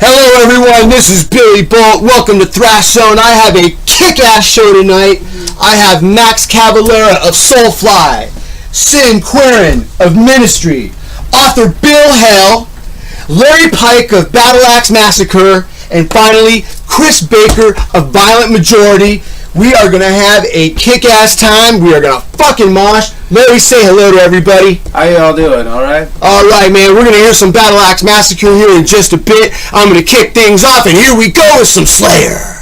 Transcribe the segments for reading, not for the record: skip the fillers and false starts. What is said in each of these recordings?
Hello everyone, this is Billy Boldt. Welcome to Thrash Zone. I have a kick-ass show tonight. I have Max Cavalera of Soulfly, Sin Quirin of Ministry, author Bill Hale, Larry Pike of Battle Axe Massacre, and finally Chris Baker of Violent Majority. We are going to have a kick-ass time. We are going to fucking mosh. Larry, say hello to everybody. How y'all doing, alright? Alright, man. We're going to hear some Battle Axe Massacre here in just a bit. I'm going to kick things off, and here we go with some Slayer.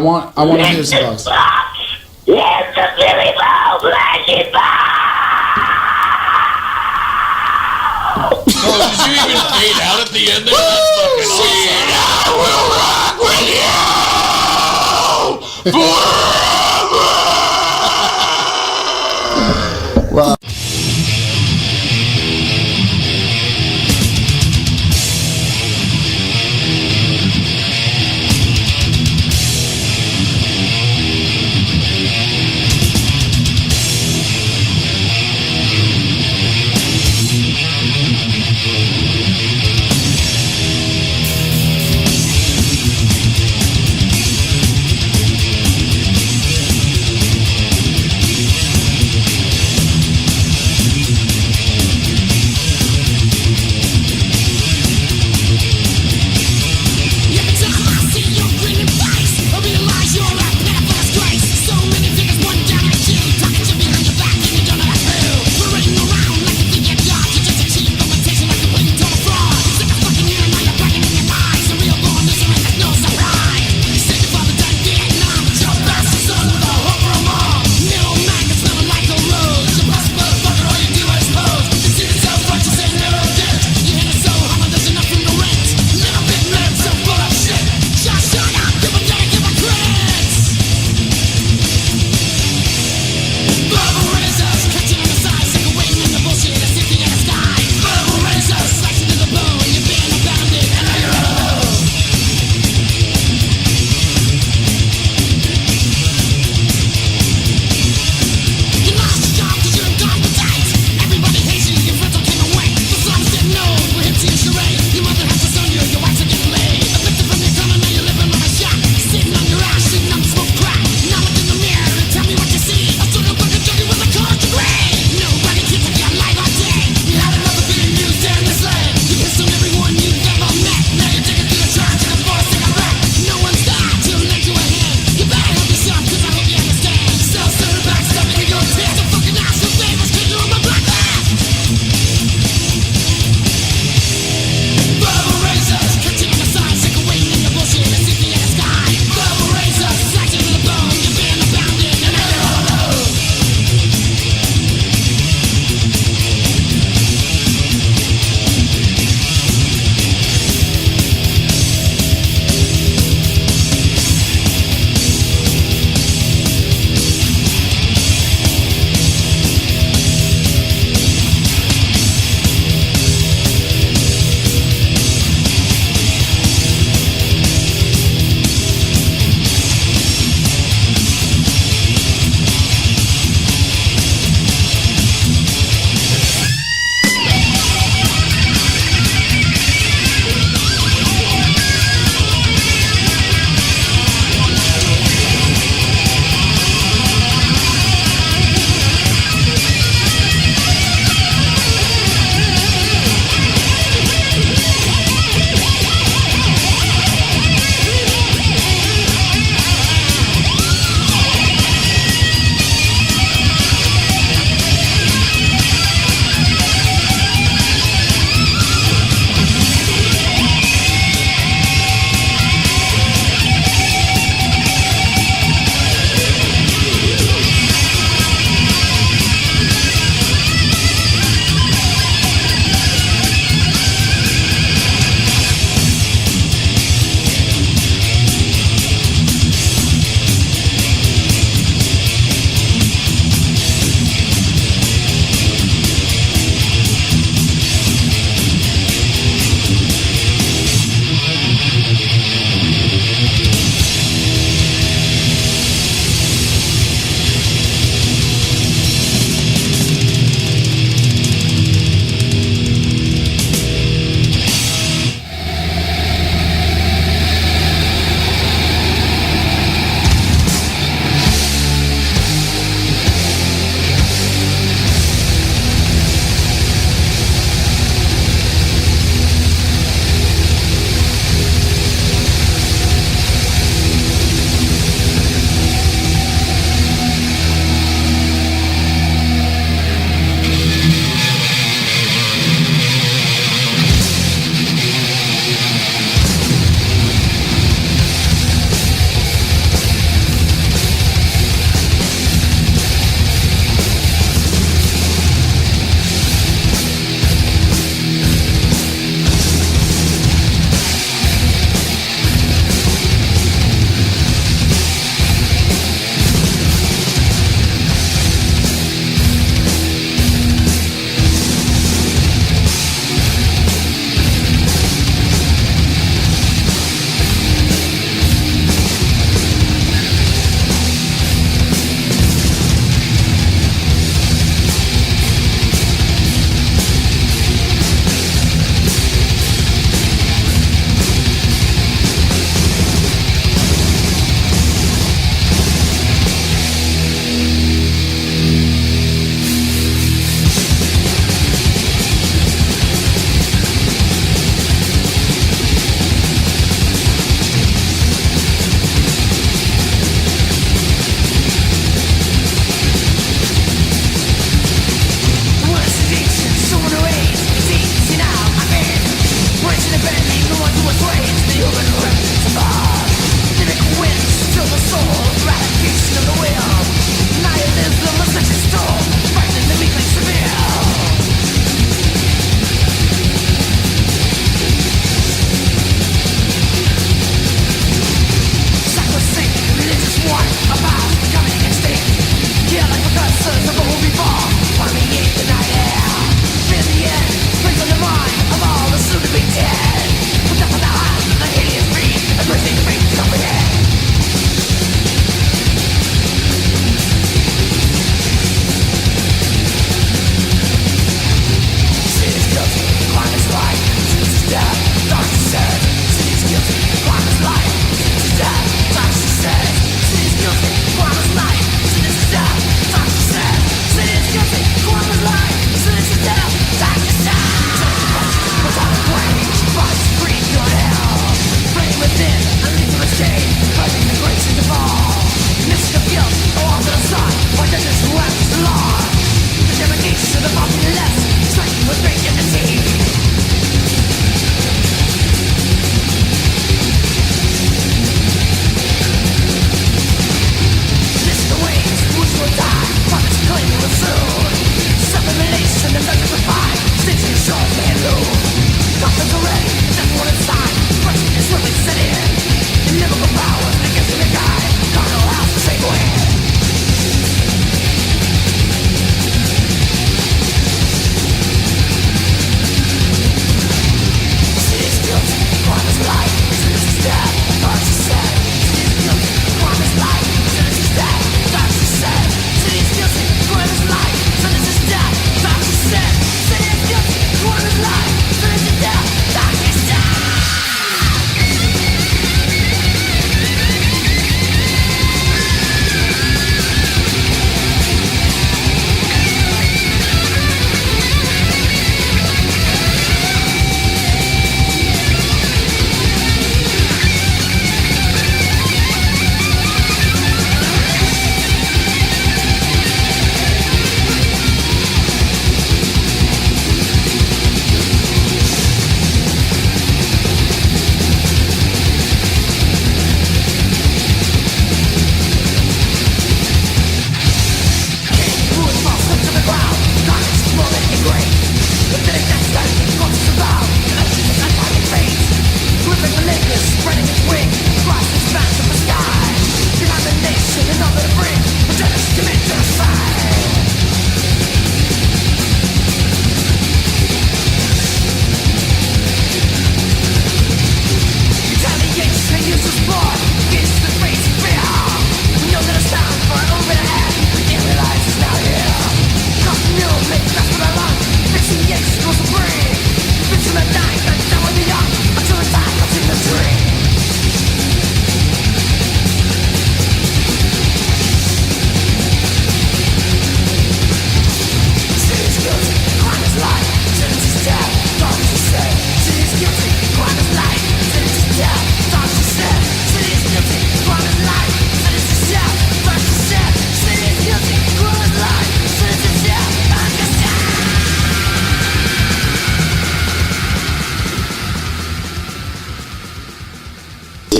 I want to hear some bugs. Yes, the Billy Bob Flashy Oh, did you even fade out at the end there? That's fucking awesome. I will rock with you forever. Well.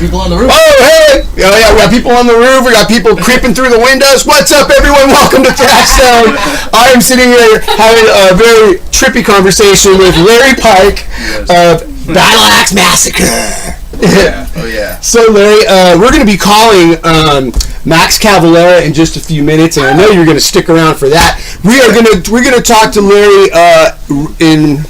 People on the roof. Oh, hey! Yeah, we got people on the roof. We got people creeping through the windows. What's up, everyone? Welcome to Thrash Zone. I am sitting here having a very trippy conversation with Larry Pike of Battle Axe Massacre. Yeah. Oh yeah. So, Larry, we're going to be calling Max Cavalera in just a few minutes, and I know you're going to stick around for that. We're going to talk to Larry in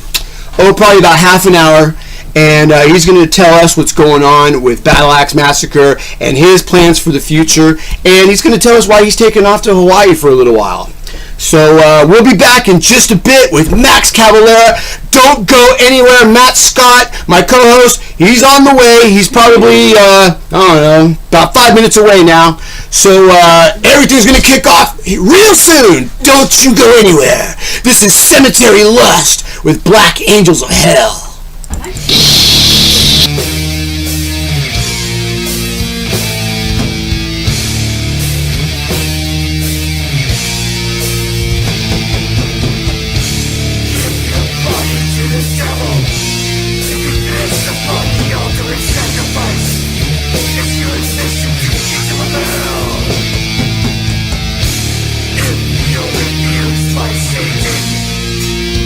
probably about half an hour. And he's going to tell us what's going on with Battle Axe Massacre and his plans for the future. And he's going to tell us why he's taking off to Hawaii for a little while. So we'll be back in just a bit with Max Cavalera. Don't go anywhere. Matt Scott, my co-host, he's on the way. He's probably, I don't know, about 5 minutes away now. So everything's going to kick off real soon. Don't you go anywhere. This is Cemetery Lust with Black Angels of Hell.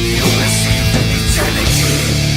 You'll receive an eternity.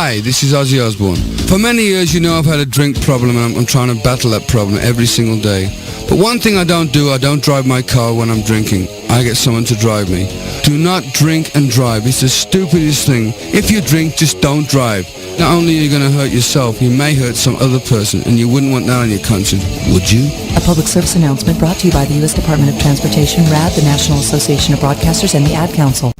Hi, this is Ozzy Osbourne. For many years, you know I've had a drink problem and I'm trying to battle that problem every single day. But one thing I don't drive my car when I'm drinking. I get someone to drive me. Do not drink and drive. It's the stupidest thing. If you drink, just don't drive. Not only are you going to hurt yourself, you may hurt some other person, and you wouldn't want that on your conscience, would you? A public service announcement brought to you by the U.S. Department of Transportation, RAD, the National Association of Broadcasters, and the Ad Council.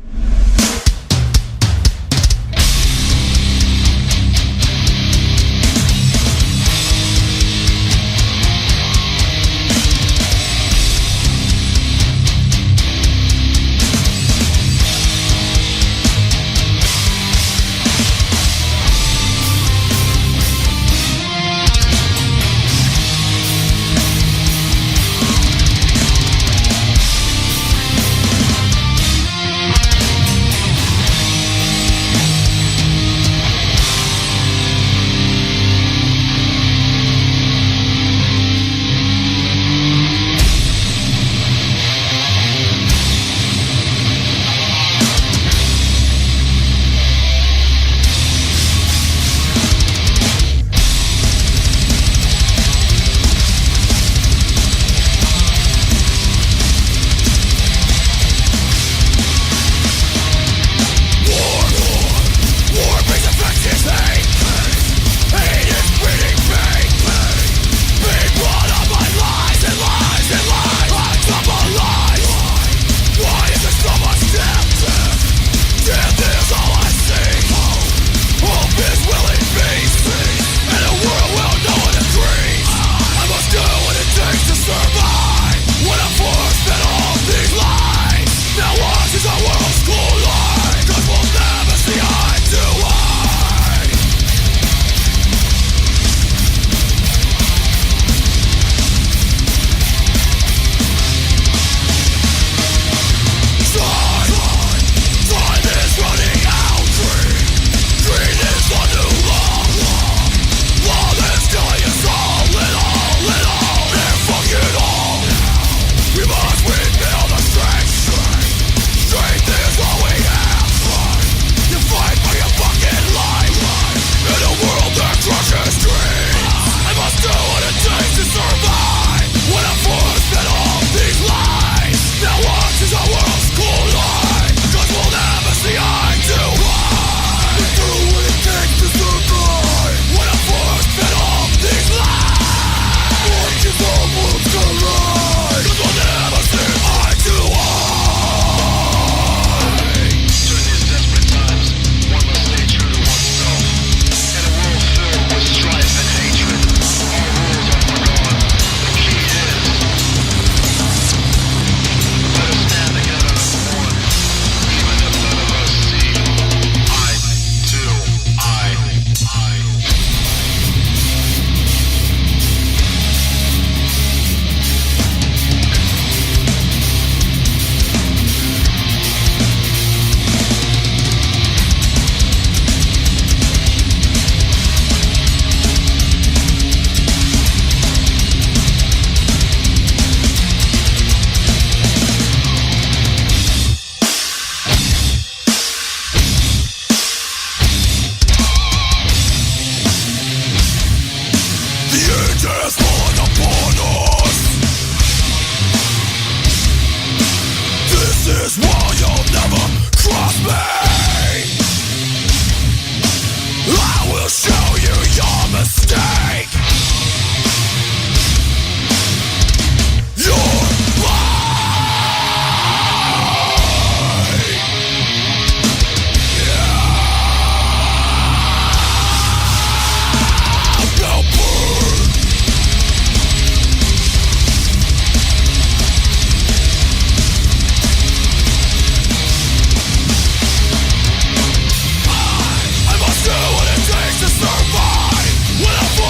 What a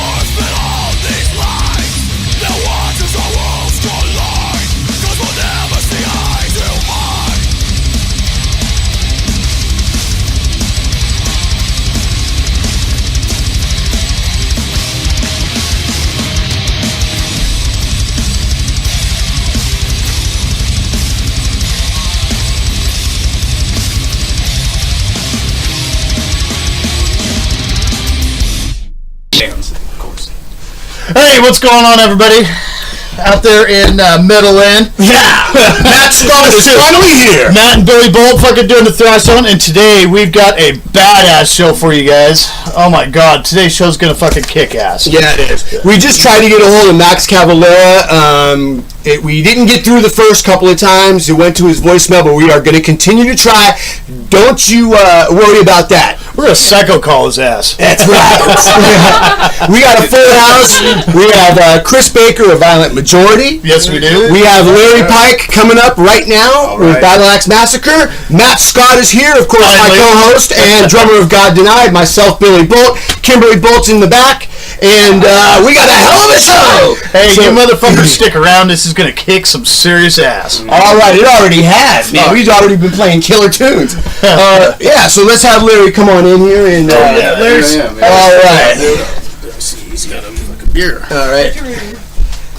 Downs, of course. Hey, what's going on, everybody? Out there in Meadowland. Yeah! Matt Scott is finally here! Matt and Billy Boldt fucking doing the Thrash Zone, and today we've got a badass show for you guys. Oh my god, today's show's gonna fucking kick ass. Yeah, it is. We just tried to get a hold of Max Cavalera. We didn't get through the first couple of times. It went to his voicemail, but we are going to continue to try. Don't you worry about that. We're gonna psycho call his ass. That's right. We got a full house. We have Chris Baker of Violent Majority. Yes, we do. We have Larry Pike coming up right now with Battle Axe Massacre. Matt Scott is here, of course, my co-host and drummer of God Denied. Myself, Billy Boldt. Kimberly Bolt's in the back. And we got a hell of a show. Hey, you motherfuckers stick around. This is gonna kick some serious ass. All right, it already has, man. We've already been playing killer tunes. Yeah, so let's have Larry come on in here. And Larry's... All right. He's got a fucking beer.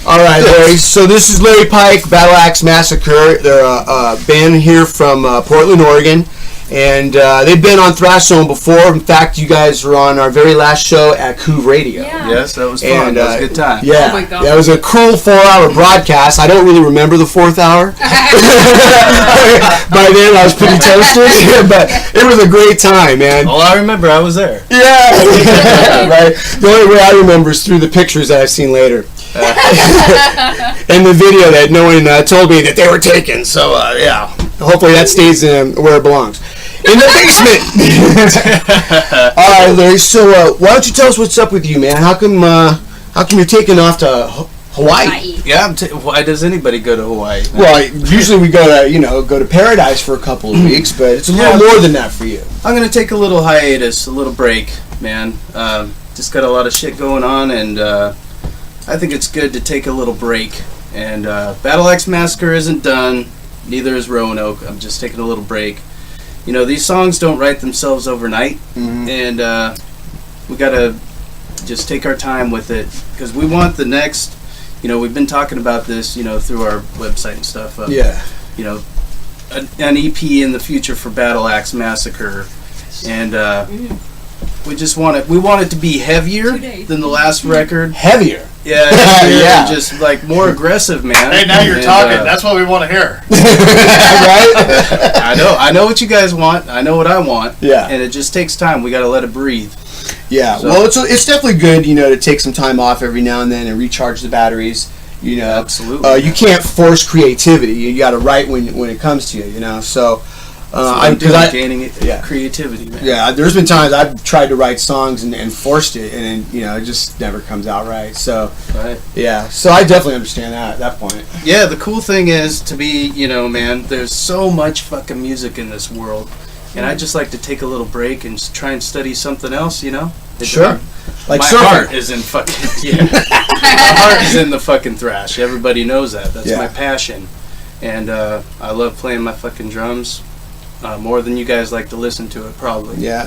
All right, Larry. So this is Larry Pike, Battle Axe Massacre. They're a band here from Portland, Oregon. And they've been on Thrash Zone before. In fact, you guys were on our very last show at Coov Radio. Yeah. Yes, that was fun. And, that was a good time. Yeah, Oh my God. yeah, it was a cool 4-hour broadcast. I don't really remember the 4th hour. By then, I was pretty toasted, but it was a great time, man. All I remember, I was there. Yeah, right. The only way I remember is through the pictures that I've seen later. And the video that no one told me that they were taken. So, yeah. Hopefully that stays where it belongs. In the basement. All right, Larry. So, why don't you tell us what's up with you, man? How come you're taking off to Hawaii? Yeah, why does anybody go to Hawaii? Well, usually we go to Paradise for a couple of weeks, but it's a little more than that for you. I'm gonna take a little hiatus, a little break, man. Just got a lot of shit going on, and I think it's good to take a little break. And Battle Axe Massacre isn't done. Neither is Roanoke. I'm just taking a little break. You know, these songs don't write themselves overnight, and we gotta just take our time with it, because we want the next, you know, we've been talking about this, you know, through our website and stuff. You know, an EP in the future for Battle Axe Massacre, and we just want it. We want it to be heavier than the last record. Heavier. Yeah, Yeah. just like more aggressive, man. Hey, now you're talking. That's what we want to hear. Right? I know what you guys want. I know what I want. Yeah. And it just takes time. We got to let it breathe. Yeah. So- Well, it's definitely good, you know, to take some time off every now and then and recharge the batteries. You know, Absolutely. You can't force creativity. You got to write when it comes to you. You know, so. I'm gaining creativity, man. Yeah, there's been times I've tried to write songs and forced it, and you know, it just never comes out right. So, Right. yeah, so I definitely understand that at that point. Yeah, the cool thing is to be, you know, man, there's so much fucking music in this world, and I just like to take a little break and try and study something else, you know? Sure. Like my surfing. heart is in fucking, my heart is in the fucking thrash. Everybody knows that. That's my passion. And I love playing my fucking drums. More than you guys like to listen to it, probably. Yeah.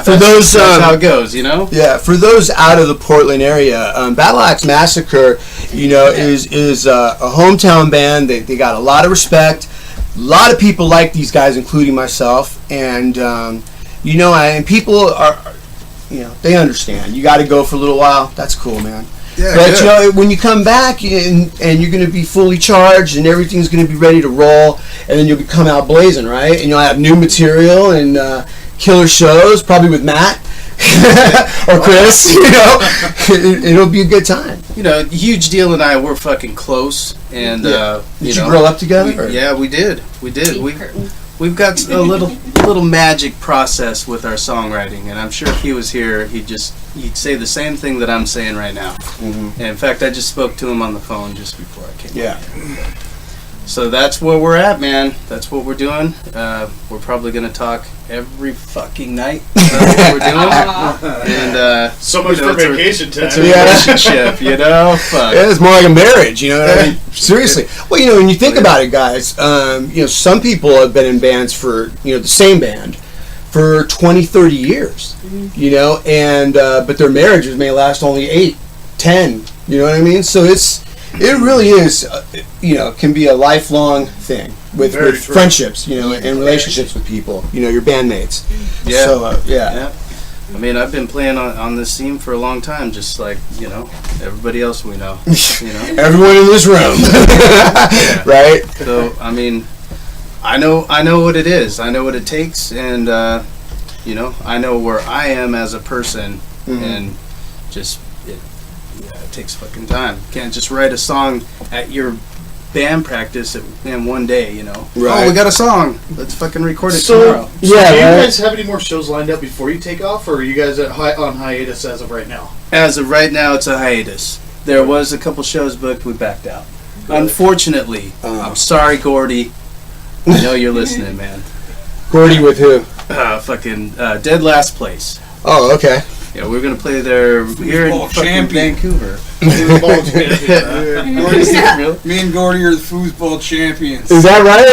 For those, that's how it goes, you know. Yeah, for those out of the Portland area, Battle Axe Massacre, you know, is a hometown band. They got a lot of respect. A lot of people like these guys, including myself, and you know, and people are, you know, they understand. You got to go for a little while. That's cool, man. Yeah, but good. you know, when you come back and you're going to be fully charged and everything's going to be ready to roll, and then you'll come out blazing, right? And you'll have new material and killer shows, probably with Matt or Chris. You know, it'll be a good time. You know, Huge Deal and I were fucking close, and Did you grow up together? We did. We've got a little magic process with our songwriting, and I'm sure if he was here, he'd say the same thing that I'm saying right now. And in fact, I just spoke to him on the phone just before I came. Yeah. So that's where we're at, man. That's what we're doing. We're probably gonna talk every fucking night. That's what we're doing. And So much for vacation time. It's a relationship, you know. Fuck. Yeah, it's more like a marriage, you know. I mean, seriously. Well, you know, when you think about it, guys, you know, some people have been in bands for, you know, the same band for 20, 30 years, you know, and but their marriages may last only 8, 10. You know what I mean? So it really is, you know, can be a lifelong thing with friendships, you know, and relationships with people, you know, your bandmates. Yeah. So, yeah. I mean, I've been playing on this scene for a long time, just like, everybody else we know. Everyone in this room. Right? So, I mean, I know what it is. I know what it takes, and, I know where I am as a person, and just, it takes fucking time. You can't just write a song at your band practice in one day, Right. Oh, we got a song. Let's fucking record it So, tomorrow. do you guys have any more shows lined up before you take off, or are you guys on hiatus as of right now? As of right now, it's a hiatus. There was a couple shows booked. We backed out. Unfortunately. I'm sorry, Gordy. I know you're listening, man. Gordy with who? Dead Last Place. Oh, okay. Yeah, we're gonna play there here in fucking Vancouver. Me and Gordy are the foosball champions. Is that right?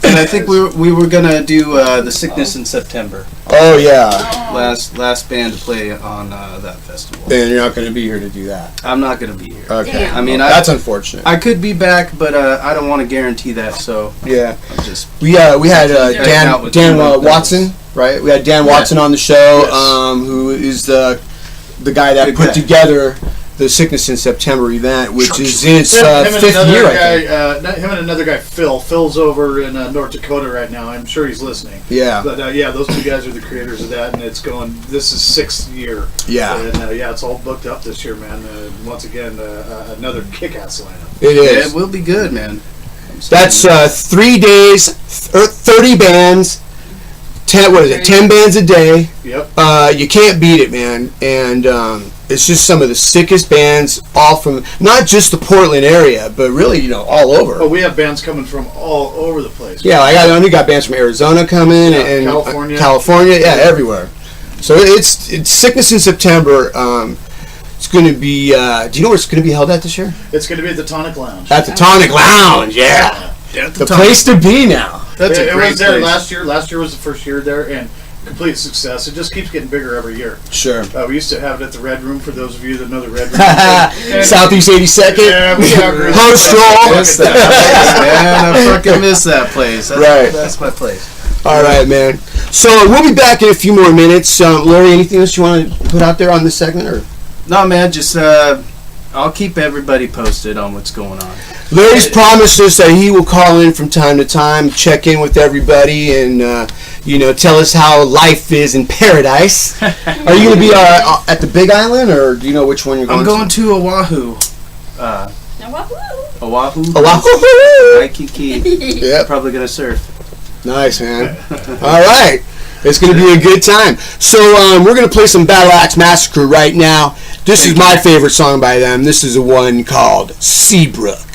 And I think we were gonna do The Sickness in September. Oh, yeah. Last band to play on that festival. And you're not going to be here to do that. I'm not gonna be here. Okay. I mean, that's unfortunate. I could be back, but I don't want to guarantee that. So Yeah. I'm just We had out with Dan two Watson, right? We had Dan Watson on the show, who is the guy that Good put guy. together the Sickness in September event, which is in its Him and fifth another year, I guy, think. him and another guy, Phil. Phil's over in North Dakota right now. I'm sure he's listening. Yeah. But those two guys are the creators of that, and it's going. This is 6th year. Yeah. And it's all booked up this year, man. Once again, another kick-ass lineup. It yeah, is. it will be good, man. That's 3 days, 30 bands. 10 bands a day. Yep. You can't beat it, man. And it's just some of the sickest bands, all from not just the Portland area, but really, all over. Oh, we have bands coming from all over the place. Yeah, we got bands from Arizona coming and California, yeah, everywhere. So it's Sickness in September. It's going to be. Do you know where it's going to be held at this year? It's going to be at the Tonic Lounge. At the Tonic Lounge, yeah. The place to be now. That's a it great was there place. last year. Last year was the first year there, and complete success. It just keeps getting bigger every year. Sure. We used to have it at the Red Room, for those of you that know the Red Room. Southeast 82nd. Yeah, we have Post I roll. miss that place, man. I fucking miss that place. That's my place. All right, man. So we'll be back in a few more minutes. Larry, anything else you want to put out there on this segment, or? No, man. Just I'll keep everybody posted on what's going on. Larry's promised us that he will call in from time to time, check in with everybody, and tell us how life is in paradise. Are you going to be at the Big Island, or do you know which one you're going to? I'm going to Oahu. Oahu. Oahu. Waikiki. Yep. Probably gonna surf. Nice, man. All right. It's going to be a good time. So we're going to play some Battle Axe Massacre right now. This is my favorite song by them. This is a one called Seabrook.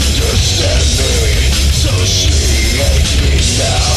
Understand me, so she hates me now.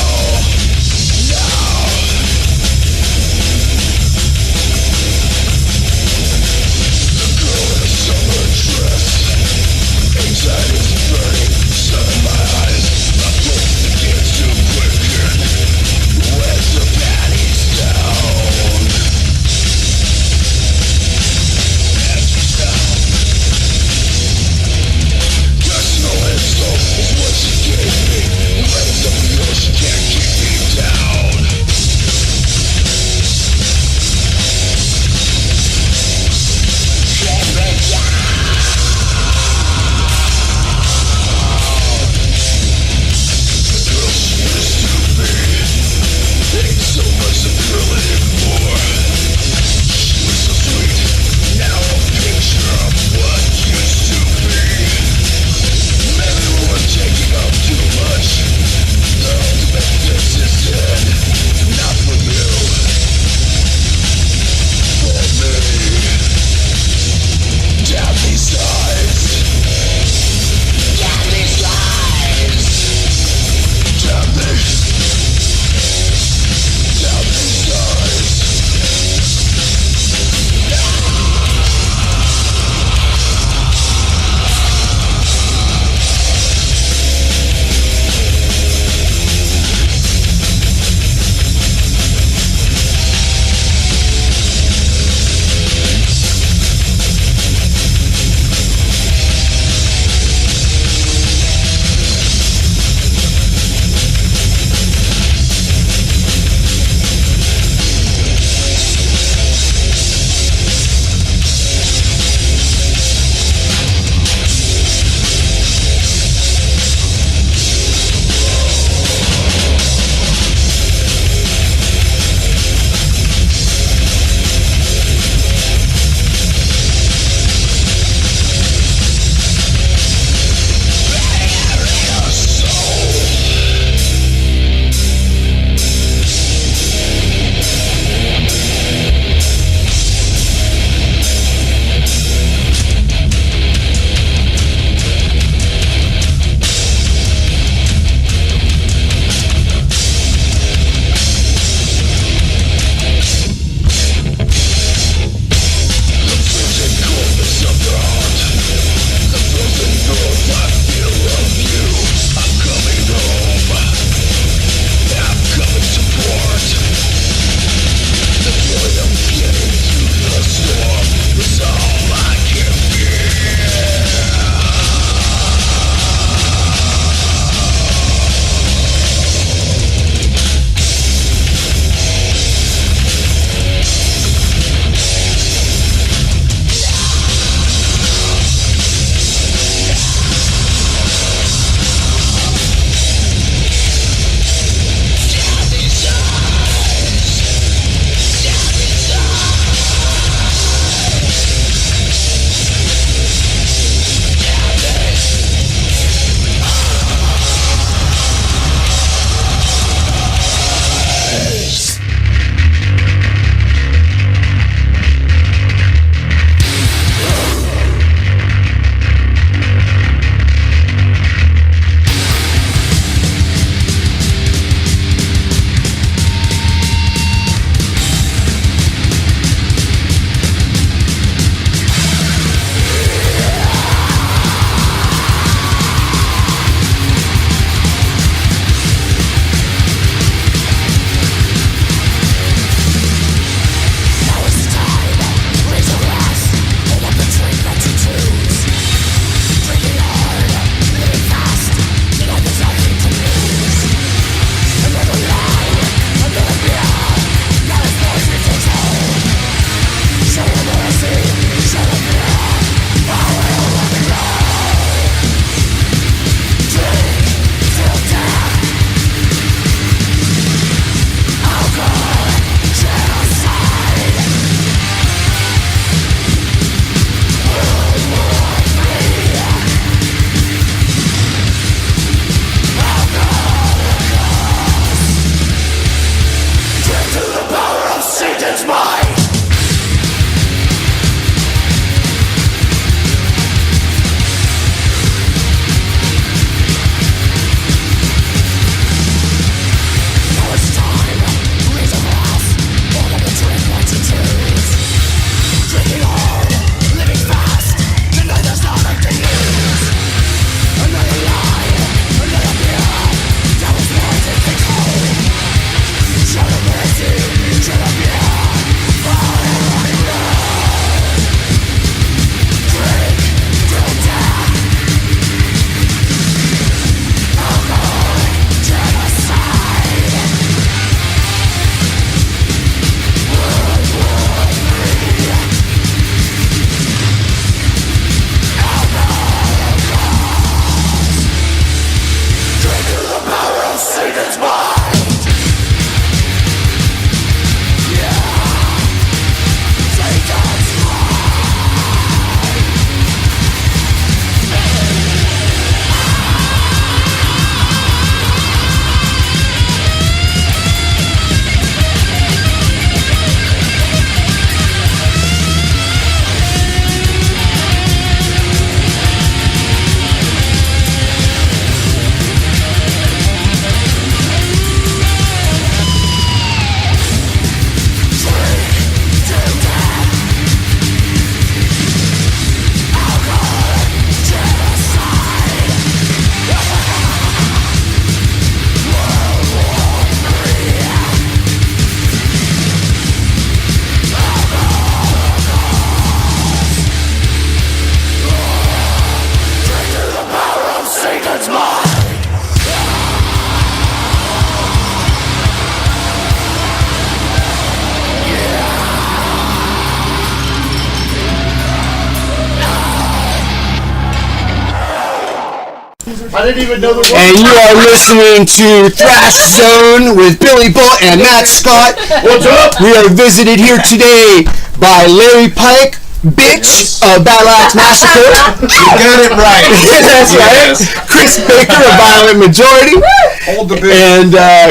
I didn't even know the word. And you are listening to Thrash Zone with Billy Boldt and Matt Scott. What's up? We are visited here today by Larry Pike, bitch of Battle Axe Massacre. You got it right. That's right. Chris Baker of Violent Majority. Hold the bit. And I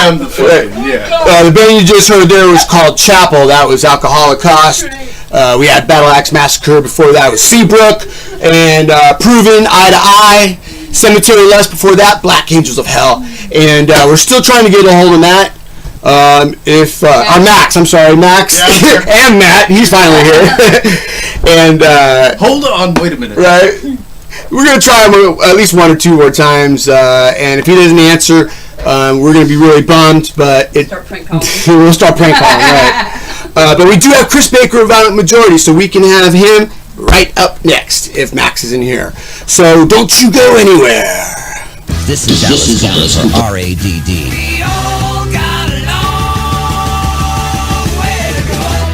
am the fucking, yeah. the band you just heard there was called Chapel. That was Alcoholic Cost. We had Battle Axe Massacre. Before that was Seabrook. And Proven, Eye to Eye. Cemetery Lust. Before that, Black Angels of Hell. And we're still trying to get a hold of Matt. Max, I'm sorry, Max. Yeah, and Matt, he's finally here. And Hold on, wait a minute. right, we're gonna try him at least one or two more times, and if he doesn't answer, we're gonna be really bummed. But we'll start prank calling, right? But we do have Chris Baker of Violent Majority, so we can have him right up next if Max isn't here. So don't you go anywhere. This is Alice Cooper, R-A-D-D.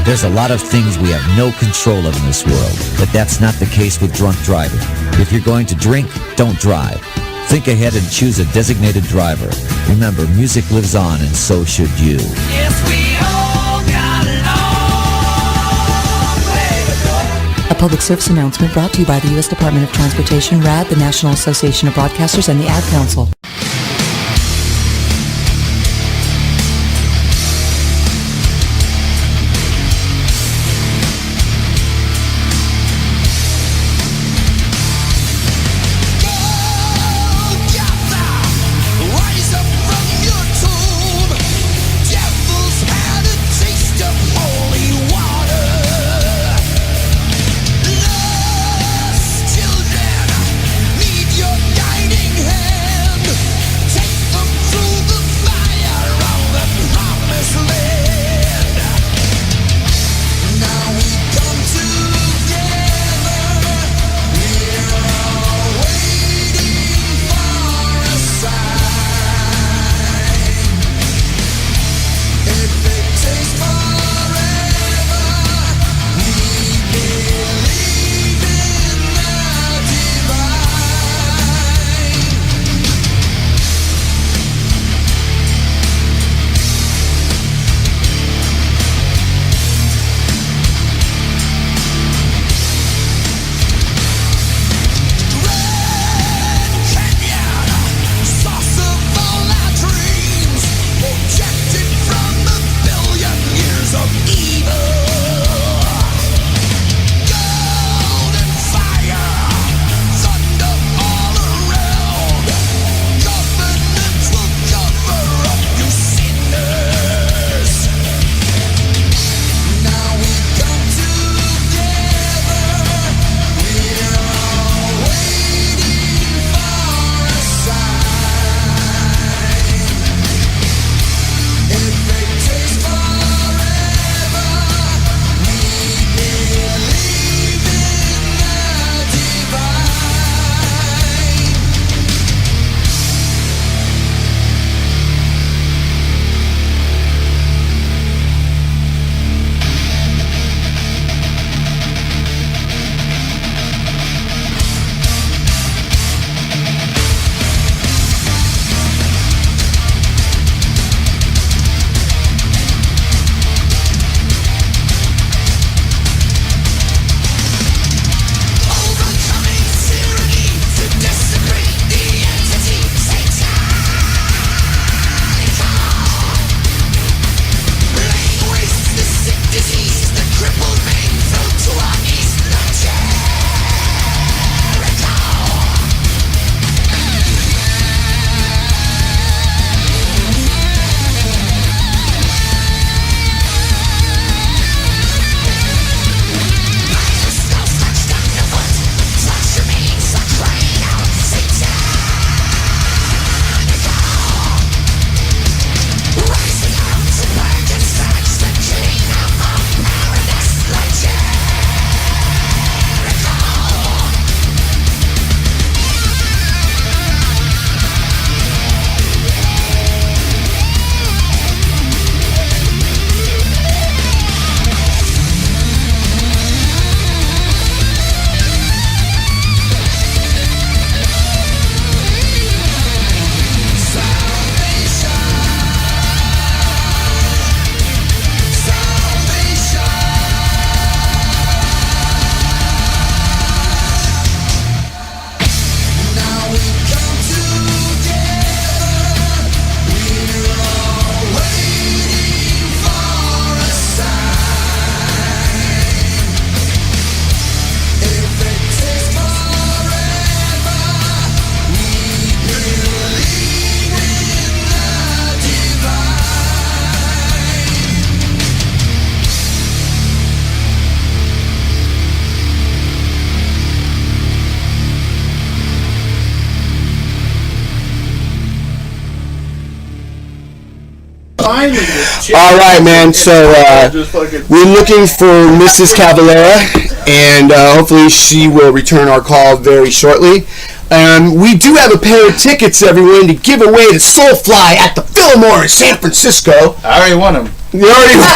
There's a lot of things we have no control of in this world, but that's not the case with drunk driving. If you're going to drink, don't drive. Think ahead and choose a designated driver. Remember, music lives on, and so should you. Yes, we all got a long way to go. A public service announcement brought to you by the U.S. Department of Transportation, RAD, the National Association of Broadcasters, and the Ad Council. Children, need your guiding hand. Finally, this chick. All right, man. So we're looking for Mrs. Cavalera, and hopefully she will return our call very shortly. We do have a pair of tickets, everyone, to give away to Soulfly at the Fillmore in San Francisco. I already won them. You already won.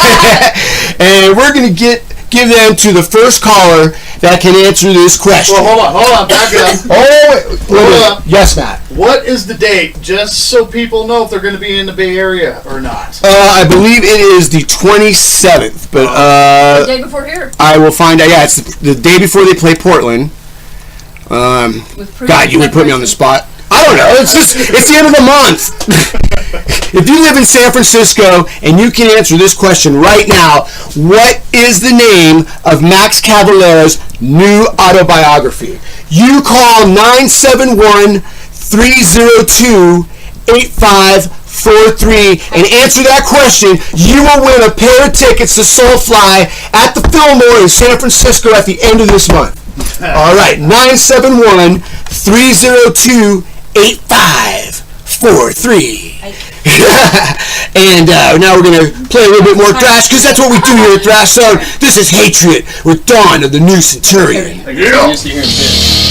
And we're going to give them to the first caller that can answer this question. Well, hold on, back it up. Hold up. Yes, Matt. What is the date, just so people know if they're going to be in the Bay Area or not? I believe it is the 27th, but the day before here. I will find out. Yeah, it's the day before they play Portland. God, you would put me on the spot. I don't know. It's the end of the month. If you live in San Francisco and you can answer this question right now, what is the name of Max Cavalera's new autobiography? You call 971-302-8543 and answer that question. You will win a pair of tickets to Soulfly at the Fillmore in San Francisco at the end of this month. All right, 971-302-8543. And now we're going to play a little bit more Thrash, because that's what we do here at Thrash Zone. This is Hatred with Dawn of the New Centurion. I'm used to hearing this.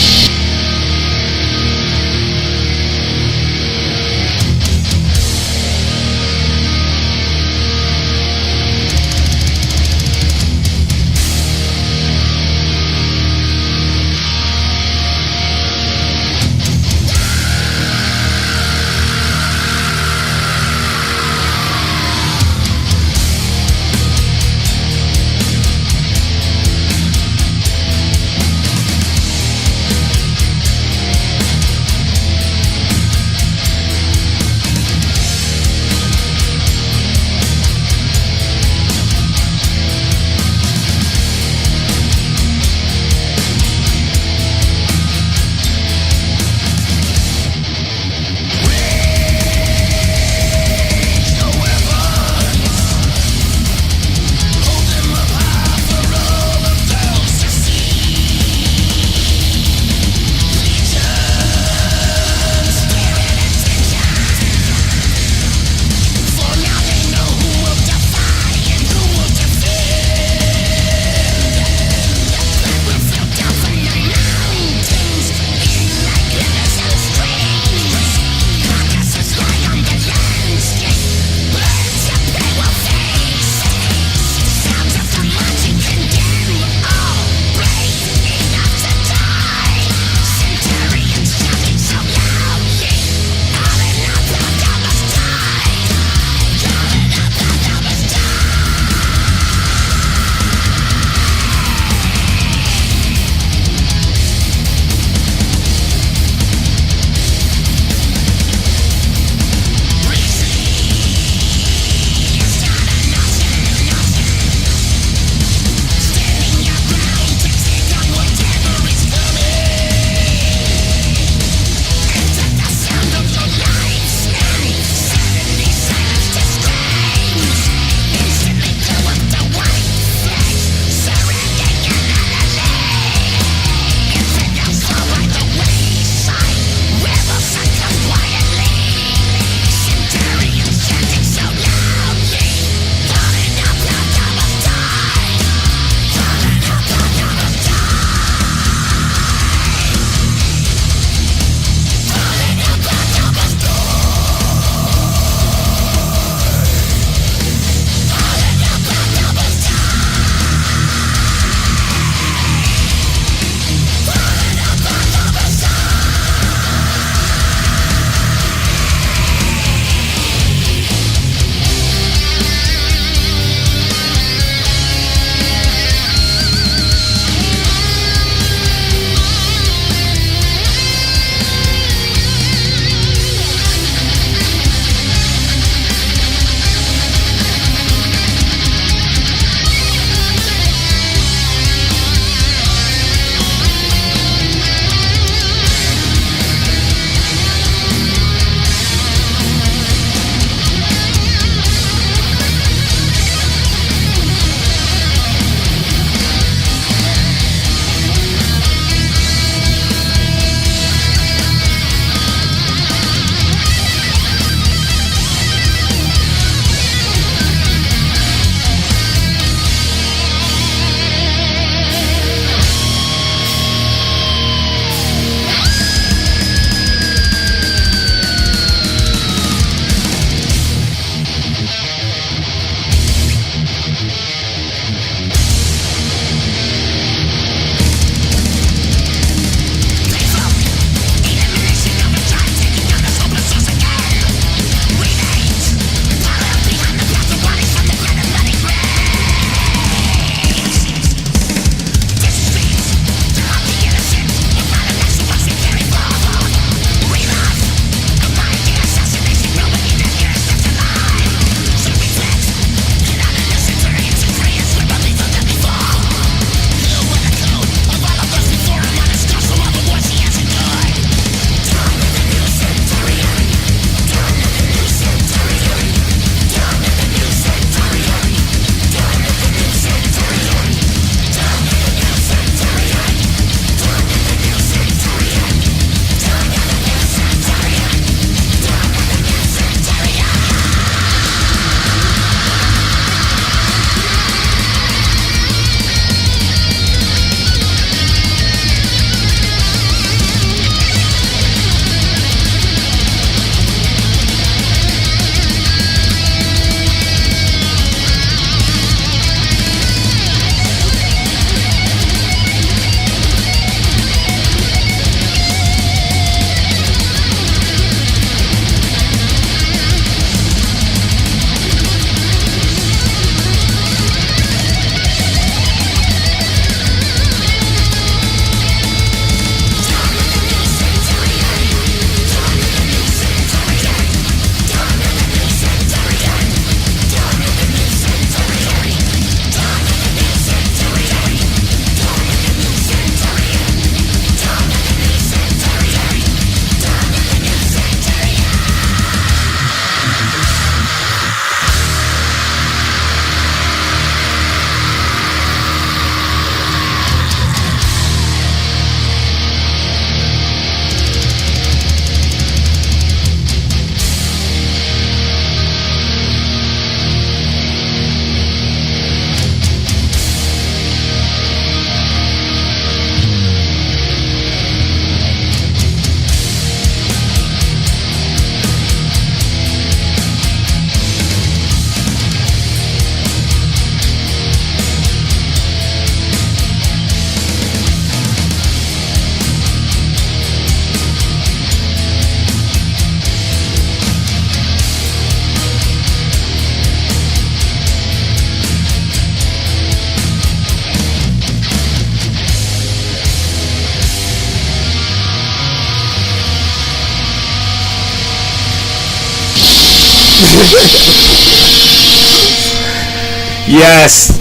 Yes.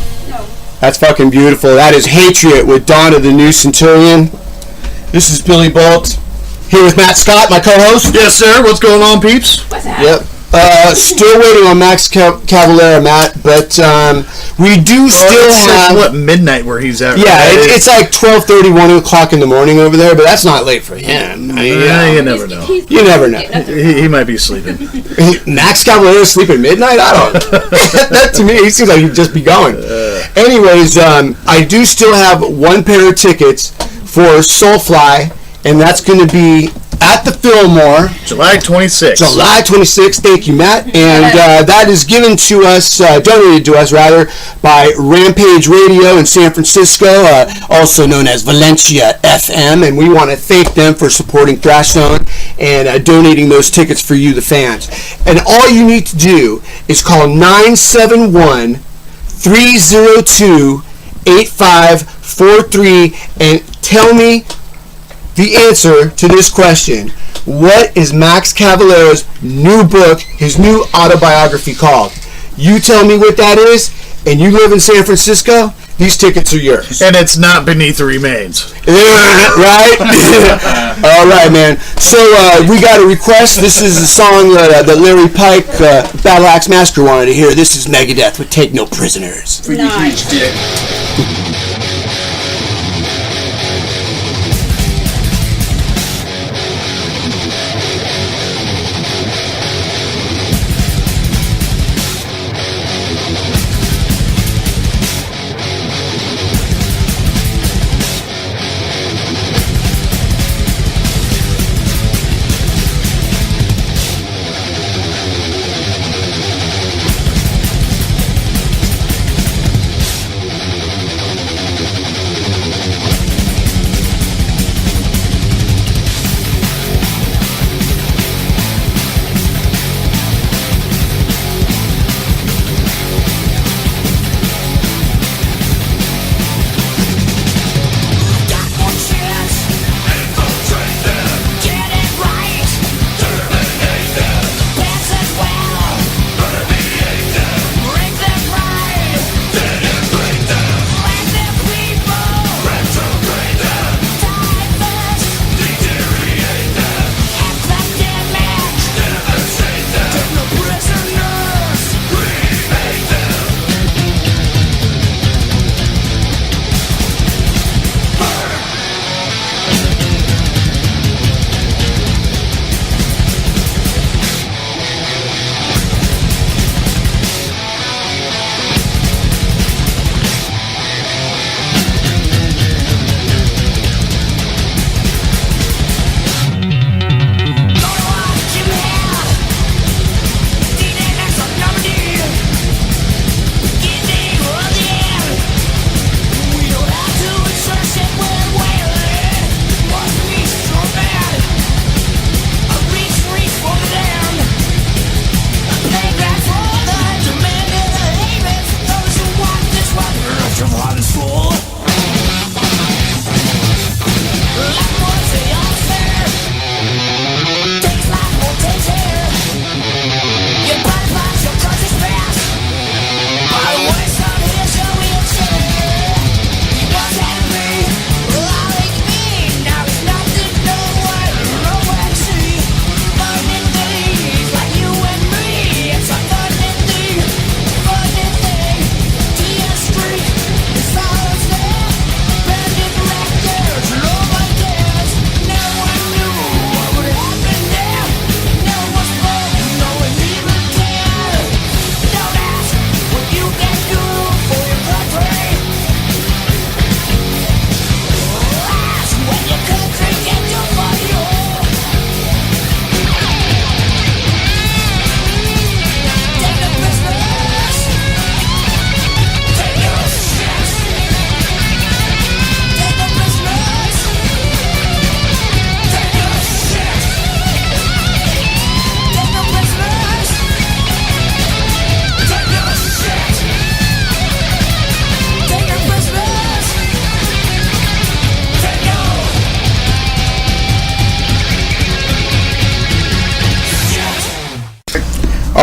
That's fucking beautiful. That is Hatred with Dawn of the New Centurion. This is Billy Boldt. Here with Matt Scott, my co-host. Yes, sir. What's going on, peeps? What's that? Yep. Still waiting on Max Cavalera, Matt, but we do still have... what, midnight where he's at? Yeah, right? it's like 12:30, 1 o'clock in the morning over there, but that's not late for him. I mean, you never know. You never know. He might be sleeping. Max Cavalera sleep at midnight? I don't know. That to me, he seems like he'd just be going. Anyways, I do still have one pair of tickets for Soulfly, and that's going to be at the Fillmore. July 26th. July 26th. Thank you, Matt. And that is given to us, donated to us, rather, by Rampage Radio in San Francisco, also known as Valencia FM. And we want to thank them for supporting Thrash Zone and donating those tickets for you, the fans. And all you need to do is call 971-302-8543 and tell me the answer to this question. What is Max Cavalera's new book, his new autobiography called? You tell me what that is, and you live in San Francisco, these tickets are yours. And it's not Beneath the Remains. Right? All right, man. So we got a request. This is a song that Larry Pike, Battle Axe Massacre, wanted to hear. This is Megadeth with Take No Prisoners. For you huge dick.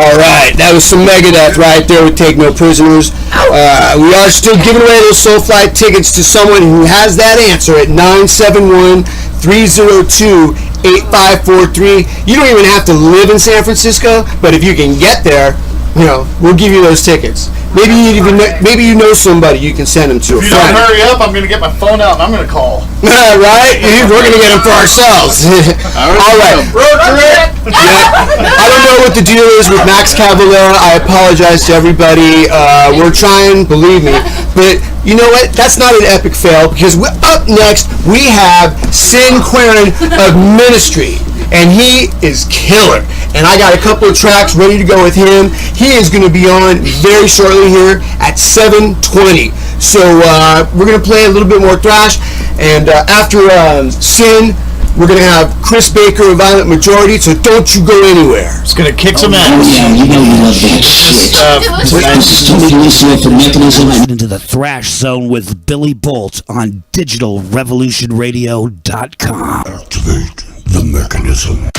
All right, that was some Megadeth right there with Take No Prisoners. We are still giving away those Soulfly tickets to someone who has that answer at 971-302-8543. You don't even have to live in San Francisco, but if you can get there, we'll give you those tickets. Maybe you know somebody you can send them to. If you don't hurry up, I'm going to get my phone out and I'm going to call. Right? We're going to get them for ourselves. All right. I don't know what the deal is with Max Cavalera. I apologize to everybody. We're trying, believe me. But you know what? That's not an epic fail, because up next we have Sin Quirin of Ministry. And he is killer. And I got a couple of tracks ready to go with him. He is going to be on very shortly here at 7:20. So we're going to play a little bit more thrash. And after Sin, we're going to have Chris Baker of Violent Majority. So don't you go anywhere. It's going to kick some ass. Yeah, you know you love that shit. This is Tony Lucio from Mechanism. Into the Thrash Zone with Billy Boldt on DigitalRevolutionRadio.com. Activate the mechanism.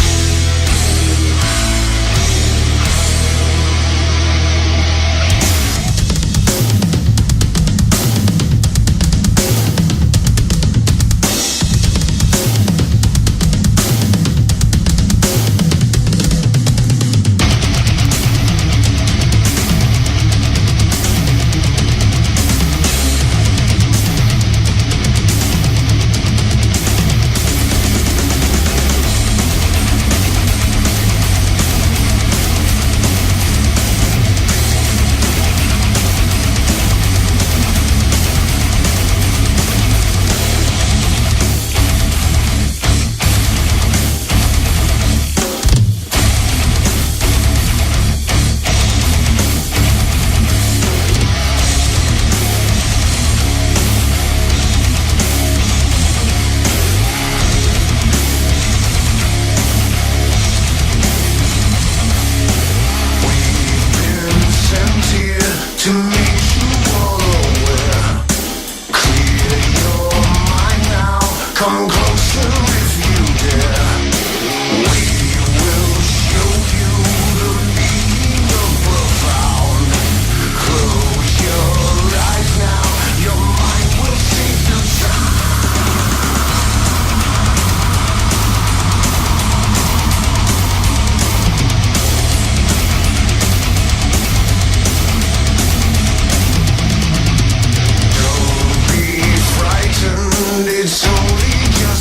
It's only just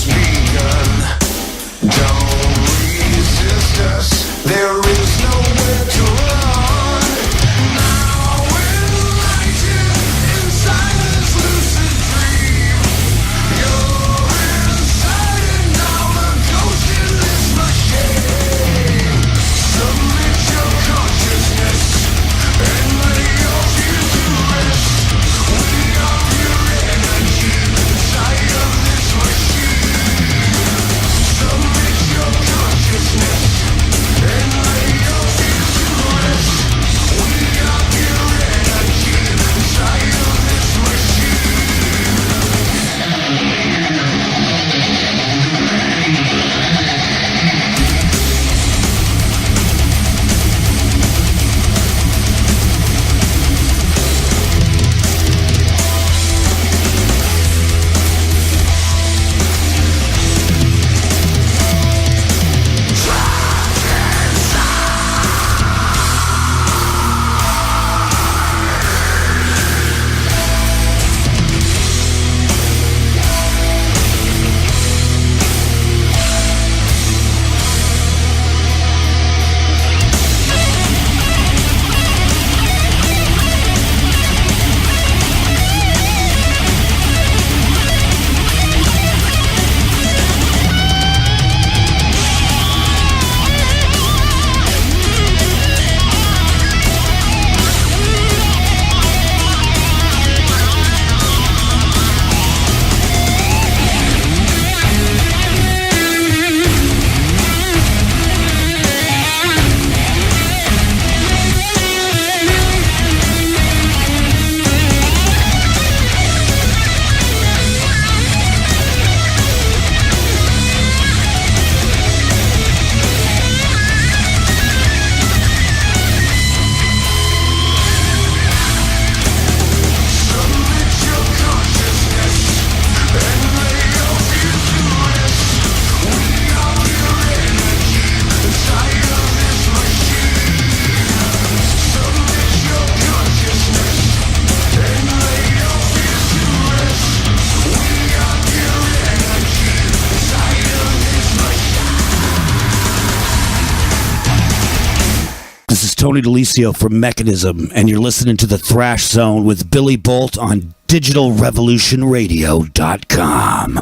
Tony DeLisio from Mechanism, and you're listening to the Thrash Zone with Billy Boldt on DigitalRevolutionRadio.com.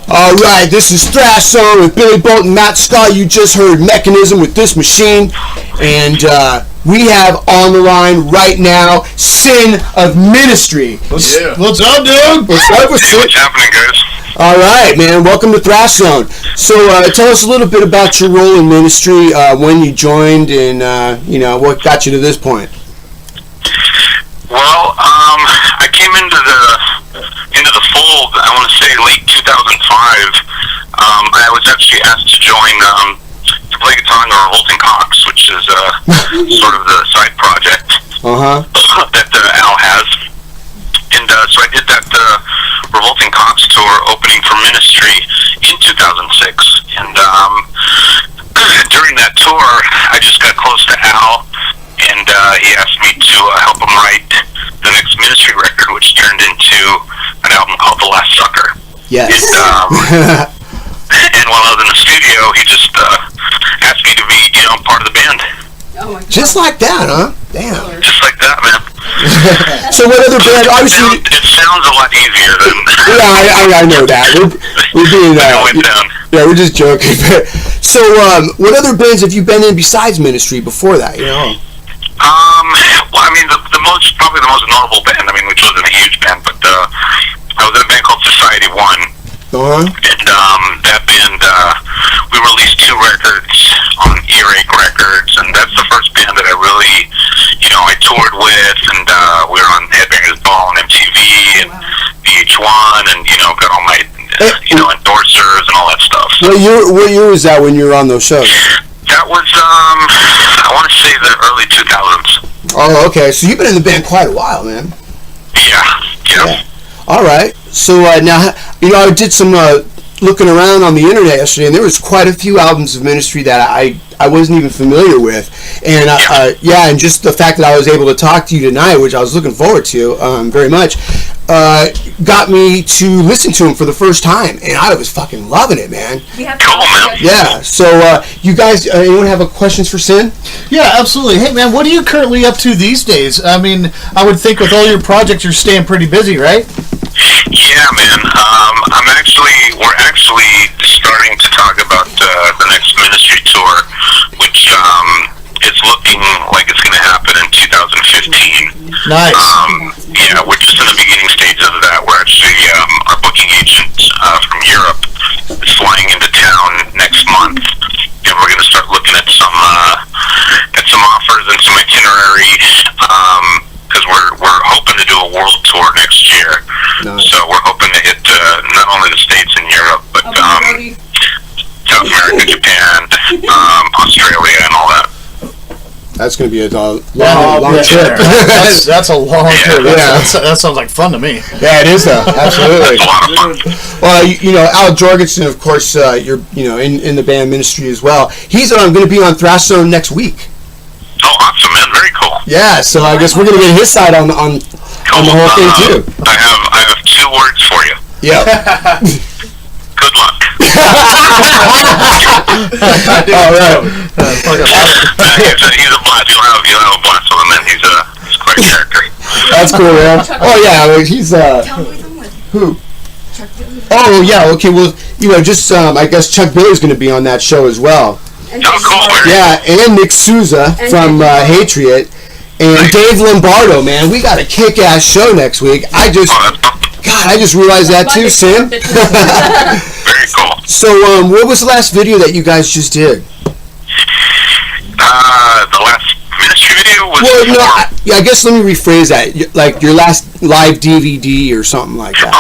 All right, this is Thrash Zone with Billy Boldt and Matt Scott. You just heard Mechanism with This Machine, and we have on the line right now Sin of Ministry. What's up, dude? What's up with Sin? What's happening, guys? All right, man. Welcome to Thrash Zone. So, tell us a little bit about your role in ministry, when you joined, and what got you to this point. Well, I came into the fold, I want to say late 2005. I was actually asked to join to play guitar in the Revolting Cocks, which is sort of the side project that Al has. And so I did that Revolting Cocks tour opening for Ministry in 2006. And during that tour, I just got close to Al, and he asked me to help him write the next Ministry record, which turned into an album called The Last Sucker. Yes. And while I was in the studio, he just asked me to be, part of the band. Oh my God. Just like that, huh? Damn. Just like that, man. So what other band? Obviously, it sounds a lot easier than. Yeah, I know that. We're being yeah, we're just joking. So, what other bands have you been in besides Ministry before that? Well, I mean, probably the most notable band. I mean, which wasn't a huge band, but I was in a band called Society One. And that band, we released 2 records on Earache Records, and that's the first band that I really, I toured with, and we were on Headbangers Ball and MTV and VH1, and got all my, endorsers and all that stuff. What year was that when you were on those shows? That was, I want to say the early 2000s. Oh, okay. So you've been in the band quite a while, man. Yeah. All right. So now, I did some looking around on the internet yesterday, and there was quite a few albums of Ministry that I wasn't even familiar with, and and just the fact that I was able to talk to you tonight, which I was looking forward to very much, got me to listen to him for the first time, and I was fucking loving it, man. Yeah. So you guys, anyone have questions for Sin? Yeah, absolutely. Hey, man, what are you currently up to these days? I mean, I would think with all your projects, you're staying pretty busy, right? Yeah, man. We're actually starting to talk about the next Ministry tour, which is looking like it's going to happen in 2015. Nice. Yeah, we're just in the beginning stages of that. We're actually, our booking agent from Europe is flying into town next month, and we're going to start looking at some offers and some itinerary, because we're hoping to do a world tour next year. Nice. So we're hoping to hit not only the States and Europe, but South America, Japan, Australia, and all that. That's going to be a long trip. That's a long trip. That sounds like fun to me. Yeah, it is, though. Absolutely. It's a lot of fun. Well, Al Jorgensen, of course, you're in the band Ministry as well. He's going to be on Thrash Zone next week. Oh, awesome, man! Very cool. Yeah, so I guess we're going to get his side on the whole thing too. I have 2 words for you. Yeah. Good luck. All right. He's a blast. You'll have a blast with him, man. He's quite a character. That's cool, man. Oh yeah, he's who? Oh yeah. Okay. Well, just I guess Chuck Billy's going to be on that show as well. Oh, cool. Yeah, and Nick Souza from Hatriot, and Dave Lombardo, man. We got a kick-ass show next week. I just realized that too, Sam. Very cool. So, what was the last video that you guys just did? The last Ministry video was. Well, I guess let me rephrase that. Like your last live DVD or something like that.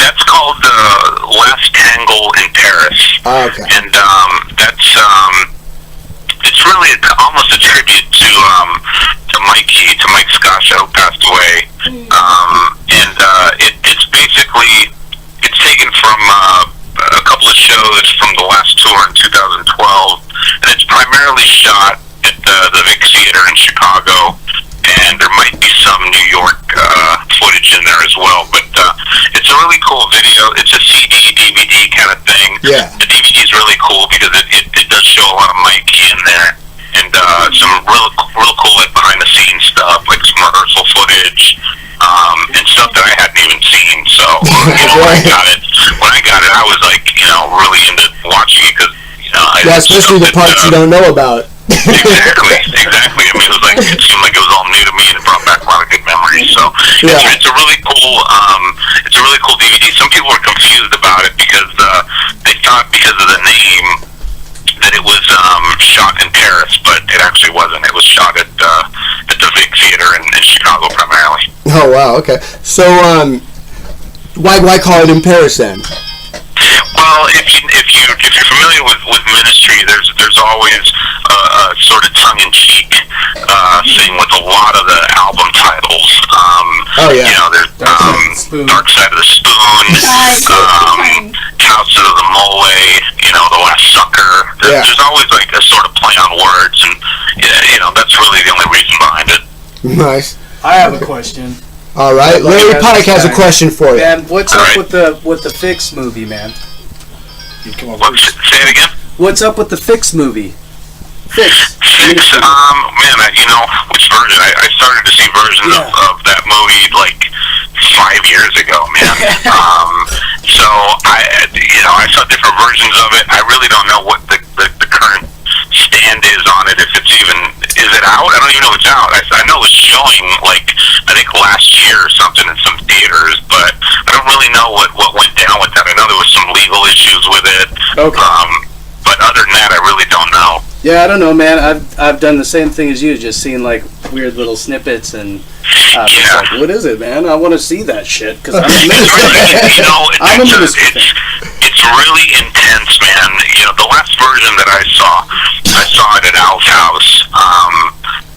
That's called Last Tangle in Paris. Oh, okay. And it's really almost a tribute to Mike Scotch, who passed away. It's basically taken from a couple of shows from the last tour in 2012, and it's primarily shot at the Vic Theater in Chicago, and there might be some New York footage in there as well, but it's a really cool video. It's a CD, DVD kind of thing. Yeah. The DVD is really cool because it does show a lot of Mike in there, and when I got it, I was like, really into watching it because, especially the parts you don't know about. Exactly. I mean, it was like, it seemed like it was all new to me, and it brought back a lot of good memories. So it's a really cool, DVD. Some people were confused about it because they thought because of the name that it was shot in Paris, but it actually wasn't. It was shot at the Vic Theater in Chicago primarily. Oh wow, okay. So why call it in Paris then? Well, if you're familiar with Ministry, there's always a sort of tongue-in-cheek thing with a lot of the album titles. There's Dark Side of the Spoon, House of the Mole, The Last Sucker. There's always like a sort of play on words, and that's really the only reason behind it. Nice. I have a question. All right, Larry Pike has a question for you. Man, what's up with the Fix movie, man? Say it again? What's up with the Fix movie? Fix. Man, which version? I started to see versions of that movie like 5 years ago, man. So I saw different versions of it. I really don't know what the current stand is on it. If it's even, is it out? I don't even know if it's out. I know it's showing like I think last year or something in some theaters, but I don't really know what went down with that. I know there was some legal issues with it. Okay. But other than that, I really don't know. Yeah, I don't know, man. I've done the same thing as you, just seen like weird little snippets, and just like, what is it, man? I want to see that shit because I'm a minister. It's really intense, man. The last version that I saw it at Al's house.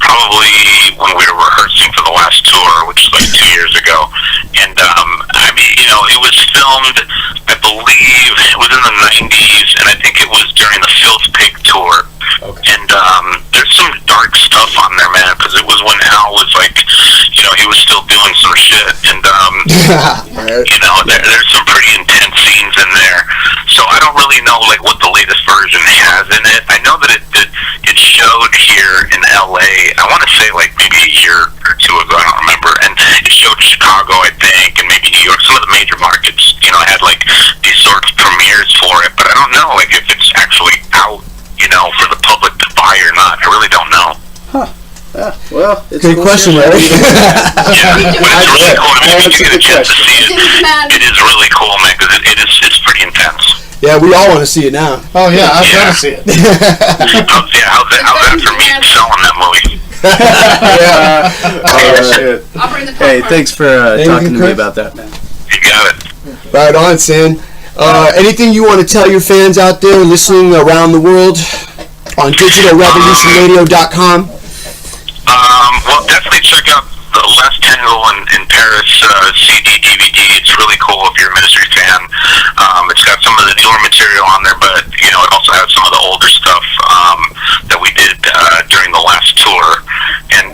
Probably when we were rehearsing for the last tour, which was like 2 years ago, and I mean, it was filmed. I believe it was in the '90s, and I think it was during the Filth Pig tour. Okay. And there's some dark stuff on there, man, because it was when Al was like, he was still doing some shit, and there's some pretty intense scenes in there. So I don't really know like what the latest version has in it. I know that it showed here in LA. I want to say like maybe a year or two ago. I don't remember. And it showed Chicago, I think, and maybe New York. Some of the major markets, had like these sort of premieres for it. But I don't know like if it's actually out, for the public to buy or not. I really don't know. Huh. Yeah, well, it's good question, Larry. Yeah, but it's really cool. I mean, if you get a chance to see it, it is really cool, man, because it's pretty intense. Yeah, we all want to see it now. Oh yeah, I've got to see it. How's that for me selling that movie? I'll bring the popcorn. Hey, thanks for talking to me about that, man. You got it. Right on, Sin. Anything you want to tell your fans out there listening around the world on digitalrevolutionradio.com? Well, definitely check out the Last Tango in Paris CD, DVD. It's really cool if you're a Ministry fan. It's got some of the newer material on there, but, it also has some of the older stuff that we did during the last tour. And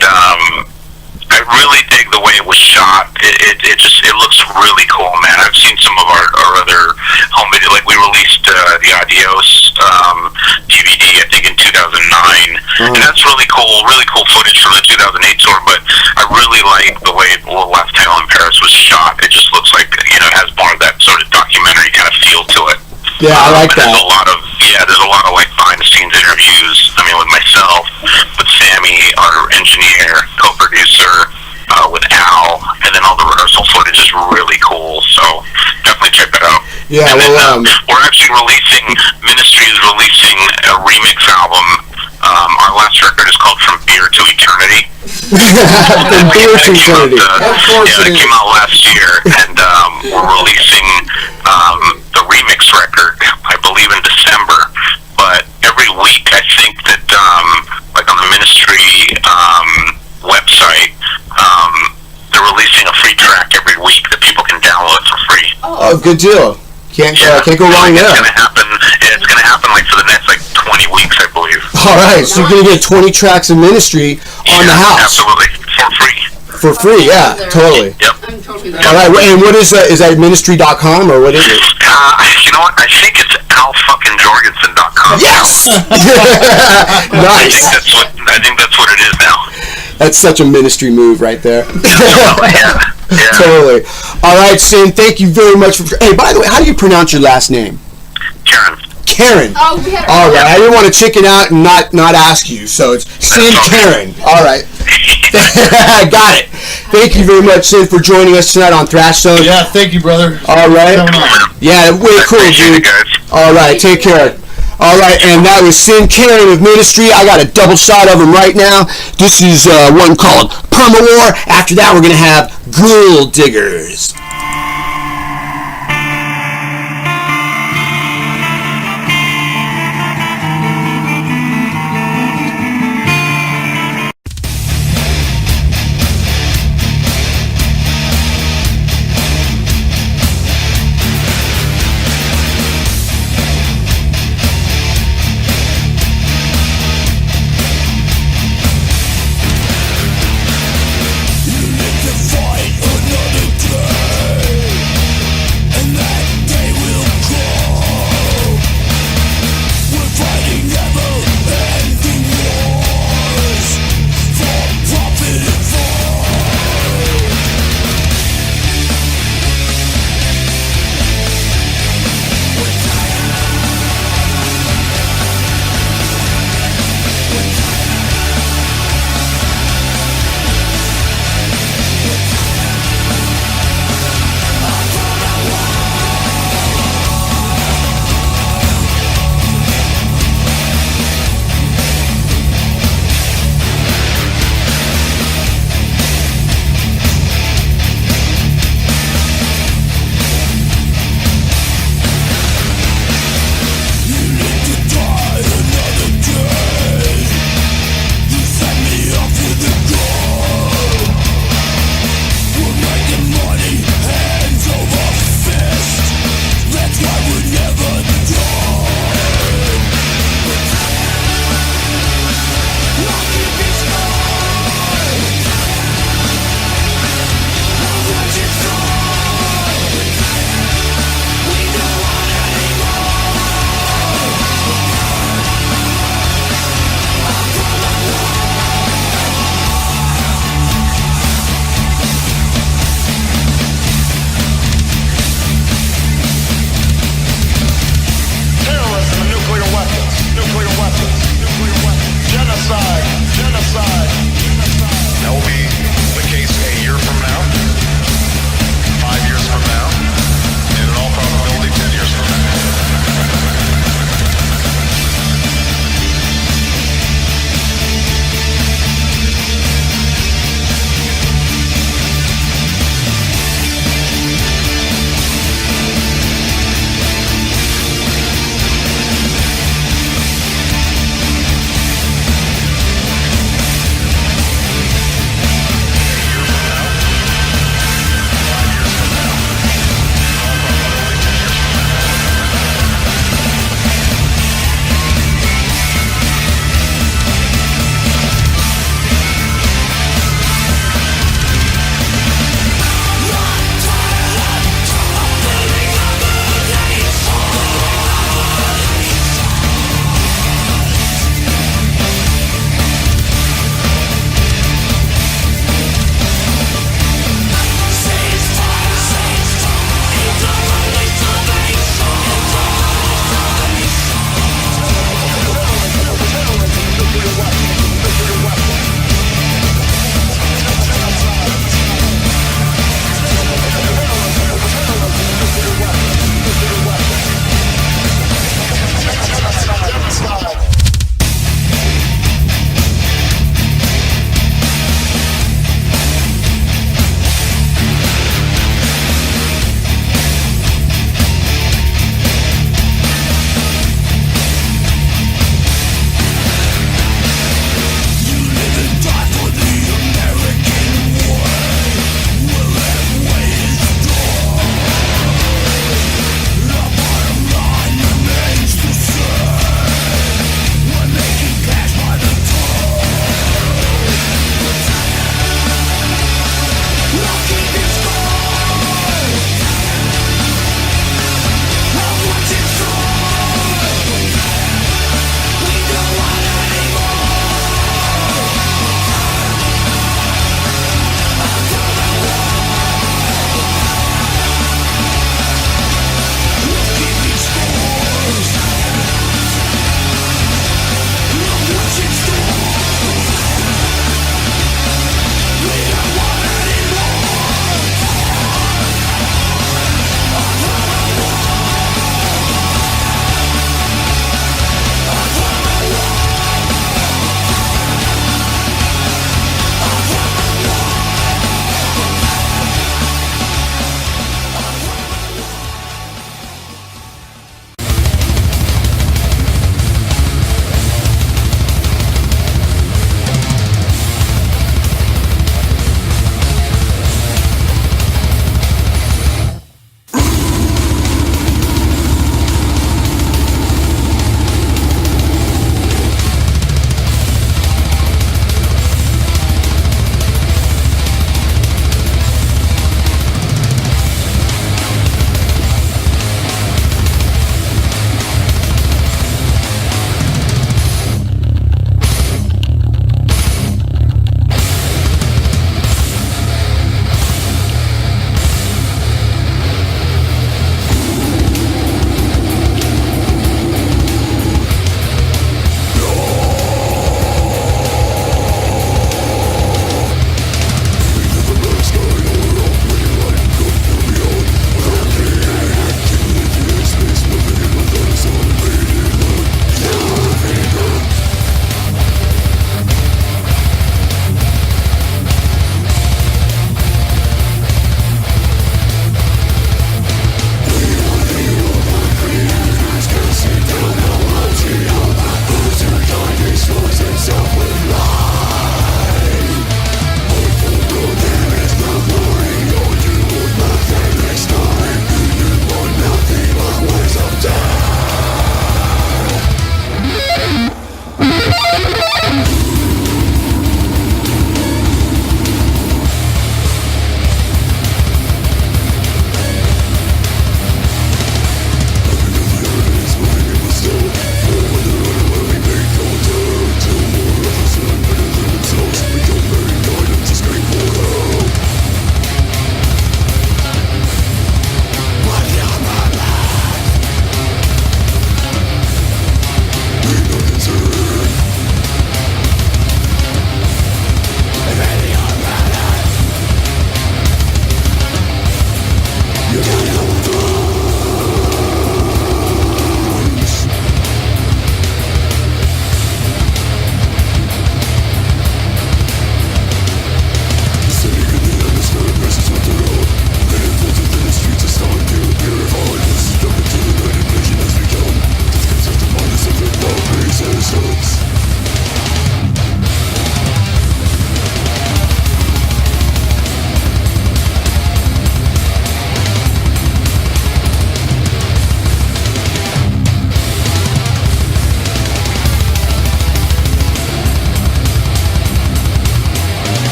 I really dig the way it was shot. It looks really cool, man. I've seen some of our other home video, like we released the Adios DVD, I think in 2009, and that's really cool footage from the 2008 tour. But I really like the way Last Tango in Paris was shot. It just looks like it has more of that sort of documentary kind of feel to it. Yeah, I like that. There's a lot of like behind the scenes interviews. I mean, with myself, with Sammy, our engineer, co-producer, with Al, and then all the rehearsal footage is really cool. So definitely check that out. Yeah, and then, we're actually Ministry is releasing a remix album. Our last record is called From Beer to Eternity. From Beer to Eternity. It came out last year, and we're releasing the remix record, I believe, in December. But every week, I think that, like on the Ministry website, they're releasing a free track every week that people can download for free. Oh, good deal. Can't go wrong there. It's gonna happen like for the next like 20 weeks, I believe. All right, so you're gonna get 20 tracks of Ministry on the house. Absolutely, for free. For free, yeah, totally. Yep. I'm totally there. All right, and what is that ministry.com or what is it? You know what? I think it's alfuckingjorgensen.com. Yes. Nice. I think that's what it is now. That's such a Ministry move right there. Yeah. Totally. All right, Sin, thank you very much for... Hey, by the way, how do you pronounce your last name? Karen. Oh, we had All right, I didn't want to chicken out and not ask you, so it's Sin Karen. All right. I got it. Thank you very much, Sin, for joining us tonight on Thrash Zone. Yeah, thank you, brother. All right. Yeah, way cool, dude. All right, take care. All right, and that was Sin Karen of Ministry. I got a double shot of him right now. This is one called Perma War. After that, we're going to have Ghoul Diggers. Fight another day.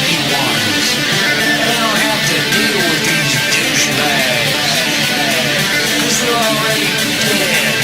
lucky ones. They don't have to deal with these douchebags. 'Cause they're already dead.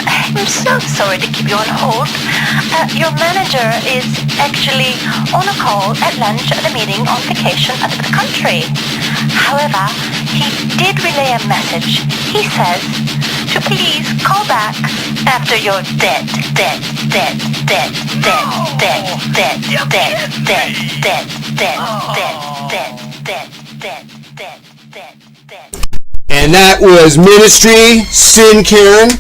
I'm so sorry to keep you on hold. Your manager is actually on a call at lunch at a meeting on vacation out of the country. However, he did relay a message. He says to please call back after you're dead. And that was Ministry, Sin Quirin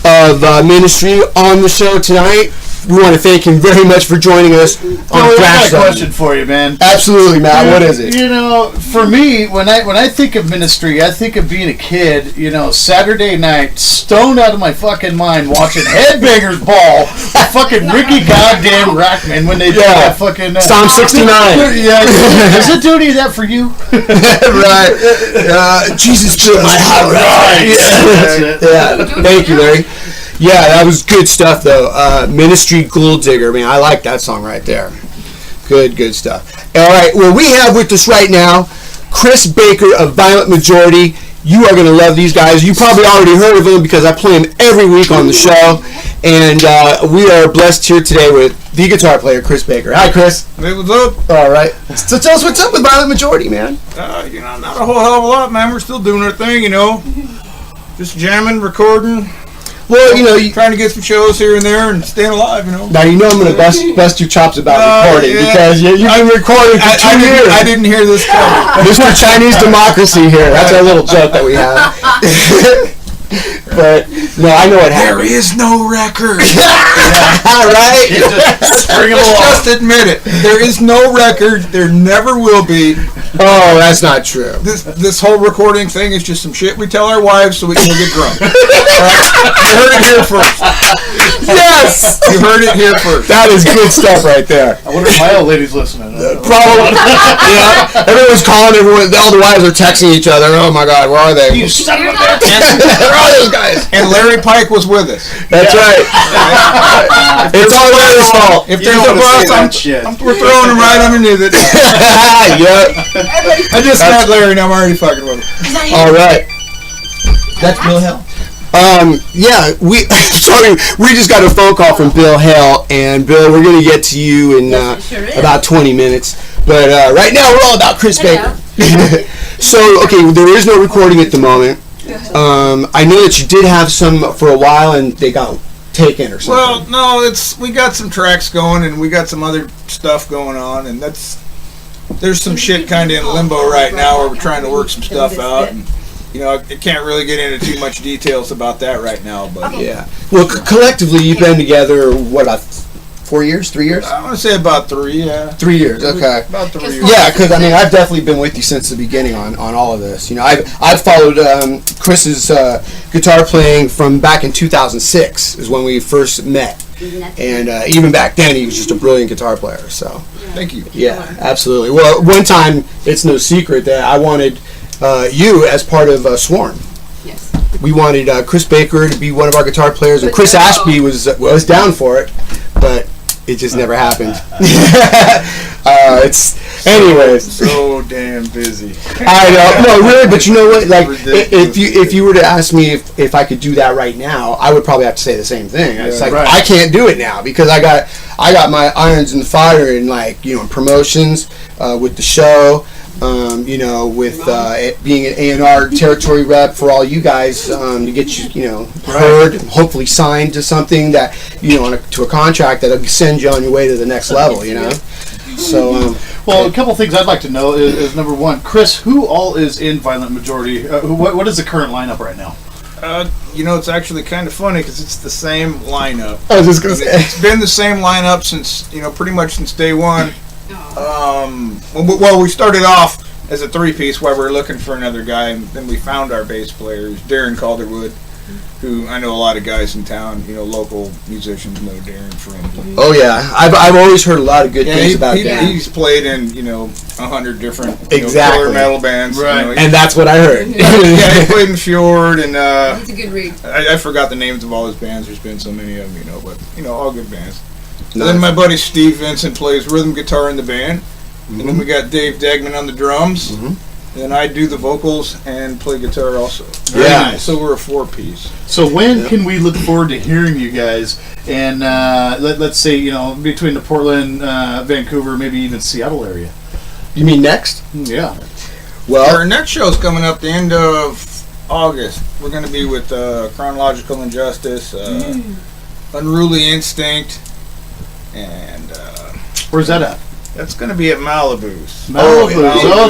of Ministry on the show tonight. We want to thank him very much for joining us on I Thrash got a Zone. question for you, man. Absolutely, Matt. What is it? You know, for me, when I think of Ministry, I think of being a kid, you know, Saturday night, stoned out of my fucking mind, watching Headbangers Ball with fucking Ricky goddamn Rackman when they do that fucking... Psalm 69. Yeah, does it do any of that for you? Right. Jesus took my heart. Right. That's it. Yeah. Thank you, Larry. Yeah, that was good stuff, though. Ministry Gold Digger. Man, I like that song right there. Good stuff. All right, well, we have with us right now Chris Baker of Violent Majority. You are going to love these guys. You probably already heard of them because I play them every week on the show. And we are blessed here today with the guitar player, Chris Baker. Hi, Chris. Hey, what's up? All right. So tell us what's up with Violent Majority, man. You know, not a whole hell of a lot, man. We're still doing our thing, you know. Just jamming, recording. Well, you know, trying to get some shows here and there and staying alive, you know. Now, you know I'm going to bust your chops about recording because you've been recording for 2 years. I didn't hear this coming. This is Chinese democracy here. That's our little joke that we have. But, no, I know what happened. There is no record. Right? Just admit it. There is no record. There never will be. Oh, that's not true. This whole recording thing is just some shit we tell our wives so we can get drunk. Right? You heard it here first. Yes! You heard it here first. That is good stuff right there. I wonder if my old lady's listening. Probably. Yeah. Everyone's calling. All the wives are texting each other. Oh, my God, where are they? You son of a bitch. Where are those guys? And Larry Pike was with us. That's right. It's all Larry's fault. If there's a bus, we're throwing him right underneath it. Yep. I just met Larry and I'm already fucking with him. All right. That's Bill Hale. Yeah, we just got a phone call from Bill Hale, and Bill, we're going to get to you in about 20 minutes. But right now, we're all about Chris Baker. So, okay, there is no recording at the moment. I know that you did have some for a while, and they got taken or something. Well, no, we got some tracks going, and we got some other stuff going on, and there's some shit kind of in limbo right now where we're trying to work some stuff out. And, you know, I can't really get into too much details about that right now, but yeah. Well, collectively, you've been together, what, 4 years, 3 years? I want to say about 3, yeah. 3 years, okay. About 3 years. Yeah, because, I mean, I've definitely been with you since the beginning on all of this. You know, I've followed Chris's guitar playing from back in 2006 is when we first met. And even back then, he was just a brilliant guitar player, so. Thank you. Yeah, absolutely. Well, one time, it's no secret that I wanted you as part of Swarm. Yes. We wanted Chris Baker to be one of our guitar players, and Chris Ashby was down for it, but it just never happened. Anyways. So damn busy. I know, no, really, but you know what? Like, if you were to ask me if I could do that right now, I would probably have to say the same thing. It's like, right. I can't do it now because I got my irons in the fire in, like, you know, promotions with the show. You know, with being an A&R territory rep for all you guys to get you, you know, heard, hopefully signed to something that, you know, to a contract that'll send you on your way to the next level, you know. So, well, a couple things I'd like to know is number one, Chris, who all is in Violent Majority? What is the current lineup right now? You know, it's actually kind of funny because it's the same lineup. I was just gonna say it's been the same lineup since, you know, pretty much since day one. Well, we started off as a 3-piece while we were looking for another guy, and then we found our bass player, Darren Calderwood, who I know a lot of guys in town, you know, local musicians know Darren from. Oh yeah, I've always heard a lot of good things about Darren. He's played in, you know, 100 different killer metal bands, right? You know, and that's what I heard. Yeah, he played in Fjord, and that's a good read. I forgot the names of all his bands. There's been so many of them, you know, but you know, all good bands. Nice. Then my buddy Steve Vincent plays rhythm guitar in the band. And then we got Dave Degman on the drums. and I do the vocals and play guitar also. Yeah. So we're a 4-piece. So when can we look forward to hearing you guys? And let's say, you know, between the Portland, Vancouver, maybe even Seattle area. You mean next? Yeah. Well, our next show's coming up the end of August. We're going to be with Chronological Injustice, Unruly Instinct, and where's that at? That's going to be at Malibu's.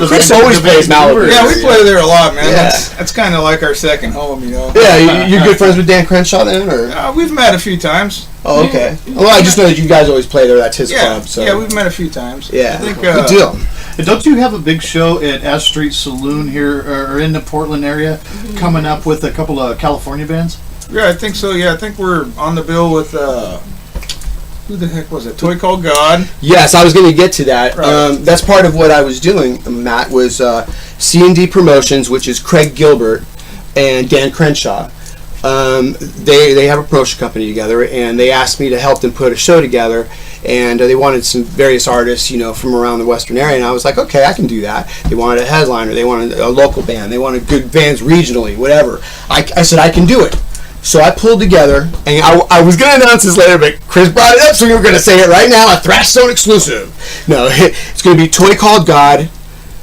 Chris always plays Malibu. Yeah, we play there a lot, man. Yeah. That's kind of like our second home, you know. Yeah, you're good friends with Dan Crenshaw then, or? We've met a few times. Oh, okay. Well, I just know that you guys always play there. That's his club. So. Yeah, we've met a few times. Yeah, I think, good deal. Don't you have a big show at Ash Street Saloon here, or in the Portland area, coming up with a couple of California bands? Yeah, I think so. Yeah, I think we're on the bill with who the heck was it? Toy Called God. Yes, I was going to get to that. Right. That's part of what I was doing, Matt, was C&D Promotions, which is Craig Gilbert and Dan Crenshaw. They have a promotion company together, and they asked me to help them put a show together, and they wanted some various artists, you know, from around the Western area, and I was like, okay, I can do that. They wanted a headliner, they wanted a local band, they wanted good bands regionally, whatever. I said, I can do it. So I pulled together, and I was going to announce this later, but Chris brought it up, so we were going to say it right now, a Thrash Zone exclusive. No, it's going to be Toy Called God,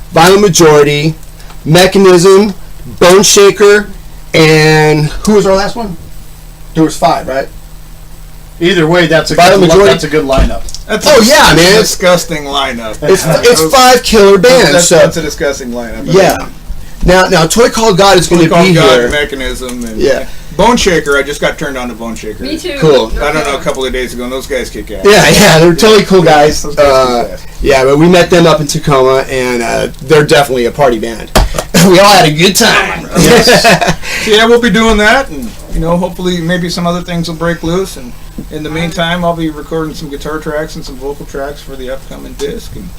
Violent Majority, Mechanism, Bone Shaker, and who was our last one? There was 5, right? Either way, that's a Violent Majority. That's a good lineup. That's yeah, man. It's a disgusting lineup. It's 5 killer bands. That's a disgusting lineup. Yeah. Now, Toy Called God is going to be God, here. Mechanism, and Yeah. Bone Shaker. I just got turned on to Bone Shaker. Me too. Cool. I don't know, a couple of days ago, and those guys kick ass. Yeah, they're totally cool guys. Those guys kick ass. Yeah, but we met them up in Tacoma, and they're definitely a party band. We all had a good time. So yeah, we'll be doing that, and you know, hopefully, maybe some other things will break loose. And in the meantime, I'll be recording some guitar tracks and some vocal tracks for the upcoming disc. And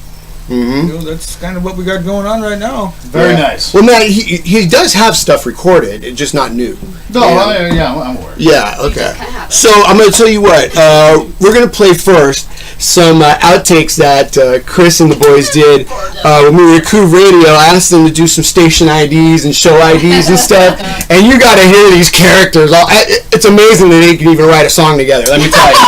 you know, that's kind of what we got going on right now. Very nice. Well, Matt, he does have stuff recorded, it's just not new. No, I'm aware. Yeah, okay. So I'm going to tell you what, we're going to play first some outtakes that Chris and the boys did when we were at Coup Radio. I asked them to do some station IDs and show IDs and stuff, and you got to hear these characters. It's amazing that they can even write a song together, let me tell you.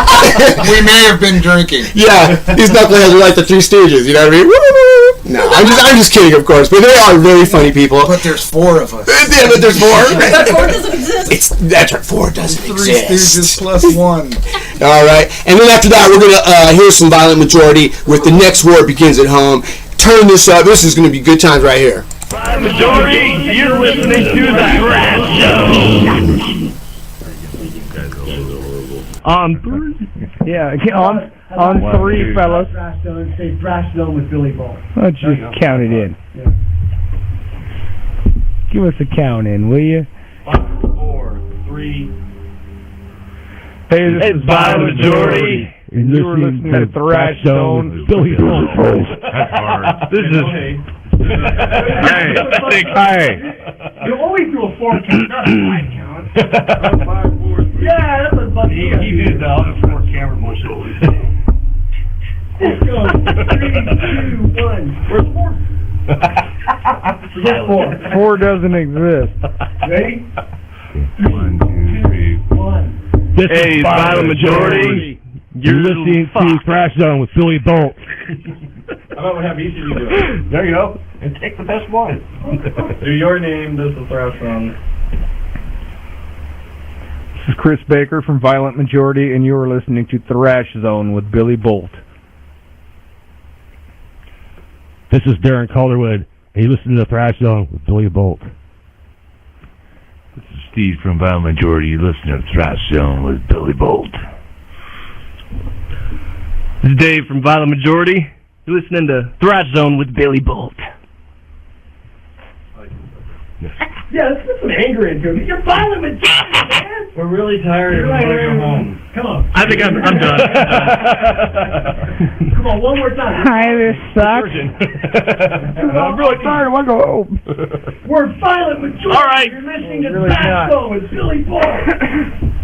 We may have been drinking. Yeah, these knuckleheads are like the 3 Stooges, you know what I mean? No, I'm just kidding, of course, but they are very funny people. But there's 4 of us. Yeah, but there's 4. That 4 doesn't exist. That's right, 4 doesn't 3 exist. Stooges plus 1. All right, and then after that, we're gonna hear some Violent Majority with The Next War Begins at Home. Turn this up. This is gonna be good times right here. Violent Majority, you're listening to the Thrash Show. On 3, yeah, on 3, fellas. Thrash Zone, say Thrash Zone with Billy Boldt. Let's just count it in. Yeah. Give us a count in, will you? 5, 4, 3. Hey, this is Violent Majority. And you're listening to Thrash Zone with Billy Boldt. That's hard. This is... Hey. You always do a 4 count, not a 5 count. 5, 4, 3. Yeah, that's a bunch of He did the other 4 camera motion. Let's go. 3, 2, 1. Where's 4? Forget 4. 4 doesn't exist. Ready? 1, 2, 3. 1. This is Violent Majority. You're listening to Thrash Zone with Billy Boldt. How about we have each of you do it? There you go. And take the best one. Do your name. This is Thrash Zone. This is Chris Baker from Violent Majority, and you are listening to Thrash Zone with Billy Boldt. This is Darren Calderwood, and you listen to Thrash Zone with Billy Boldt. This is Steve from Violent Majority. You listen to Thrash Zone with Billy Boldt. This is Dave from Violent Majority. You're listening to Thrash Zone with Billy Boldt. Yeah, let's put some anger into it. You're Violent Majority, man. We're really tired. We want to go home. Come on. I think I'm done. Come on, one more time. Hi, this sucks. I'm really tired. I want to go home. We're Violent Majority. All right. You're listening to Really Thrash not. Zone with Billy Boldt.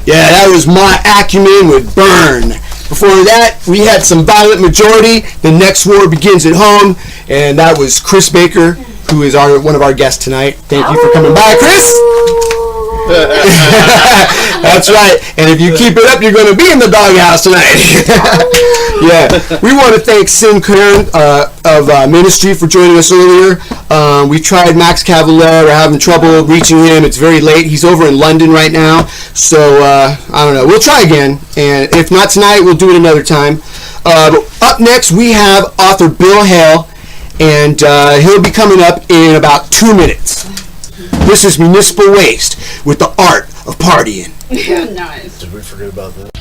Yeah, that was My Acumen with Burn. Before that, we had some Violent Majority. The Next War Begins at Home, and that was Chris Baker, who is one of our guests tonight. Thank you for coming by, Chris. That's right. And if you keep it up, you're going to be in the doghouse tonight. Yeah. We want to thank Sin Quirin of Ministry for joining us earlier. We tried Max Cavalera. We're having trouble reaching him. It's very late. He's over in London right now. So, I don't know. We'll try again. And if not tonight, we'll do it another time. Up next, we have author Bill Hale. And he'll be coming up in about 2 minutes. This is Municipal Waste with the Art of Partying. Nice. Did we forget about that?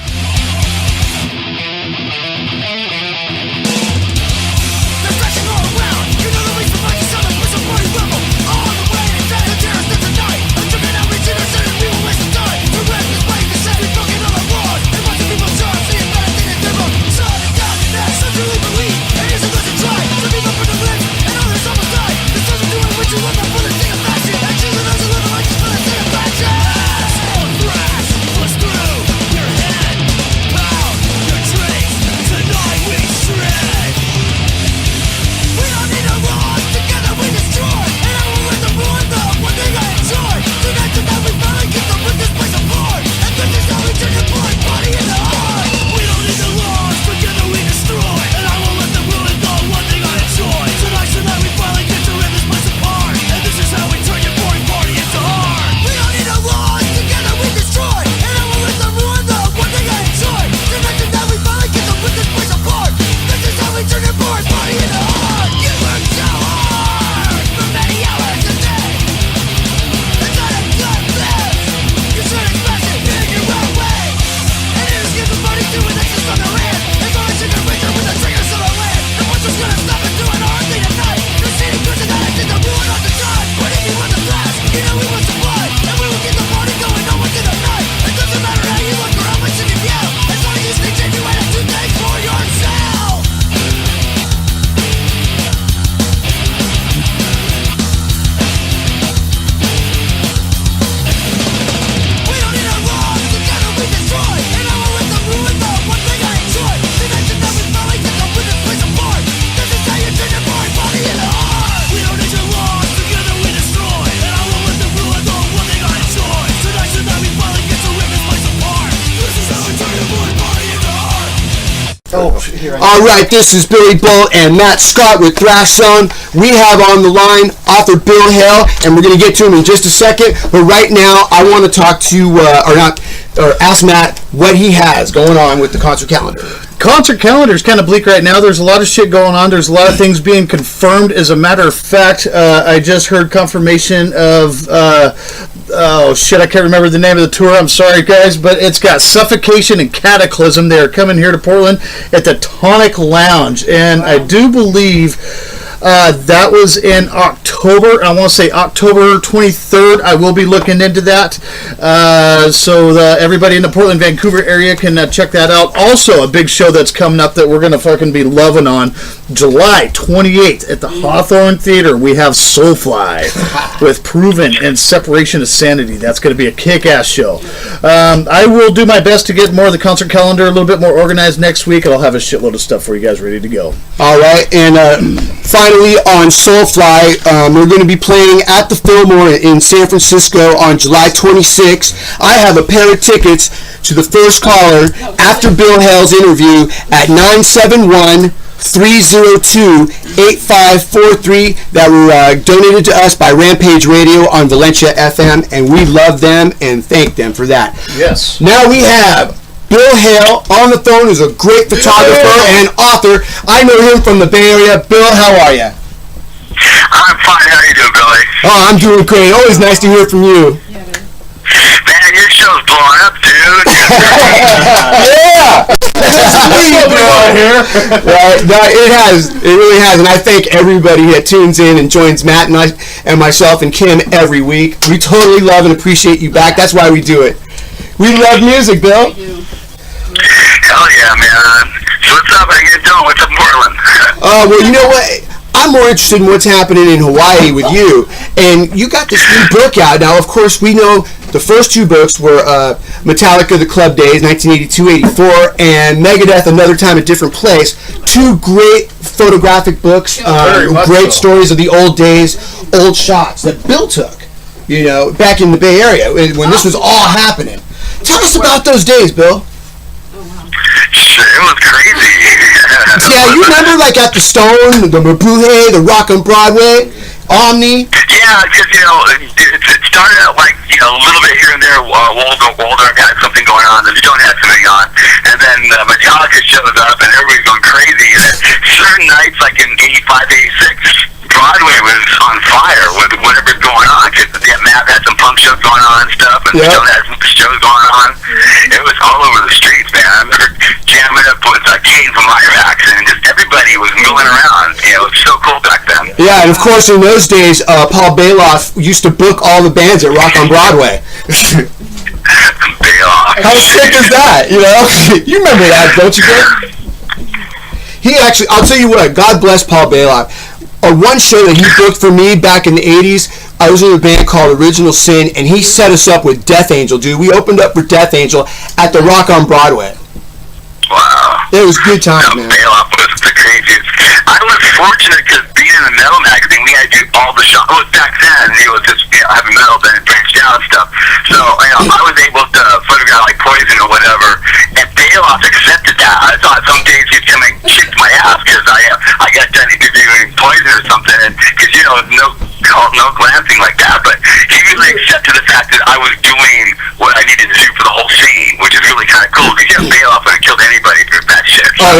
All right, this is Billy Boldt and Matt Scott with Thrash Zone. We have on the line author Bill Hale, and we're going to get to him in just a second. But right now, I want to talk to, ask Matt what he has going on with the concert calendar. Concert calendar is kind of bleak right now. There's a lot of shit going on. There's a lot of things being confirmed. As a matter of fact, I just heard confirmation of, I can't remember the name of the tour. I'm sorry, guys, but it's got Suffocation and Cataclysm. They're coming here to Portland at the Tonic Lounge, and I do believe that was in October. I want to say October 23rd. I will be looking into that. So everybody in the Portland, Vancouver area can check that out. Also, a big show that's coming up that we're going to fucking be loving on July 28th at the Hawthorne Theater. We have Soulfly with Proven and Separation of Sanity. That's going to be a kick-ass show. I will do my best to get more of the concert calendar a little bit more organized next week, and I'll have a shitload of stuff for you guys ready to go. All right, and finally on Soulfly, we're going to be playing at the Fillmore in San Francisco on July 26th. I have a pair of tickets to the first caller after Bill Hale's interview at 971-302-8543 that were donated to us by Rampage Radio on Valencia FM, and we love them and thank them for that. Yes. Now we have Bill Hale on the phone, who's a great photographer and author. I know him from the Bay Area. Bill, how are you? I'm fine. How you doing, Billy? Oh, I'm doing great. Always nice to hear from you. Man, your show's blowing up, dude. Yeah! Right, no, it has. It really has. And I thank everybody that tunes in and joins Matt and myself and Kim every week. We totally love and appreciate you back. That's why we do it. We love music, Bill. Hell yeah, man. So what's up? How you doing? What's up in Portland? Well, you know what? I'm more interested in what's happening in Hawaii with you. And you got this new book out. Now, of course, we know the first two books were Metallica, The Club Days, 1982-84, and Megadeth, Another Time, A Different Place. Two great photographic books, great stories of the old days, old shots that Bill took, back in the Bay Area when this was all happening. Tell us about those days, Bill. Shit, it was crazy. Yeah, you remember like at the Stone, the Mabuhay, the Rock on Broadway, Omni? Yeah, because, it started out like, a little bit here and there. Waldo had something going on, and Stone had something on. And then Metallica shows up, and everybody's going crazy. And then certain nights, like in 85, 86, Broadway was on fire with whatever's going on. Because Matt had some punk shows going on and stuff, and Stone had some shows going on. It was all over the streets, man. I remember jamming up with Kane from Iraq, and just everybody was milling around. It was so cool back then. Yeah, and of course in those days, Paul Bailoff used to book all the bands at Rock on Broadway. Bailoff. How sick is that? You remember that, don't you, Bill? He actually, I'll tell you what, God bless Paul Bailoff. On one show that he booked for me back in the 80s, I was in a band called Original Sin, and he set us up with Death Angel, dude. We opened up for Death Angel at the Rock on Broadway. Wow. It was good times, man. Bailoff was the craziest. I was fortunate because being in the metal magazine, we had to do all the shots. Back then, it was just heavy metal, then it branched out and stuff. So, I was able to photograph like Poison or whatever, and Bailoff accepted that. I thought some days he'd come and kick my ass because I got done interviewing Poison or something, because, no glancing like that, but he really accepted the fact that I was doing what I needed to do for the whole scene, which is really kind of cool, because Bailoff would have killed anybody for that shit. Oh,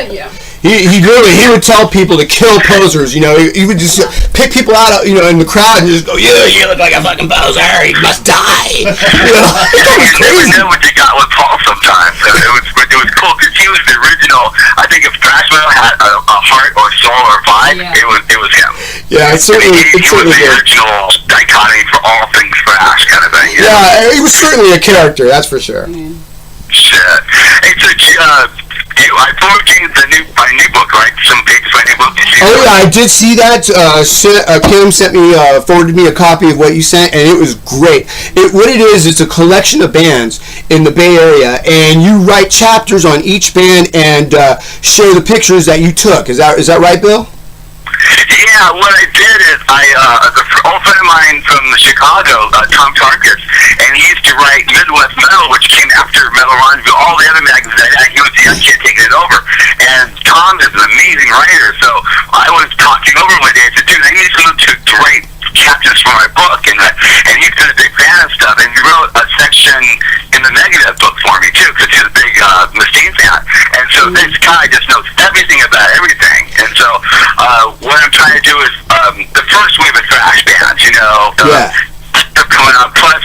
yeah. He would tell people to kill posers, he would just pick people out, in the crowd and just go, yeah, you look like a fucking poser, you must die. You never know what you got with Paul sometimes. It was cool because he was the original. I think if thrash metal had a heart or soul or vibe, it was him. Yeah, he was the original dichotomy for all things thrash kind of thing. Yeah, he was certainly a character, that's for sure. Shit. Hey, so I forwarded you my new book, right? Some pages of my new book. Oh yeah, I did see that. Kim forwarded me a copy of what you sent, and it was great. What it is, it's a collection of bands in the Bay Area, and you write chapters on each band and share the pictures that you took. Is that right, Bill? Yeah, what I did is an old friend of mine from Chicago, Tom Tarkus, and he used to write Midwest Metal, which came after Metal Rendezvous, all the other magazines. He was the young kid taking it over. And Tom is an amazing writer, so I was talking over one day. I said, dude, I need someone to write chapters for my book, and he's been a big fan of stuff, and he wrote a section in the Megadeth book for me, too, because he's a big Mustaine fan. And so this guy just knows everything about everything. And so what I'm trying to do is the first wave of thrash bands, coming up. Plus,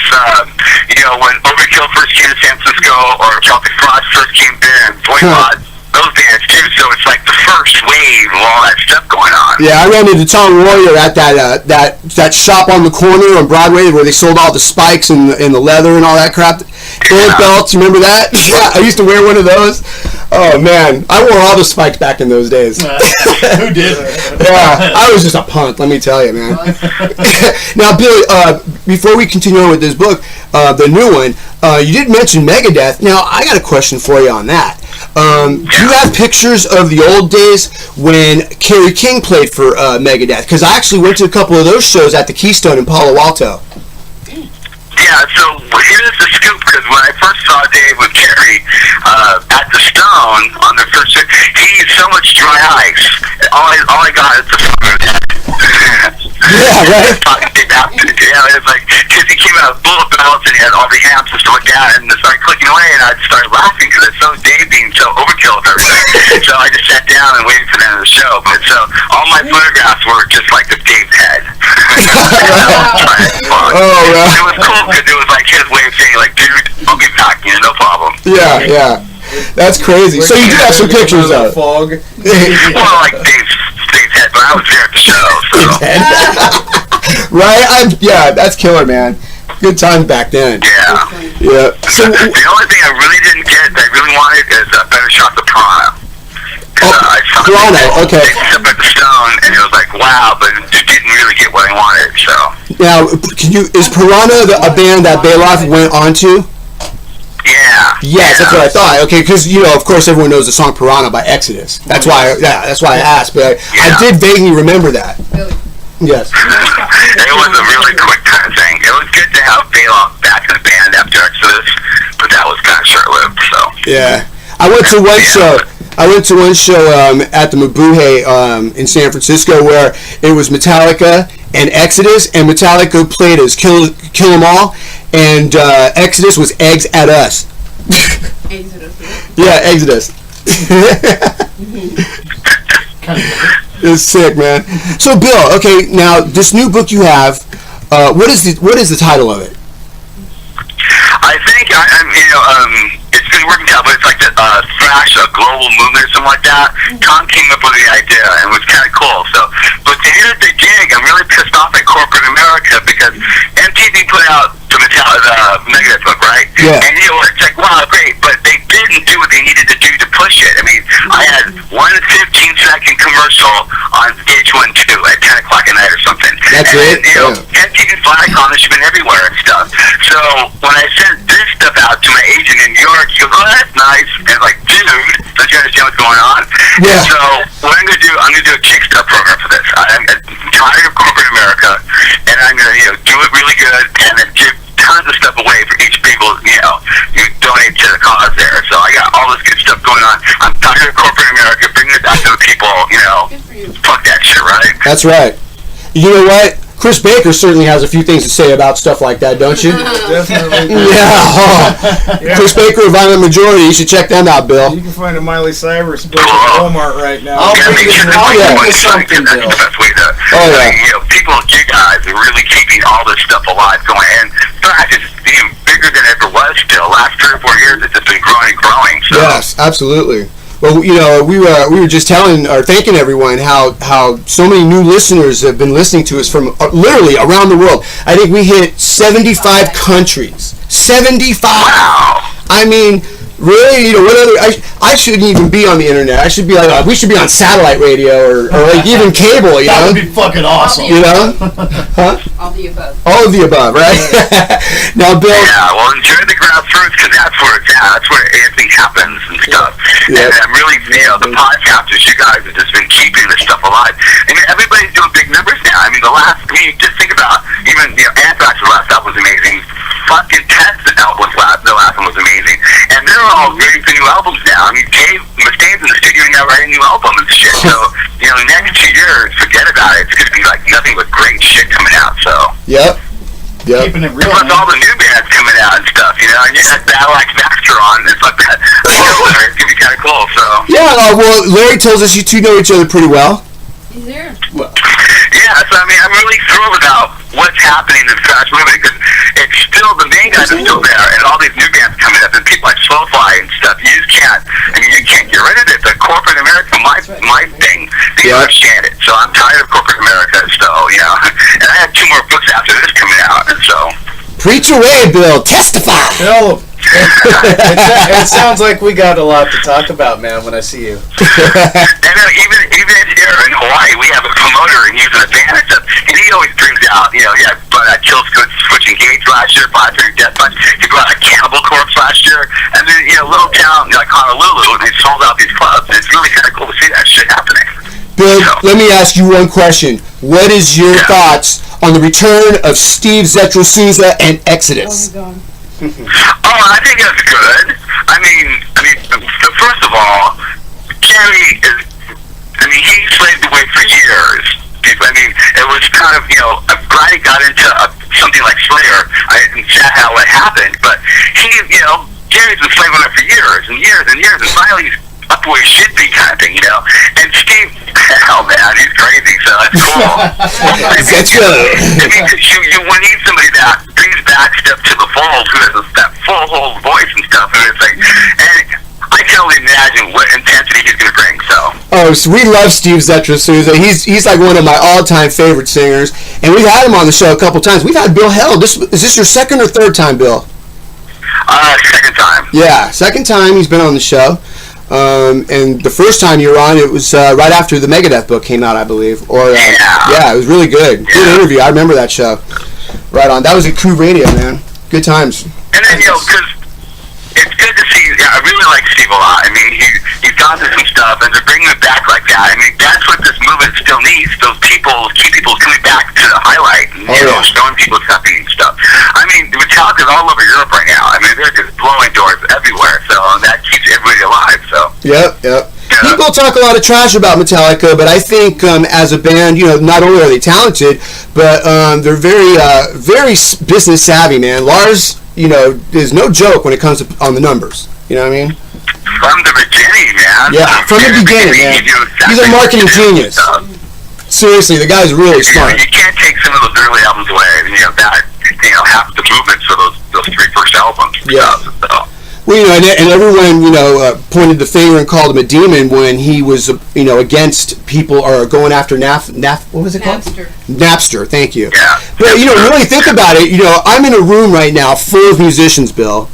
when Overkill first came to San Francisco, or Celtic Frost first came there, and Voivod, those bands too. So it's like the first wave of all that stuff going on. Yeah, I ran into Tom Warrior at that shop on the corner on Broadway where they sold all the spikes and the leather and all that crap. Bullet belts, remember that? Yeah, I used to wear one of those. Oh man, I wore all the spikes back in those days. Who did? Yeah, I was just a punk, let me tell you, man. Now, Billy, before we continue on with this book, the new one, you did mention Megadeth. Now, I got a question for you on that. Do you have pictures of the old days when Kerry King played for Megadeth? Because I actually went to a couple of those shows at the Keystone in Palo Alto. Yeah, so here's the scoop, because when I first saw Dave with Kerry at the Stone on the first show, he used so much dry ice. All I got is the phone. Yeah, right? Yeah, it's like, because he came out with bullet belts and he had all the amps and stuff like that, and it started clicking away, and I started laughing because it's so Dave being so overkill with everything. So I just sat down and waited for the end of the show. But so all my photographs were just like the Dave's head. It was cool because it was like his way of saying, like, dude, I'll be back, no problem. Yeah, yeah. That's crazy. So you do have some pictures of it. Fog. Well, like Dave's head, but I was there at the show, so. Right? Yeah, that's killer, man. Good times back then. Yeah. Yeah. So the only thing I really didn't get, that I really wanted, is Better Shot the Piranha. Piranha, okay. Up at the Stone, and it was like, wow, but it didn't really get what I wanted, so. Now, is Piranha a band that Bailoff went on to? Yeah. Yes, that's what I thought. Okay, because of course, everyone knows the song "Piranha" by Exodus. That's why. That's why I asked. But I did vaguely remember that. Yes. It was a really quick kind of thing. It was good to have Bailoff back in the band after Exodus, but that was kind of short-lived. So. Yeah, I went to one show. At the Mabuhay in San Francisco where it was Metallica and Exodus, and Metallica played as Kill 'Em All, and Exodus was Eggs at Us. Exodus. Yeah, Exodus. It's sick, man. So, Bill, okay, now this new book you have, what is the title of it? I think it's been working out, but it's like the Thrash, a global movement or something like that. Tom came up with the idea, and it was kind of cool. So, but to hit the gig, I'm really pissed off at corporate America because MTV put out the Megadeth book, right? Yeah. And it's like, wow, great, but they didn't do what they needed to do to push it. I mean, I had one 15-second commercial on VH1 2 at 10 o'clock at night or something. That's it. MTV flag on it, should been everywhere and stuff. So when I sent this stuff out to my agent in New York, he goes, "Oh, that's nice." And I'm like, dude, don't you understand what's going on? Yeah. And so what I'm gonna do a Kickstarter program for this. I'm tired of corporate America, and I'm gonna do it really good, and then give tons of stuff away for each people you donate to the cause there. So I got all this good stuff going on. I'm tired of corporate America. Bringing it back to the people. Fuck that shit, right? That's right. You know what? Chris Baker certainly has a few things to say about stuff like that, don't you? Definitely. Yeah. Chris Baker of Violent Majority. You should check them out, Bill. You can find a Miley Cyrus book at Walmart right now. Oh, yeah. People, you guys are really keeping all this stuff alive going, and Thrash is bigger than it ever was still. Last 3 or 4 years, it's just been growing and growing. So. Yes, absolutely. Well, we were just thanking everyone how so many new listeners have been listening to us from literally around the world. I think we hit 75 countries. 75. Wow. I mean, really, what other? I shouldn't even be on the internet. I should be we should be on satellite radio or like even cable. That would be fucking awesome. Huh? All the above. All of the above, right? Now, Bill. Yeah, well, enjoy the grassroots because that's where it's at. That's where everything happens and stuff. Yeah. And I'm really, the podcasters, you guys have just been keeping this stuff alive. I mean, everybody's doing big numbers now. I mean, just think about even, Anthrax's last album was amazing. Fucking Ted's album, the last one was amazing. And they're all ready for new albums now. I mean, Dave Mustaine's in the studio now writing new albums and shit. So, next 2 years, forget about it. It's going to be like nothing but great shit coming out, so. Yep. Keeping it real. Plus all the new bands coming out and stuff, and you had Battleaxe Massacre on and stuff like that. It's going to be kind of cool, so. Yeah, well, Larry tells us you two know each other pretty well. He's there. Yeah, so I mean, I'm really thrilled about what's happening in the thrash movement because it's still, the main guys are still there and all these new bands coming up and people like Soulfly and stuff, you can't get rid of it. The corporate America, my thing, they understand it. So I'm tired of corporate America, so, and I have 2 more books after this coming out, and so. Preach away, Bill. Testify. Bill, it sounds like we got a lot to talk about, man, when I see you. And even here in Hawaii, we have a promoter and he's an advantage of, and he always brings out, but I killed Switch Engage last year, 500 Death Punch. He brought a Cannibal Corpse last year, and then, little town like Honolulu, and they sold out these clubs. It's really kind of cool to see that shit happening. Bill, let me ask you one question. What is your thoughts on the return of Steve Zetro Souza and Exodus? Oh, I think that's good. I mean, first of all, Jerry he slaved away for years. I mean, it was kind of, I'm glad he got into something like Slayer. I didn't say how it happened, but Jerry's been slaving away for years and years and years, and finally he's up where he should be kind of thing, And Steve, man, he's crazy, so that's cool. That's good. We need somebody that brings back stuff to the fold, who has that full whole voice and stuff, and it's like, and I can only imagine what intensity he's going to bring, so. Oh, so we love Steve Zetro Souza. He's like one of my all-time favorite singers, and we've had him on the show a couple times. We've had Bill Hale. Is this your second or third time, Bill? Second time. Yeah, second time he's been on the show. And the first time you were on, it was right after the Megadeth book came out, I believe. Or yeah, it was really good. Yeah. Good interview. I remember that show. Right on. That was at Crew Radio, man. Good times. And then, because it's good to see. Yeah, I really like Steve a lot. I mean, he's gone through some stuff, and to bring him back like that, I mean, that's what this movement still needs. Those people, keep people coming back to the highlight, and, showing people happy and stuff. I mean, Metallica's all over Europe right now. I mean, they're just blowing doors everywhere, so that keeps everybody alive, so. Yep. People talk a lot of trash about Metallica, but I think as a band, not only are they talented, but they're very business savvy, man. Lars, is no joke when it comes to on the numbers. You know what I mean? From the beginning, man. Yeah, from the beginning, man. He's a marketing genius. Seriously, the guy's really smart. You can't take some of those early albums away. Half the movements for those three first albums. Yeah. Well, and everyone, pointed the finger and called him a demon when he was, against people or going after what was it called? Napster, thank you. Yeah. But, really think about it, I'm in a room right now full of musicians, Bill.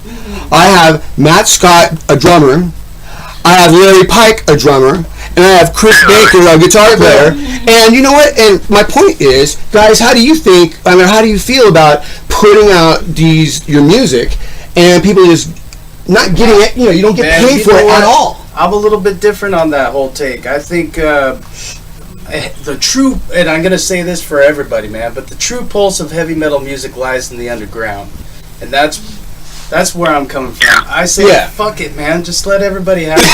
I have Matt Scott, a drummer. I have Larry Pike, a drummer. And I have Chris Baker, a guitar player. And you know what? And my point is, guys, how do you feel about putting out your music and people just not getting it, you don't get paid for it at all. I'm a little bit different on that whole take. I think the true, and I'm going to say this for everybody, man, but the true pulse of heavy metal music lies in the underground. And that's where I'm coming from. I say, fuck it, man. Just let everybody have it.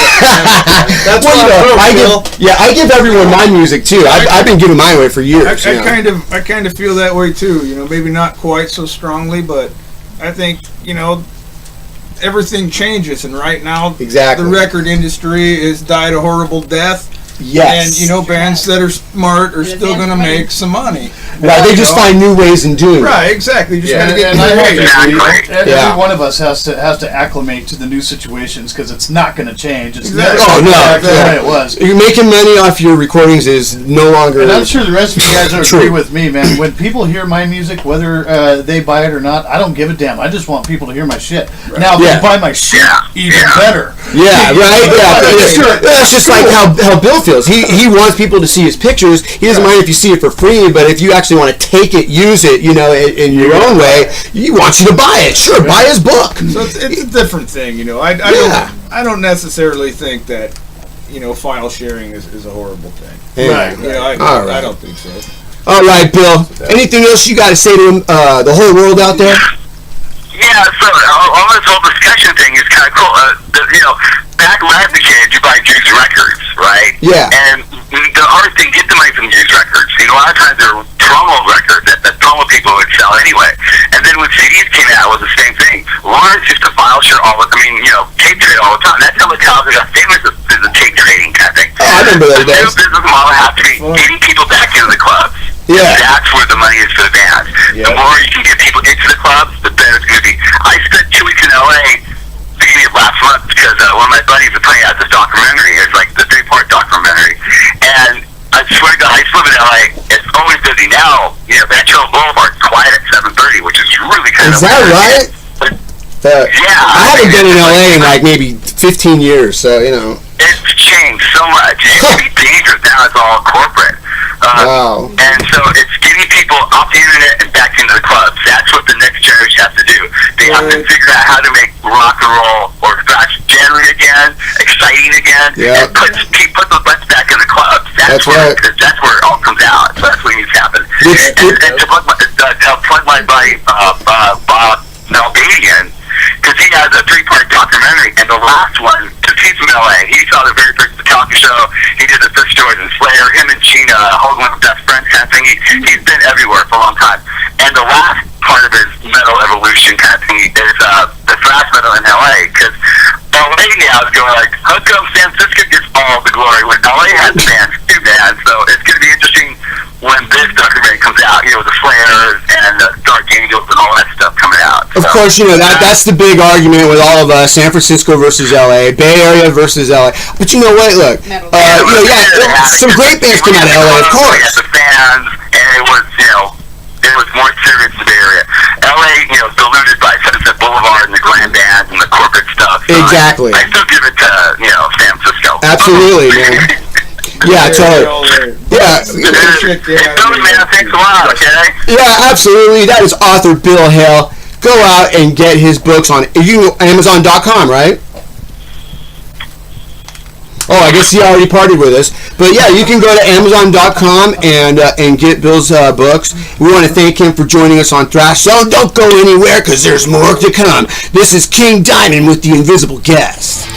That's I give everyone my music, too. I've been giving mine away for years. I kind of feel that way, too. Maybe not quite so strongly, but I think, everything changes, and right now the record industry has died a horrible death. Yes. And bands that are smart are still going to make some money. Right, they just find new ways in doing it. Right, exactly. You just got to get every one of us has to acclimate to the new situations because it's not going to change. It's never the way it was. You're making money off your recordings is no longer. And I'm sure the rest of you guys agree with me, man. When people hear my music, whether they buy it or not, I don't give a damn. I just want people to hear my shit. Right. Now, if they buy my shit, even better. Yeah, right. Yeah, that's just like how Bill feels. He wants people to see his pictures. He doesn't mind if you see it for free, but if you actually want to take it, use it, in your own way, he wants you to buy it. Sure, buy his book. So it's a different thing, I don't necessarily think that, file sharing is a horrible thing. Yeah. Right. I don't think so. All right, Bill. Anything else you got to say to the whole world out there? Yeah, so all this whole discussion thing is kind of cool. Back when I was a kid, you buy used records, right? Yeah. And the hard thing, get the money from used records. A lot of times they're promo records that promo people would sell anyway. And then when CDs came out, it was the same thing. Lawrence used to file share tape trade all the time. That's how Metallica got famous, is the tape trading kind of thing. Oh, I remember those days. The new business model has to be getting people back into the clubs. Yeah. That's where the money is for the band. Yeah. The more you can get people into the clubs, the better it's going to be. I spent 2 weeks in LA beginning of last month because one of my buddies was playing out this documentary. It's like the 3-part documentary. And I swear to God, I live in LA. It's always busy now. Ventura Boulevard's quiet at 7:30, which is really kind of. Is that right? I haven't been in LA in like maybe 15 years, so It's changed so much. It used to be dangerous. Now it's all corporate. Wow. And so it's getting people off the internet and back into the clubs. That's what the next generation has to do. They have to figure out how to make rock and roll or thrash generate again, exciting again, and put the butts back in the clubs. That's where it all comes out. So that's what needs to happen. And to plug my buddy Bob Melbadian, because he has a 3-part documentary, and the last one, because he's from LA, he saw the very first Metallica show, he did the first George and Slayer, him and Gina holding with best friends kind of thing. He's been everywhere for a long time. And the last part of his metal evolution kind of thing is the thrash metal in LA, because LA now is going like, how come San Francisco gets all the glory when LA has bands too, man? So it's going to be interesting when this documentary comes out, the Slayers and the Dark Angels and all that stuff coming out. Of course, that's the big argument with all of us, San Francisco versus LA, Bay Area versus LA. But you know what, look, some great bands come out of LA, of course. The fans, and it was more serious in the Bay Area. LA, diluted by Sunset Boulevard and the glam bands and the corporate stuff. So exactly. I still give it to, San Absolutely, man. Yeah, totally. Yeah. Man, thanks a lot, okay? Yeah, absolutely. That is author Bill Hale. Go out and get his books on Amazon.com, right? Oh, I guess he already partied with us. But yeah, you can go to Amazon.com and get Bill's books. We want to thank him for joining us on Thrash Zone. Don't go anywhere because there's more to come. This is King Diamond with the Invisible Guest.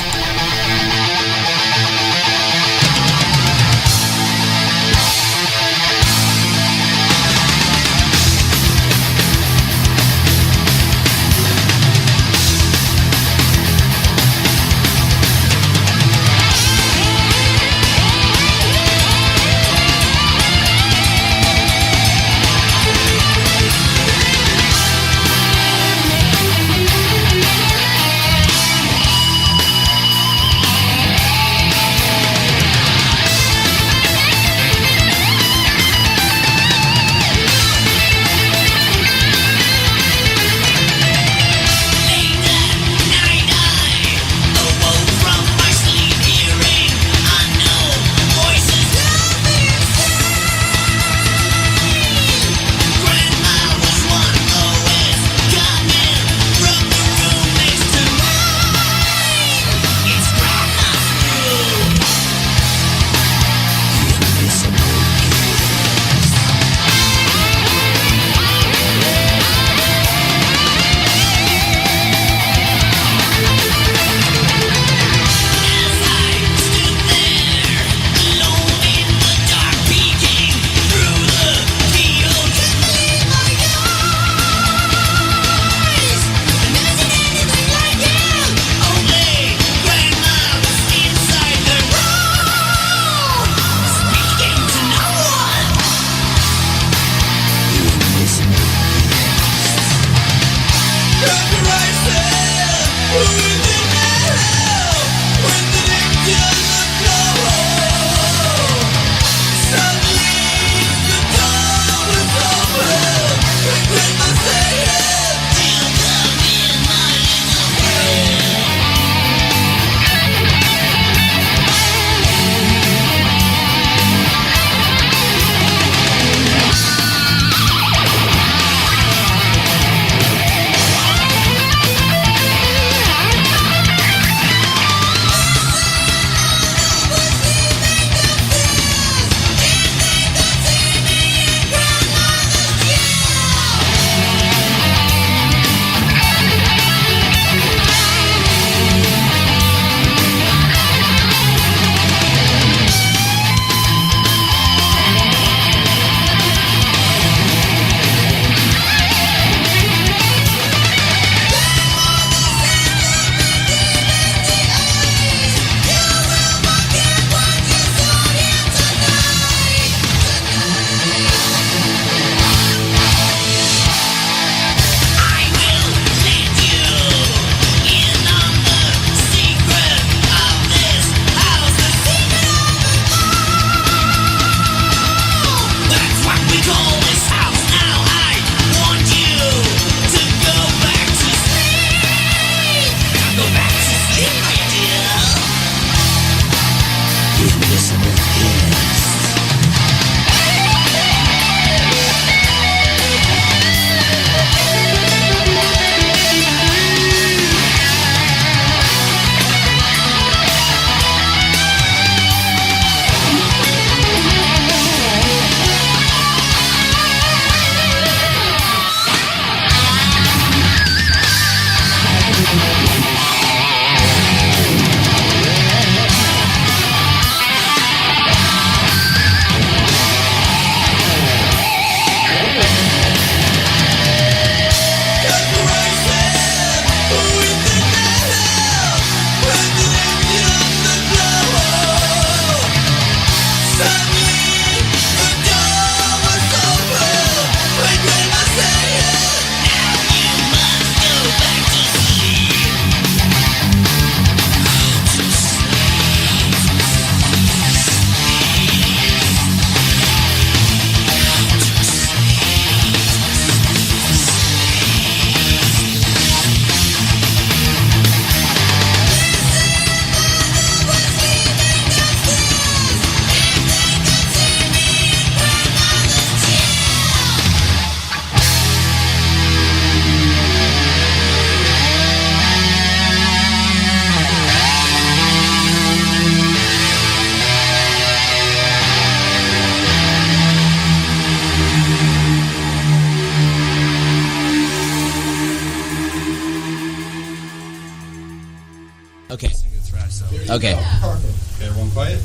Okay. Okay, everyone quiet.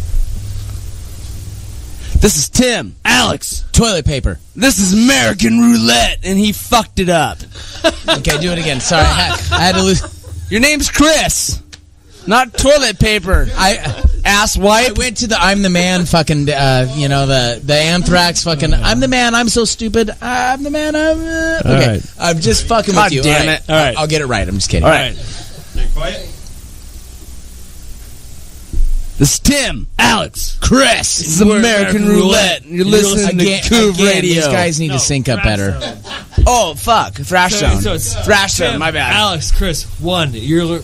This is Tim. Alex. Toilet paper. This is American Roulette, and he fucked it up. Okay, do it again. Sorry, I had to lose. Your name's Chris. Not toilet paper. Ass wipe. I went to the I'm the man fucking, the Anthrax fucking, I'm the man, I'm so stupid, I'm the man, okay. right. I'm just fucking God with you. damn it. All right. I'll get it right. I'm just kidding. All right. Stay quiet. This is Tim, Alex, Chris. This is American Roulette. You're listening to Coov Radio. These guys need to sync up better. Oh, fuck. Thrash Zone. So it's Thrash Zone, Tim, my bad. Alex, Chris, 1. You're...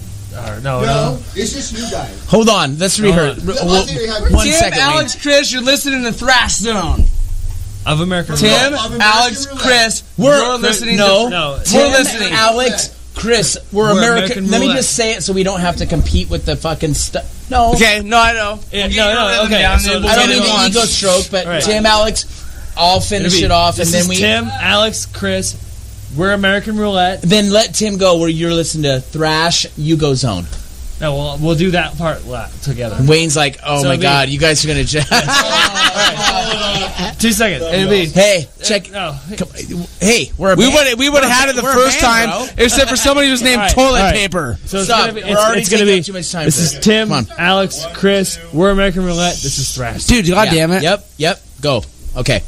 No. It's just you guys. Hold on. Let's rehearse. One Tim, second. Alex, Chris, you're listening to Thrash Zone. Of American Tim, Roulette. Alex, Chris, we're listening to... No. We're listening. Alex, Chris, we're American... Let me Roulette. just say it so we don't have to compete with the fucking stuff. No. Okay, no, I know. Yeah, no, okay. So I don't mean the ego stroke, but Right. Tim, Alex, I'll finish it off, and then we... Tim, Alex, Chris, we're American Roulette. Then let Tim go where you're listening to Thrash, you go Zone. No, we'll do that part together. Wayne's like, oh So my it'll be- God, you guys are going to... 2 seconds. It'll be... Hey, check... No. Hey, we're a We band. would have had it the We're a first band, time, bro. except for somebody who's named All right, Toilet all right. Paper. So it's Stop. gonna be... We're already It's gonna taking be... up too much time This for is this. Tim, Come on. Alex, Chris, we're American Roulette. This is Thrash. Dude, God damn it. Yep, go. Okay.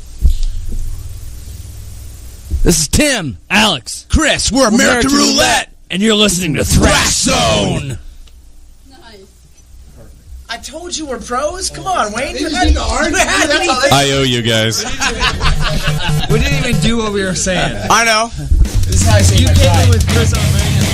This is Tim, Alex, Chris, we're American Roulette. and you're listening to Thrash Zone. I told you we're pros. Come on, Wayne. I owe you guys. We didn't even do what we were saying. I know. This is how I say You my came pride. in with Chris on the radio.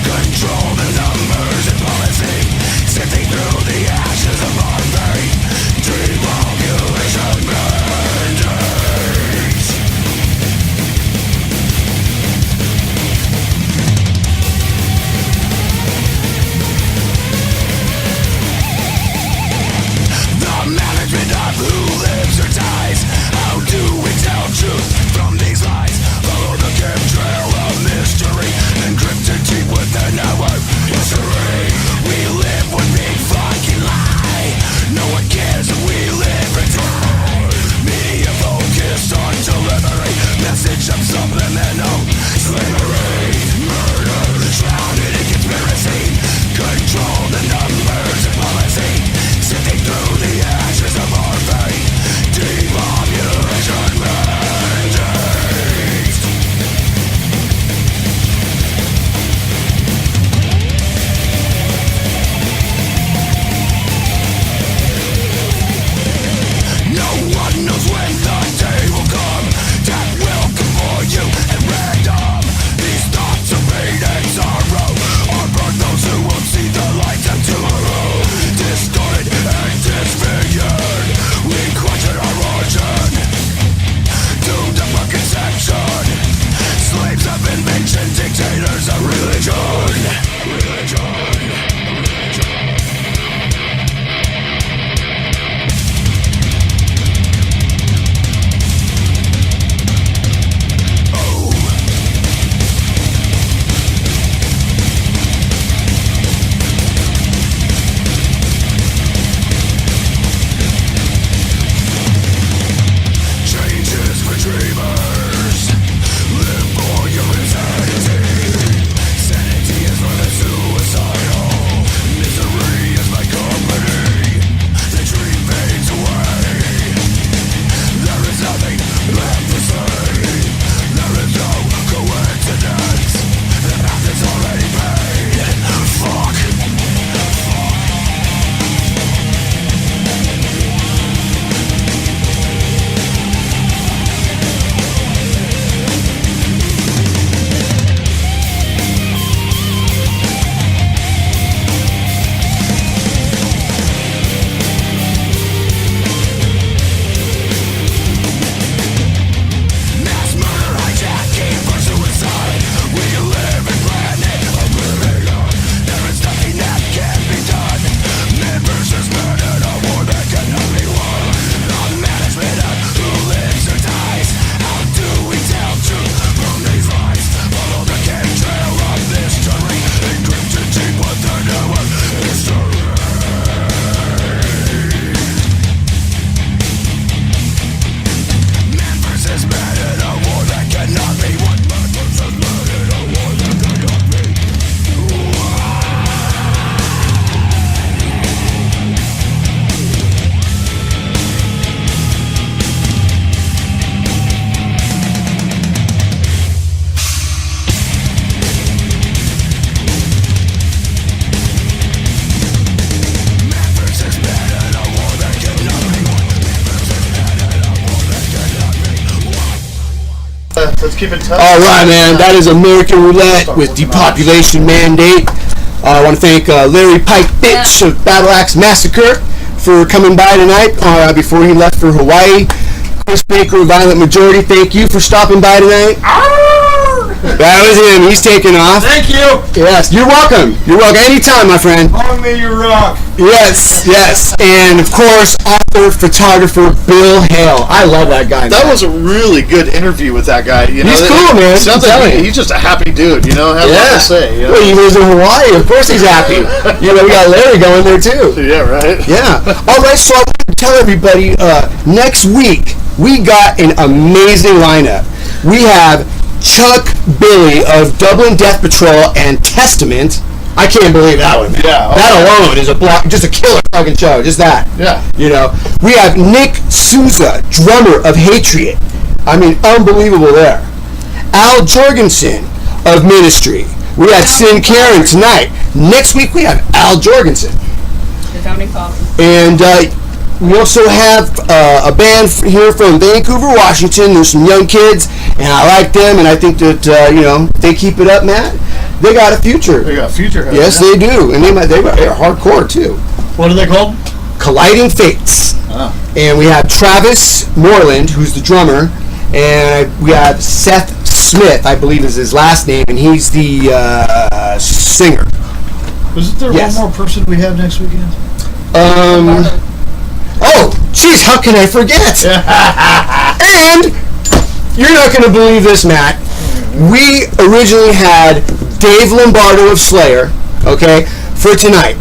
Control the Let's keep in touch. All right, man. That is American Roulette with Depopulation Mandate. I want to thank Larry Pike Bitch of Battle Axe Massacre for coming by tonight before he left for Hawaii. Chris Baker of Violent Majority, thank you for stopping by tonight. That was him. He's taking off. Thank you. Yes, you're welcome. You're welcome. Anytime, my friend. Long may you rock. Yes. And, of course, author, photographer, Bill Hale. I love that guy, man. That was a really good interview with that guy. You know, He's cool, man. Sounds like he's just a happy dude, you know? Has a lot to say. You know? Well, he lives in Hawaii. Of course he's happy. We got Larry going there, too. Yeah, right? Yeah. All right, so I want to tell everybody, next week, we got an amazing lineup. We have Chuck Billy of Dublin Death Patrol and Testament. I can't believe that one, man. Yeah. That alone is just a killer fucking show. Just that. Yeah. We have Nick Souza, drummer of Hatred. I mean, unbelievable there. Al Jorgensen of Ministry. We had Sin Karen tonight. Next week we have Al Jorgensen. The founding father. And we also have a band here from Vancouver, Washington. There's some young kids, and I like them, and I think that, they keep it up, Matt. They got a future. They got a future. Yes, they do. And they're hardcore, too. What are they called? Colliding Fates. Oh. And we have Travis Moreland, who's the drummer, and we have Seth Smith, I believe is his last name, and he's the singer. Isn't there one more person we have next weekend? Oh, jeez, how can I forget? And you're not going to believe this, Matt. We originally had Dave Lombardo of Slayer, okay, for tonight.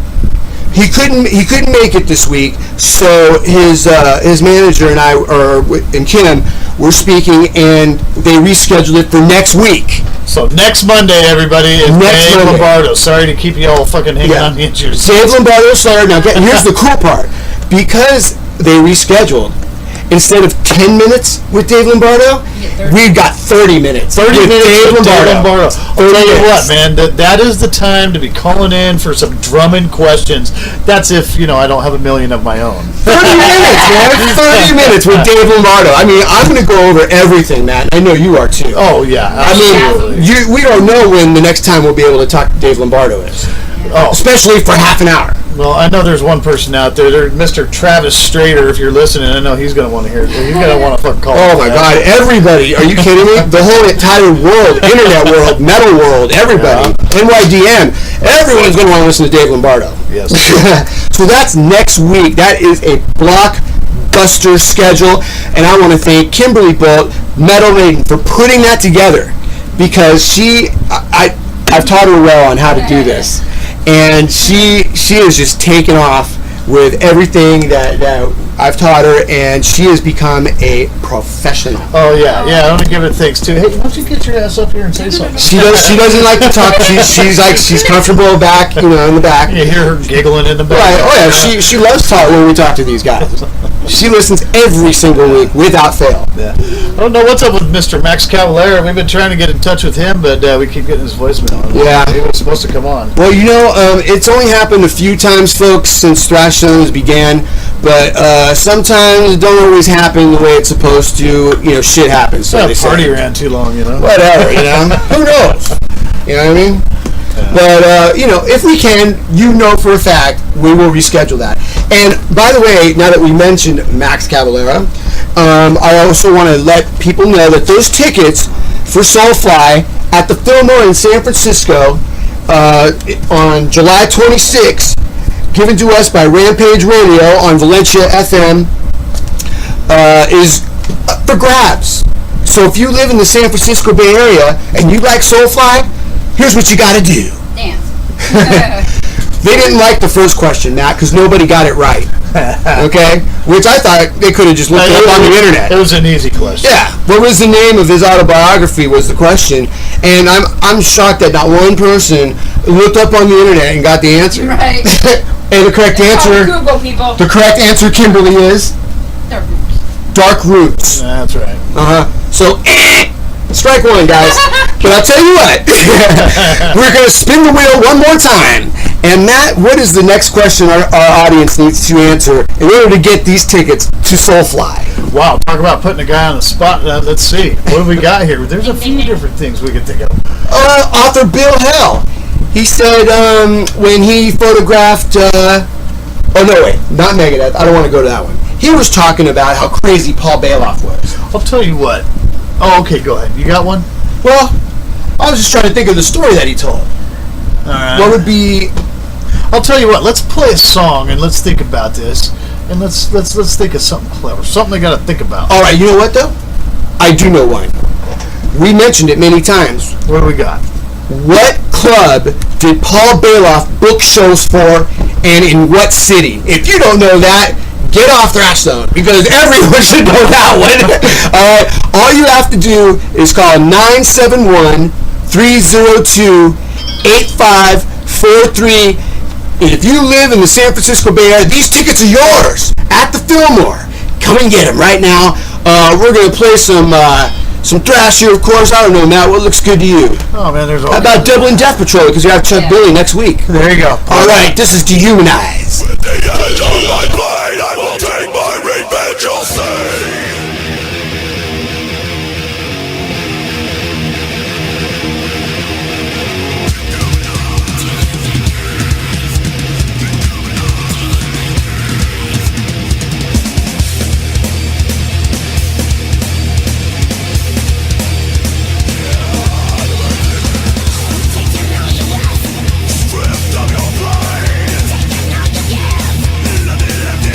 He couldn't make it this week, so his manager and and Kim were speaking, and they rescheduled it for next week. So next Monday, everybody, is Dave Lombardo. Sorry to keep you all fucking hanging on the edges. Dave Lombardo of Slayer. Now, here's the cool part. Because they rescheduled, instead of 10 minutes with Dave Lombardo, we've got 30 minutes. 30 with minutes Dave with Dave Lombardo. I'll tell you what, man, that is the time to be calling in for some drumming questions. That's if, I don't have a million of my own. 30 minutes, man. 30 minutes with Dave Lombardo. I mean, I'm going to go over everything, Matt. I know you are, too. Oh, yeah. Absolutely. I mean, we don't know when the next time we'll be able to talk to Dave Lombardo is. Oh. Especially for half an hour. Well, I know there's one person out there, Mr. Travis Strader, if you're listening. I know he's going to want to hear it. He's going to want to fucking call. Oh, my God. Everybody. Are you kidding me? The whole entire world, internet world, metal world, everybody. NYDM. Everyone's going to want to listen to Dave Lombardo. Yes. So that's next week. That is a blockbuster schedule. And I want to thank Kimberly Boldt, Metal Maiden, for putting that together. Because I've taught her well on how to do this. And she has just taken off with everything that I've taught her, and she has become a professional. Oh, yeah. I want to give it thanks, too. Hey, why don't you get your ass up here and say something? She doesn't like to talk. She's comfortable back, in the back. You hear her giggling in the back. Right. Oh, yeah. She loves talk when we talk to these guys. She listens every single week without fail. Yeah. I don't know what's up with Mr. Max Cavalera. We've been trying to get in touch with him, but we keep getting his voicemail. Yeah. He was supposed to come on. Well, it's only happened a few times, folks, since Thrash Zones began, but sometimes it don't always happen the way it's supposed to. Shit happens. So the party ran too long, Whatever, Who knows? You know what I mean? Yeah. But, if we can, for a fact, we will reschedule that. And, by the way, now that we mentioned Max Cavalera, I also want to let people know that those tickets for Soulfly at the Fillmore in San Francisco on July 26th, given to us by Rampage Radio on Valencia FM, is for grabs. So if you live in the San Francisco Bay Area and you like Soulfly, here's what you got to do. Dance. They didn't like the first question, Matt, because nobody got it right. Okay? Which I thought they could have just looked it up on the internet. It was an easy question. Yeah. What was the name of his autobiography was the question. And I'm shocked that not one person looked up on the internet and got the answer. Right. And the correct answer... Google, people. The correct answer, Kimberly, is... Dark Roots. Dark Roots. That's right. So, Strike one, guys. But I'll tell you what. We're going to spin the wheel one more time. And Matt, what is the next question our audience needs to answer in order to get these tickets to Soulfly? Wow, talk about putting a guy on the spot. Let's see. What have we got here? There's a few different things we could think of. Author Bill Hale. He said when he photographed... oh, no, wait. Not Megadeth. I don't want to go to that one. He was talking about how crazy Paul Bailoff was. I'll tell you what. Oh, okay, go ahead. You got one? Well, I was just trying to think of the story that he told. All right. What would be... I'll tell you what. Let's play a song and let's think about this. And let's think of something clever. Something I got to think about. All right, you know what, though? I do know one. We mentioned it many times. What do we got? What club did Paul Bailoff book shows for and in what city? If you don't know that, get off Thrash Zone because everyone should know that one. All you have to do is call 971-302-8543. And if you live in the San Francisco Bay Area, these tickets are yours at the Fillmore. Come and get them right now. We're going to play some thrash here, of course. I don't know, Matt. What looks good to you? Oh, man, there's all... How about doubling Death Patrol? Because you have Chuck Billy next week. There you go. All right, this is Dehumanize. With the edge of my blade, I will take my revenge, you'll see. Stripped of your pride, let it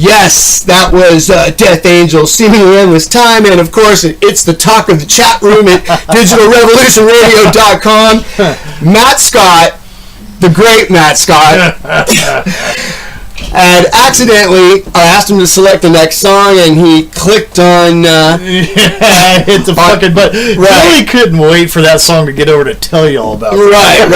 Yes, that was Death Angel, Seemingly Endless Time, and of course it's the talk of the chat room at digitalrevolutionradio.com. Matt Scott, the great Matt Scott, and accidentally I asked him to select the next song, and he clicked on. I hit the fucking button. Right. Really couldn't wait for that song to get over to tell you all about it. Right.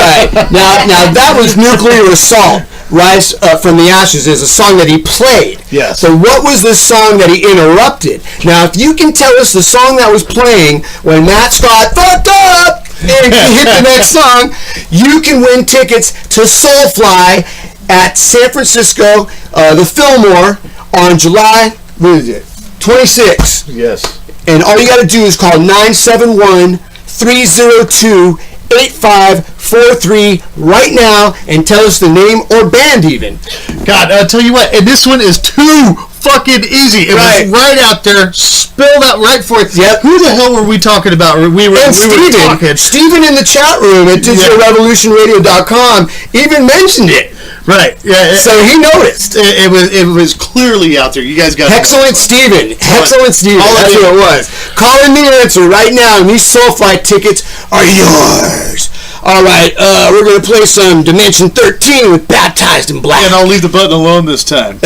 Now that was Nuclear Assault. Rise from the Ashes is a song that he played. Yes. So what was this song that he interrupted? Now, if you can tell us the song that was playing when Matt Scott fucked up and he hit the next song, you can win tickets to Soulfly at San Francisco, the Fillmore, on July 26th. Yes. And all you got to do is call 971-302-8543 right now and tell us the name or band even. God, I'll tell you what, and this one is too fucking easy. It was right out there, spelled out right for it. Yep. Who the hell were we talking about? Steven in the chat room at digitalrevolutionradio.com even mentioned it. Right. Yeah. So he noticed. It was clearly out there. You guys got Excellent Steven. Excellent Steven. That's what it was. Call in the answer right now, and these Soulfly tickets are yours. All right, we're going to play some Dimension 13 with Baptized in Black. And I'll leave the button alone this time.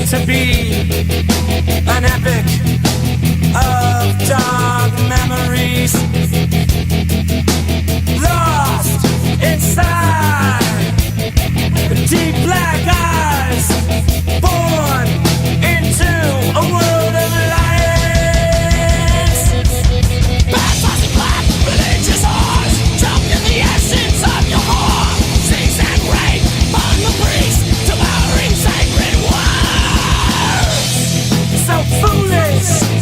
To be an epic of dark memories, lost inside deep black eyes, born into a world of lights. Baptized in black, religious hearts, drowned in the essence of your heart. Sings and rain on the priest, devouring sacred words. So foolishly.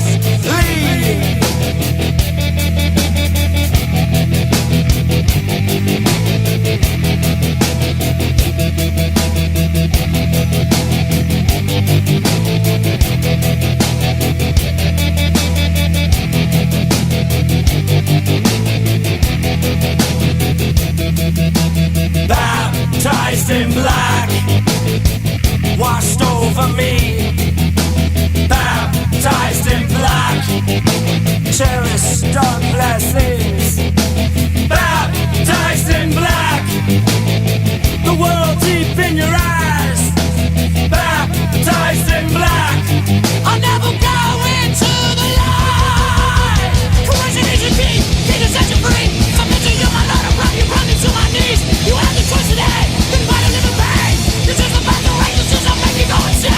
Baptized in black, washed over me. Baptized in black, cherish dark blessings. Baptized in black, the world deep in your eyes. Baptized in black, I'll never go into the light. Coercion is your key, need to set you free. Submit to you, my Lord, I brought you running to my knees. You have the choice today, then fight or live in pain. This is the path of righteousness, I'll make you go insane.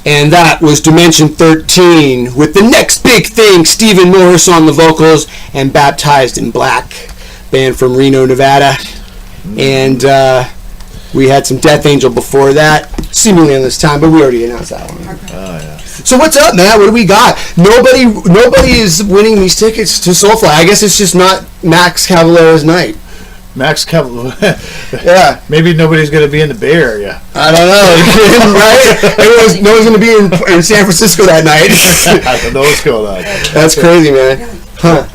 And that was Dimension 13 with the next big thing, Stephen Morris on the vocals and Baptized in Black, band from Reno, Nevada. And we had some Death Angel before that, seemingly on this time, but we already announced that one. Oh, yeah. So what's up, man? What do we got? Nobody is winning these tickets to Soulfly. I guess it's just not Max Cavalera's night. Max Cavalera. Yeah. Maybe nobody's going to be in the Bay Area. I don't know. Right? No one's going to be in San Francisco that night. Those go on. That's crazy, man. Huh.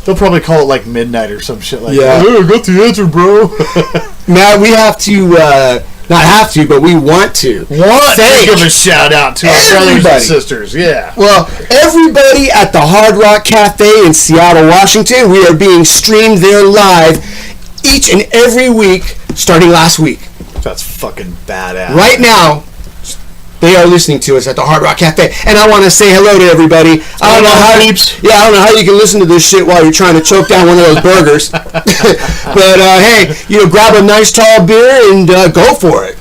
They'll probably call it like midnight or some shit like Yeah. that. Oh, I got the answer, bro. Matt, we have to, not have to, but we want to. Give a shout out to our brothers and sisters. Yeah. Well, everybody at the Hard Rock Cafe in Seattle, Washington, we are being streamed there live each and every week, starting last week. That's fucking badass. Right now, they are listening to us at the Hard Rock Cafe, and I want to say hello to everybody. I don't know how you can listen to this shit while you're trying to choke down one of those burgers. But hey, grab a nice tall beer and go for it.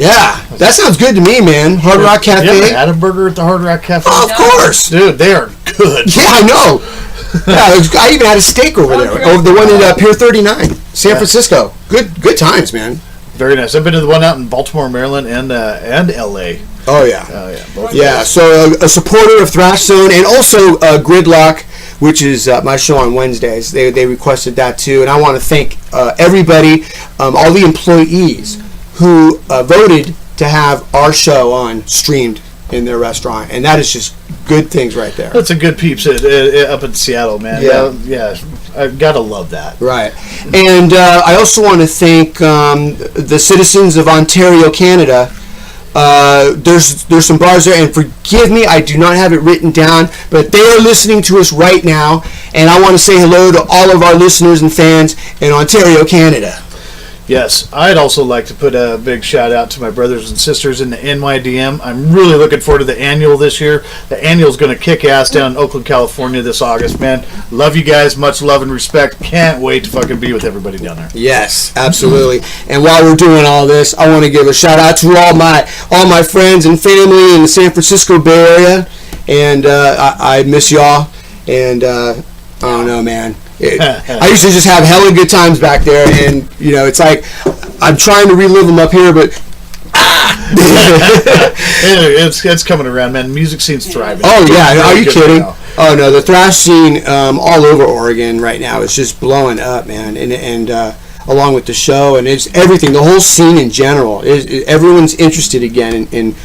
Yeah, that sounds good to me, man. Hard Rock Cafe. You ever had a burger at the Hard Rock Cafe? Oh, of course, dude. They are good. Yeah, I know. Yeah, I even had a steak over there. Over the one in Pier 39, San Francisco. Good times, man. Very nice. I've been to the one out in Baltimore, Maryland, and L.A. Oh yeah. Both Yeah. So a supporter of Thrash Zone and also Gridlock, which is my show on Wednesdays. They requested that too, and I want to thank everybody, all the employees who voted to have our show on streamed in their restaurant, and that is just good things right there. That's a good peeps up in Seattle, man. Yeah. I've got to love that. Right. And I also want to thank the citizens of Ontario, Canada. There's some bars there, and forgive me, I do not have it written down, but they are listening to us right now, and I want to say hello to all of our listeners and fans in Ontario, Canada. Yes, I'd also like to put a big shout out to my brothers and sisters in the NYDM. I'm really looking forward to the annual this year. The annual's going to kick ass down in Oakland, California this August, man. Love you guys, much love and respect. Can't wait to fucking be with everybody down there. Yes, absolutely. And while we're doing all this, I want to give a shout out to all my friends and family in the San Francisco Bay Area, and I miss y'all. And I don't know, man. I used to just have hella good times back there, and it's like I'm trying to relive them up here, but it's coming around, man. Music scene's thriving. Oh yeah, are you kidding? Oh no, the thrash scene all over Oregon right now is just blowing up, man, and along with the show and it's everything, the whole scene in general. Everyone's interested again in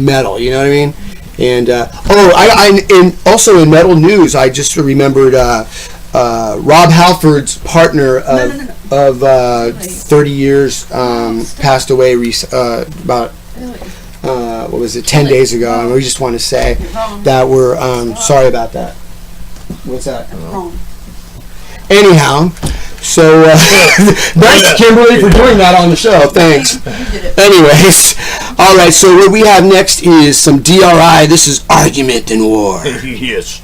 metal. You know what I mean? And and also in metal news, I just remembered. Rob Halford's partner of 30 years passed away about 10 days ago, and we just want to say that we're sorry about that. What's that? Anyhow, so thanks Kimberly for doing that on the show. Thanks. Anyways, all right. So what we have next is some DRI. This is Argument in War. Yes.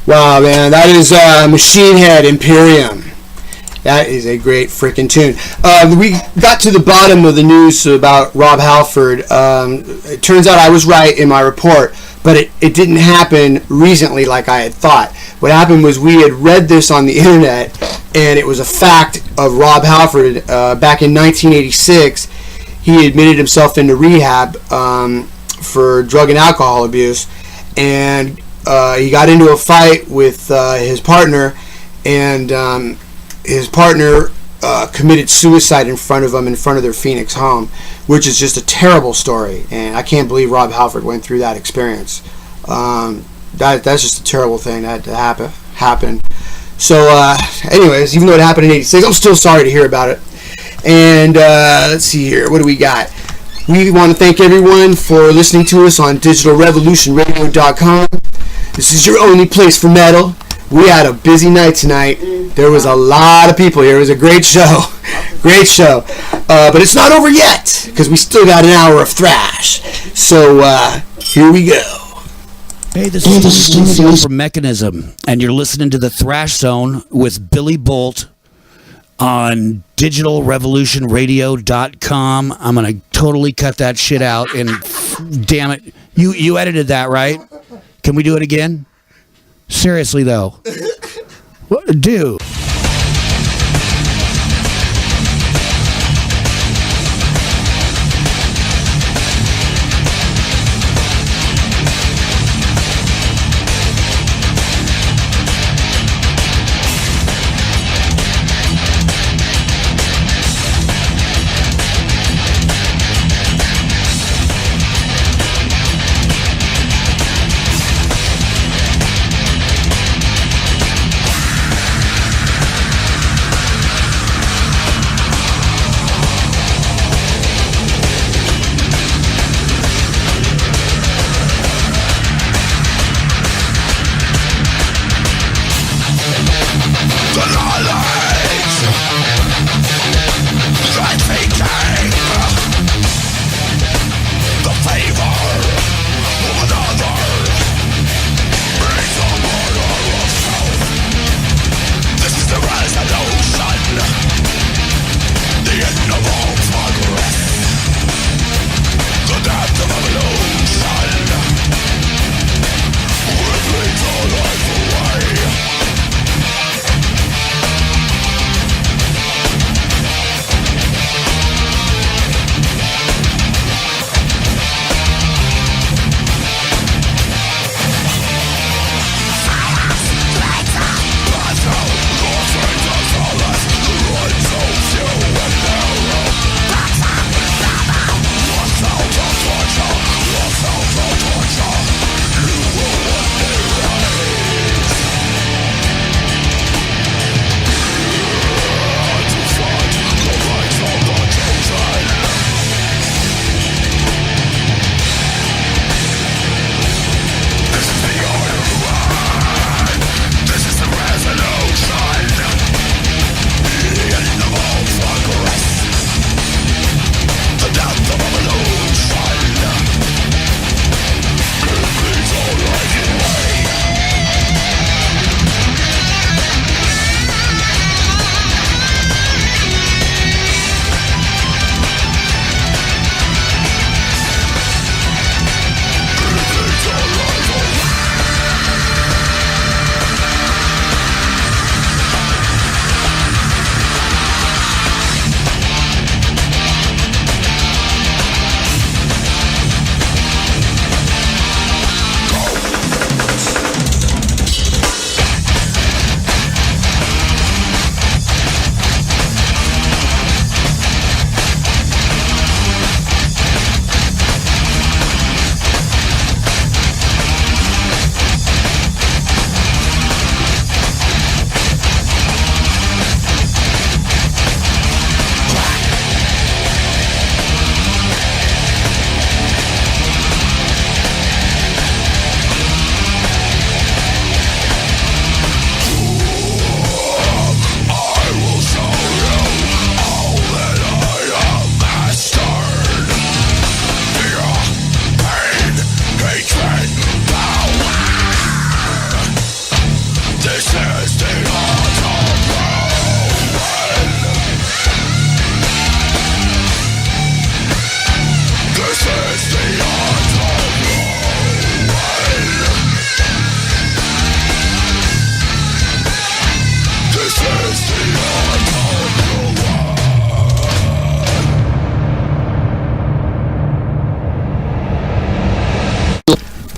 Wow, man, that is Machine Head Imperium. That is a great freaking tune. We got to the bottom of the news about Rob Halford. It turns out I was right in my report, but it didn't happen recently like I had thought. What happened was we had read this on the internet, and it was a fact of Rob Halford. Back in 1986, he admitted himself into rehab for drug and alcohol abuse, and he got into a fight with his partner, and his partner committed suicide in front of him, in front of their Phoenix home, which is just a terrible story. And I can't believe Rob Halford went through that experience. That's just a terrible thing that had to happen. So, anyways, even though it happened in '86, I'm still sorry to hear about it. And let's see here, what do we got? We want to thank everyone for listening to us on digitalrevolutionradio.com. This is your only place for metal. We had a busy night tonight. There was a lot of people here. It was a great show. Great show. But it's not over yet, because we still got an hour of thrash. So, here we go. Hey, this is Steve from Mechanism, and you're listening to the Thrash Zone with Billy Boldt on digitalrevolutionradio.com. I'm going to totally cut that shit out, and damn it. You edited that, right? Can we do it again? Seriously, though. What, dude.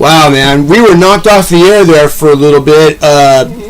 Wow, man, we were knocked off the air there for a little bit,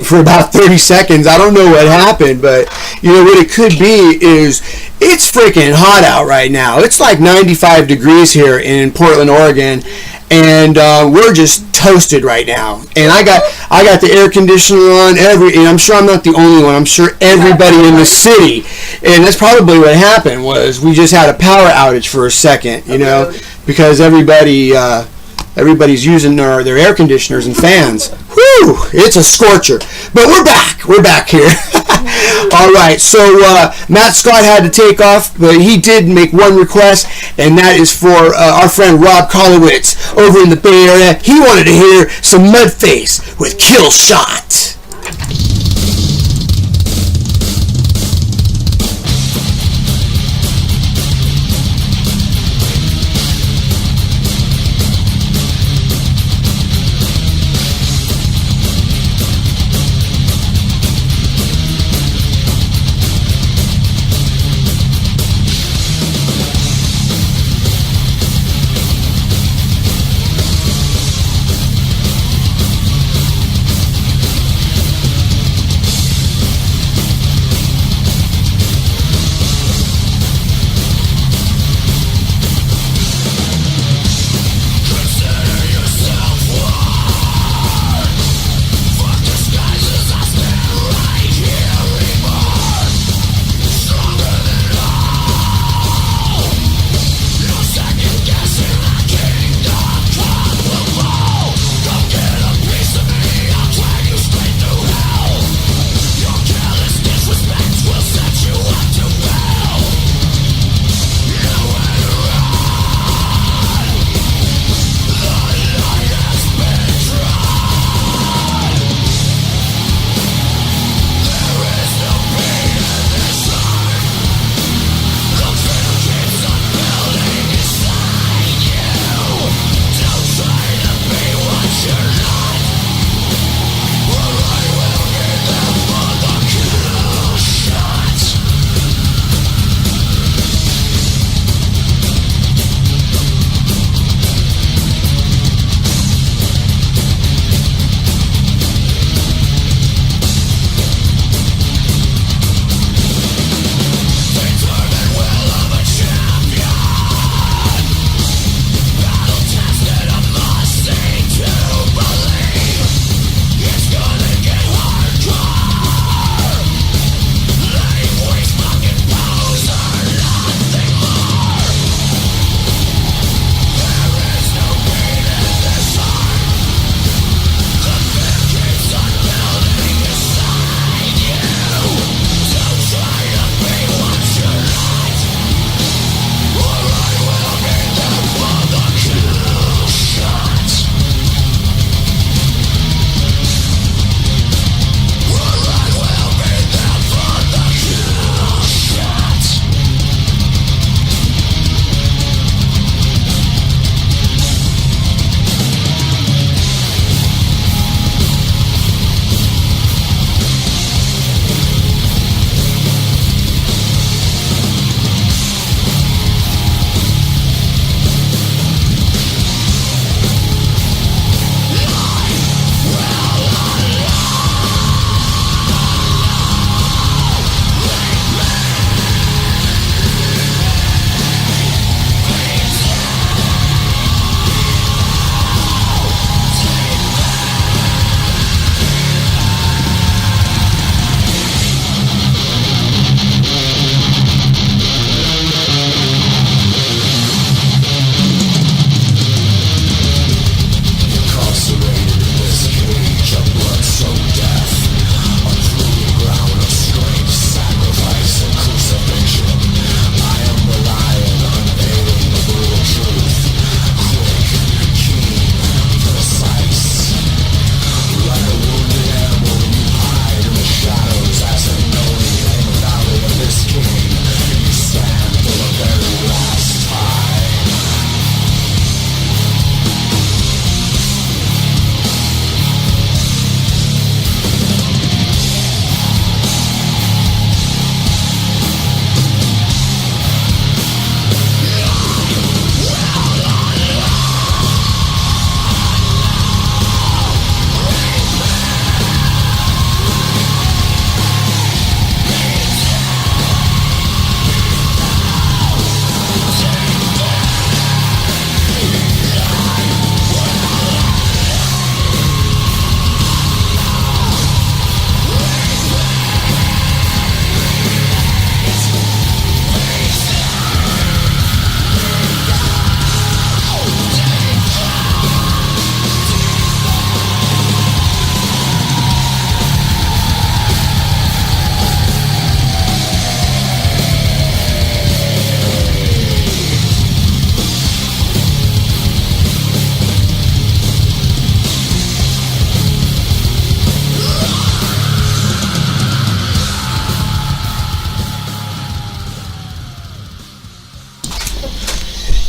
for about 30 seconds. I don't know what happened, but you know what it could be is it's freaking hot out right now. It's like 95 degrees here in Portland, Oregon, and we're just toasted right now. And I got the air conditioner on. And I'm sure I'm not the only one. I'm sure everybody in the city, and that's probably what happened. Was we just had a power outage for a second, you know, because everybody's using their air conditioners and fans. Whew, it's a scorcher. But we're back. We're back here. All right, so Matt Scott had to take off, but he did make one request, and that is for our friend Rob Kolowitz over in the Bay Area. He wanted to hear some Mudface with Kill Shot.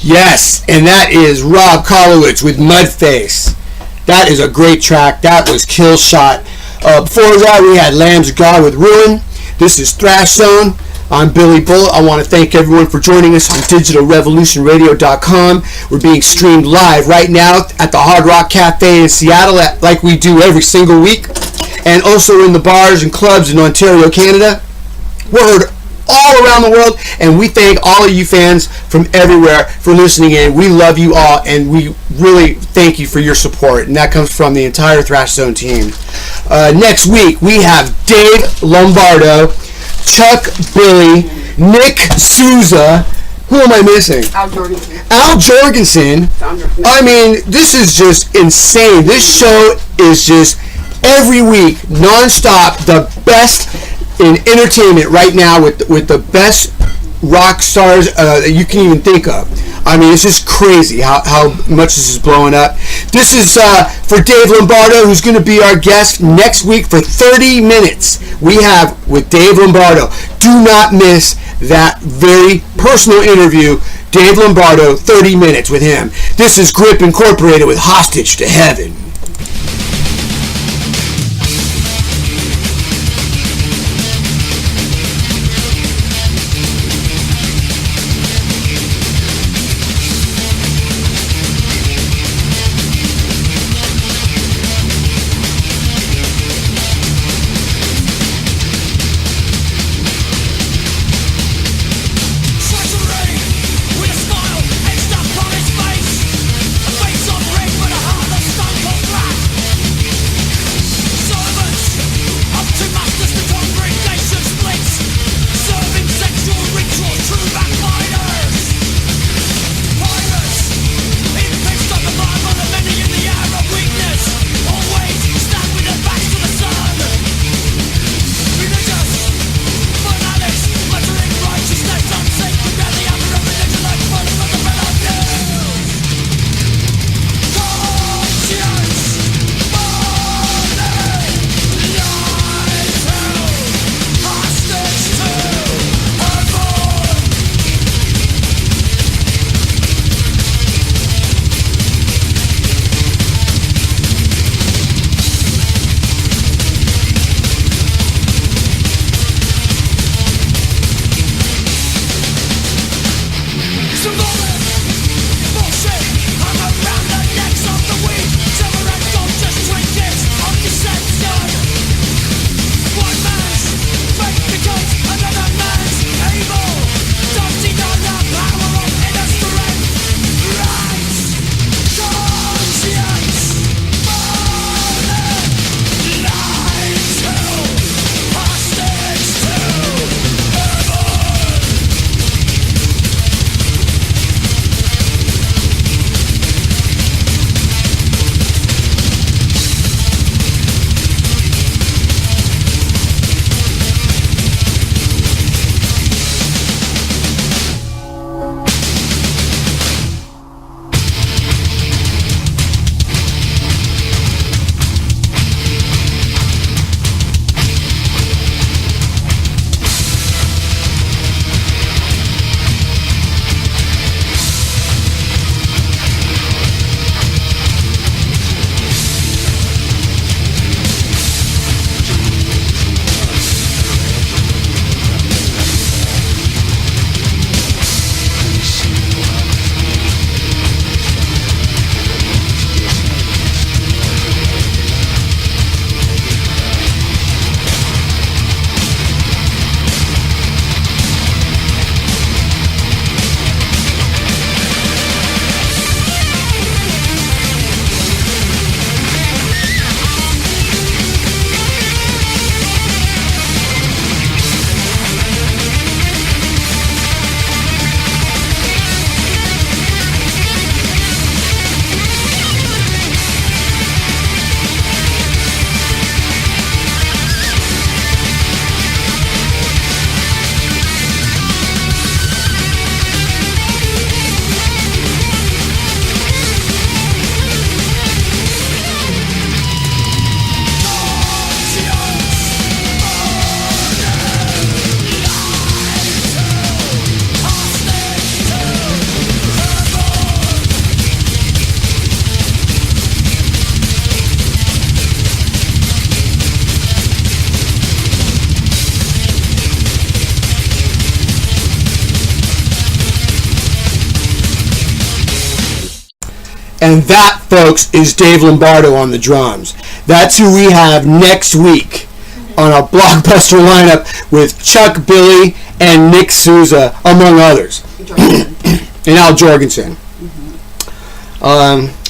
Yes, and that is Rob Kolowitz with Mudface. That is a great track. That was Kill Shot. Before that, we had Lambs of God with Ruin. This is Thrash Zone. I'm Billy Boldt. I want to thank everyone for joining us on digitalrevolutionradio.com. We're being streamed live right now at the Hard Rock Cafe in Seattle, like we do every single week, and also in the bars and clubs in Ontario, Canada. We're heard all around the world, and we thank all of you fans from everywhere for listening in. We love you all, and we really thank you for your support, and that comes from the entire Thrash Zone team. Next week, we have Dave Lombardo, Chuck Billy, Nick Souza. Who am I missing? Al Jorgensen. Al Jorgensen. I mean, this is just insane. This show is just every week, non-stop, the best in entertainment right now with the best rock stars that you can even think of. I mean, it's just crazy how much this is blowing up. This is for Dave Lombardo, who's going to be our guest next week for 30 minutes. We have with Dave Lombardo. Do not miss that very personal interview. Dave Lombardo, 30 minutes with him. This is Grip Incorporated with Hostage to Heaven. With a smile etched up on his face, a face of red with a heart of stone cold. And that, folks, is Dave Lombardo on the drums. That's who we have next week on our blockbuster lineup with Chuck Billy and Nick Souza, among others. And Al Jorgensen.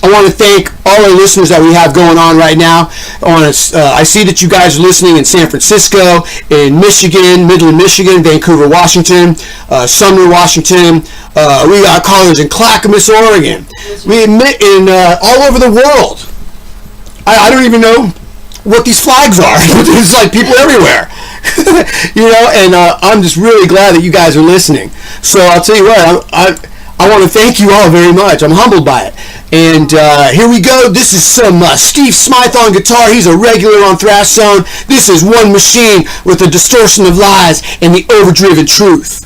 I want to thank all our listeners that we have going on right now. I see that you guys are listening in San Francisco, in Michigan, Midland, Michigan, Vancouver, Washington, Sumner, Washington. We got callers in Clackamas, Oregon. We admit in all over the world. I don't even know what these flags are. There's like people everywhere. And I'm just really glad that you guys are listening. So I'll tell you what, I want to thank you all very much. I'm humbled by it. And here we go. This is some Steve Smythe on guitar. He's a regular on Thrash Zone. This is One Machine with the distortion of lies and the overdriven truth.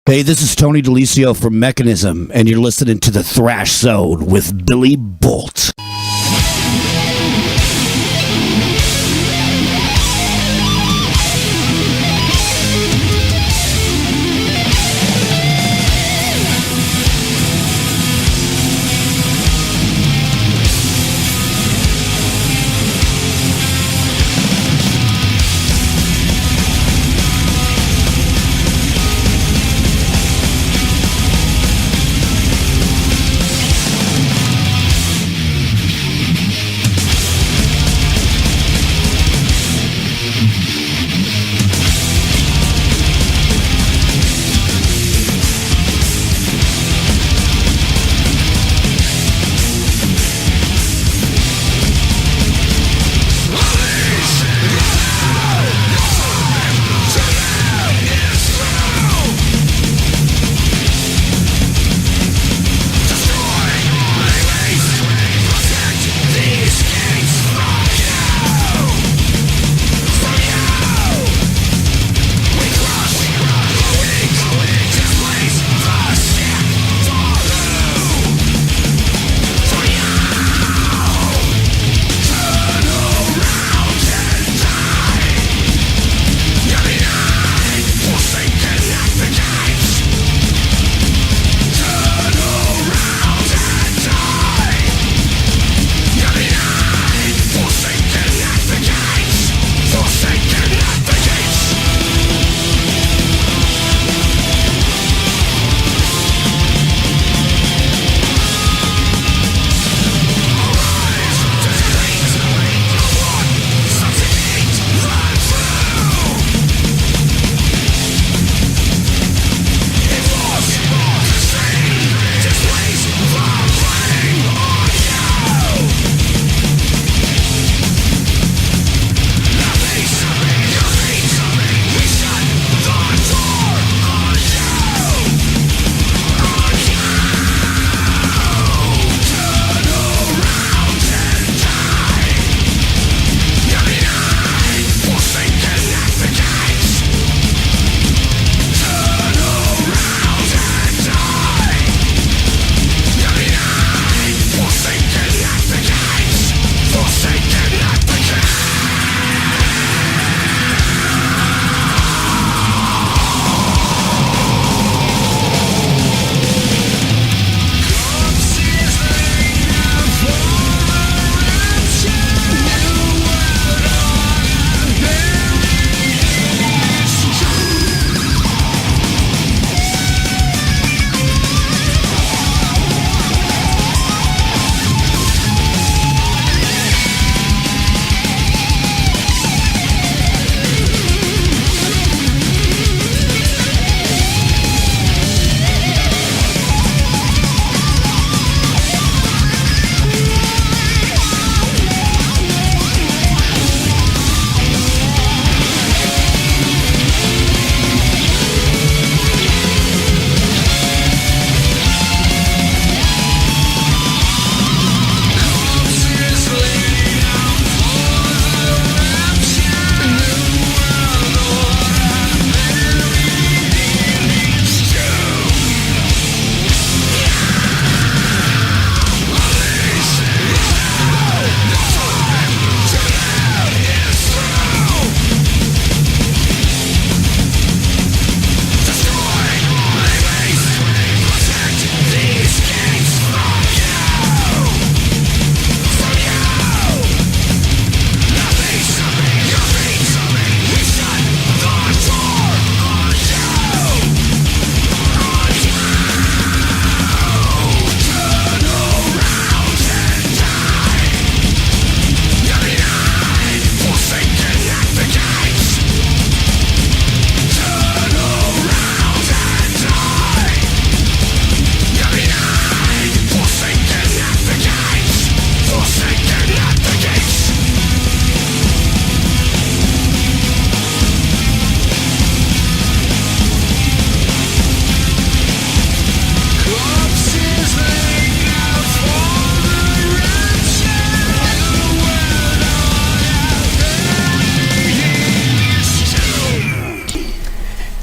Hey, this is Tony DeLisio from Mechanism, and you're listening to the Thrash Zone with Billy Boldt.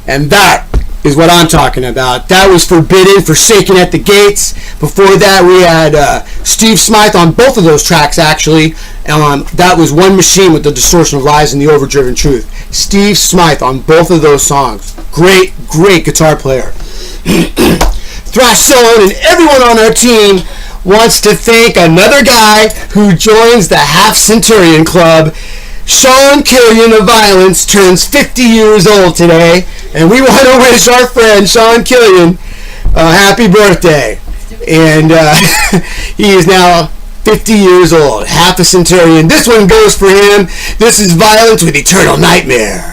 And that is what I'm talking about. That was Forbidden, Forsaken at the Gates. Before that, we had Steve Smythe on both of those tracks, actually. That was One Machine with the Distortion of Lies and the Overdriven Truth. Steve Smythe on both of those songs. Great, great guitar player. Thrash Zone and everyone on our team wants to thank another guy who joins the Half Centurion Club. Sean Killian of Violence turns 50 years old today, and we want to wish our friend Sean Killian a happy birthday. And he is now 50 years old, half a centurion. This one goes for him. This is Violence with Eternal Nightmare.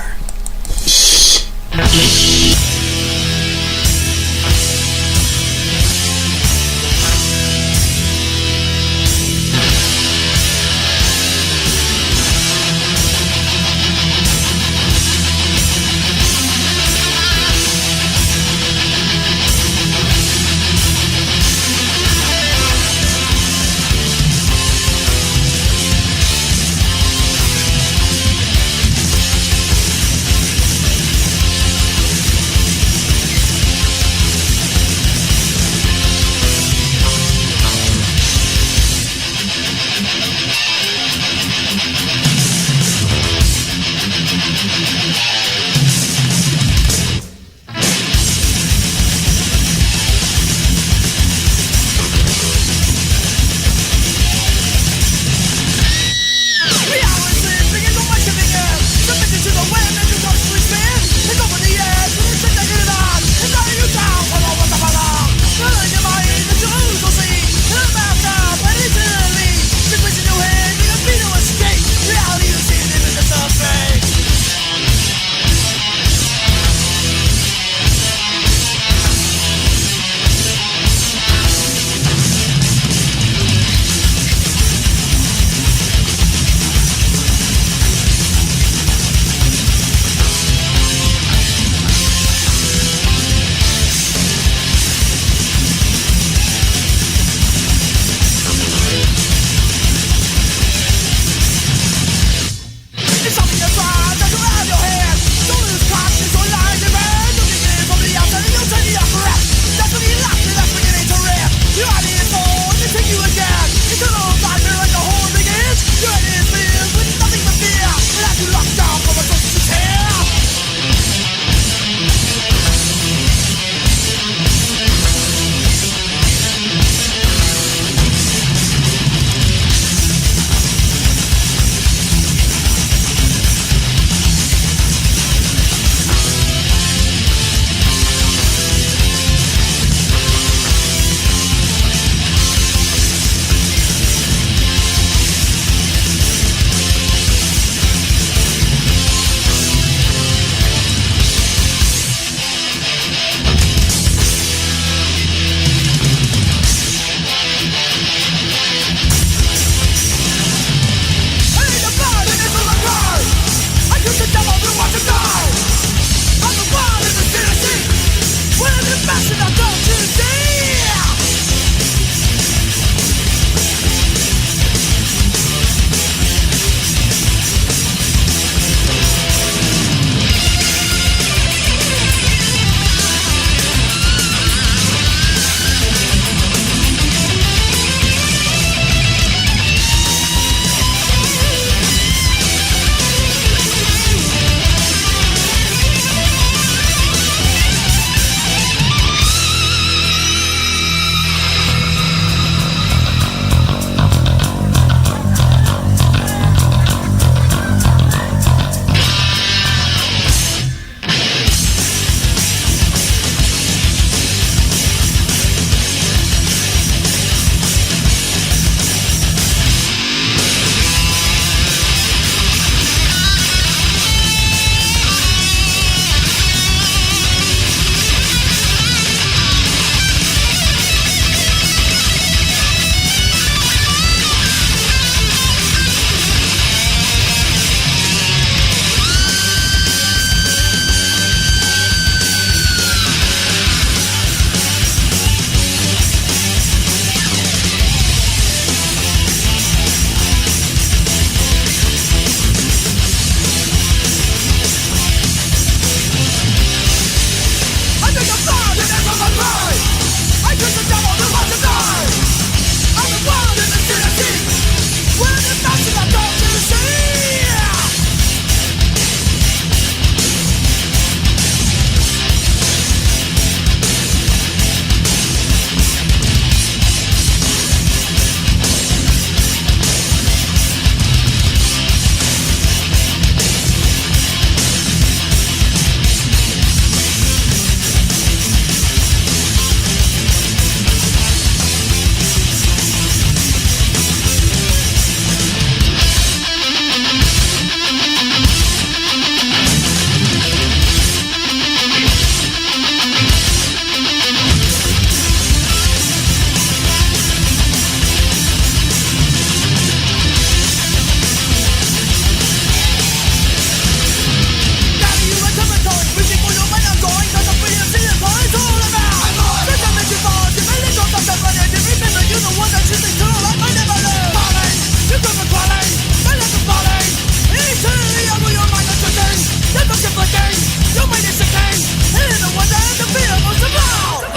They're looking for gain. You made it chicane. Hear the wonder and the fear most of all.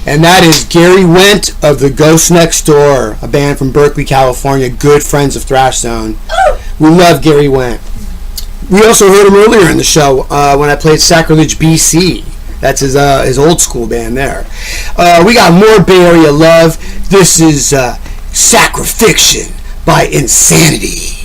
And that is Gary Went of the Ghost Next Door, a band from Berkeley, California, good friends of Thrash Zone. We love Gary Went. We also heard him earlier in the show when I played Sacrilege BC. That's his old school band there. We got more Bay Area love. This is Sacrifiction by Insanity.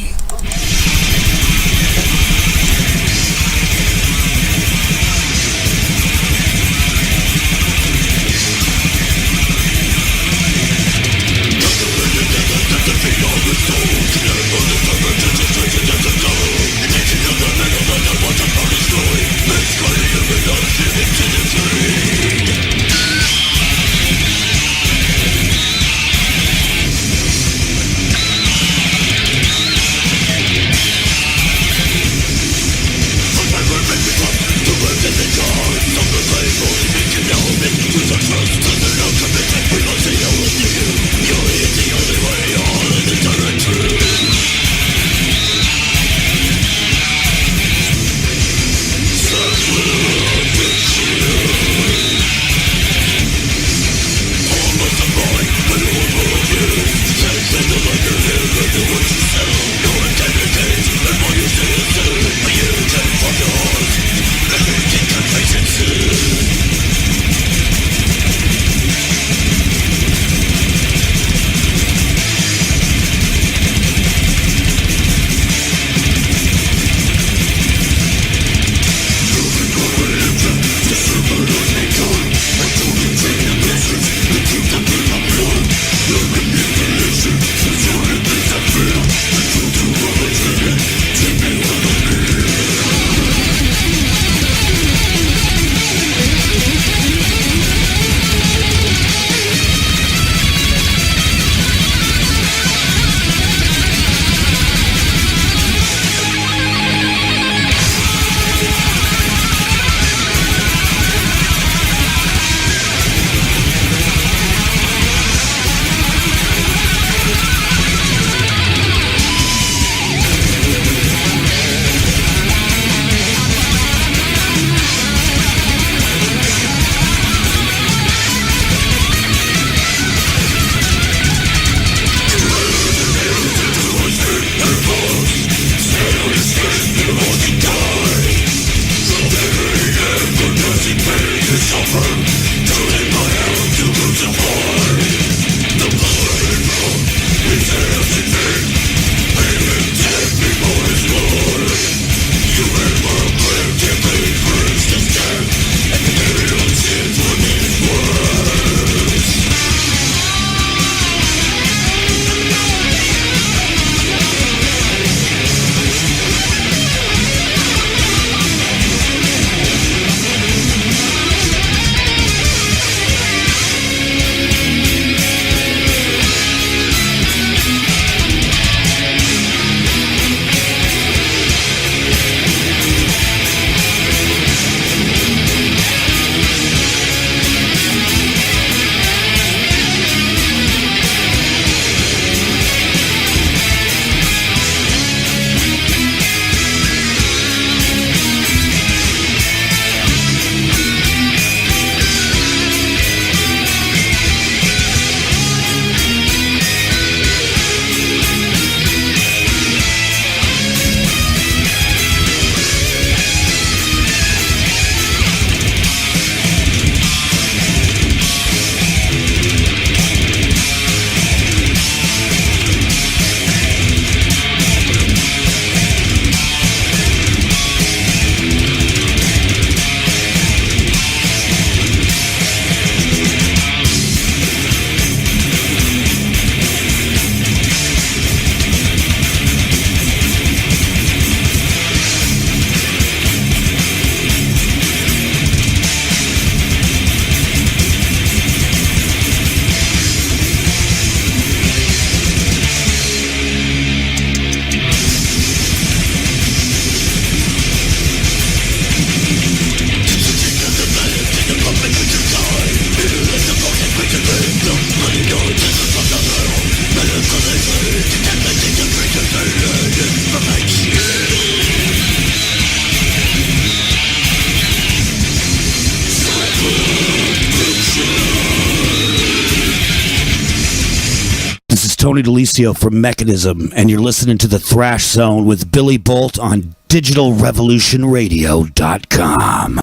Tony DeLisio from Mechanism, and you're listening to the Thrash Zone with Billy Boldt on DigitalRevolutionRadio.com.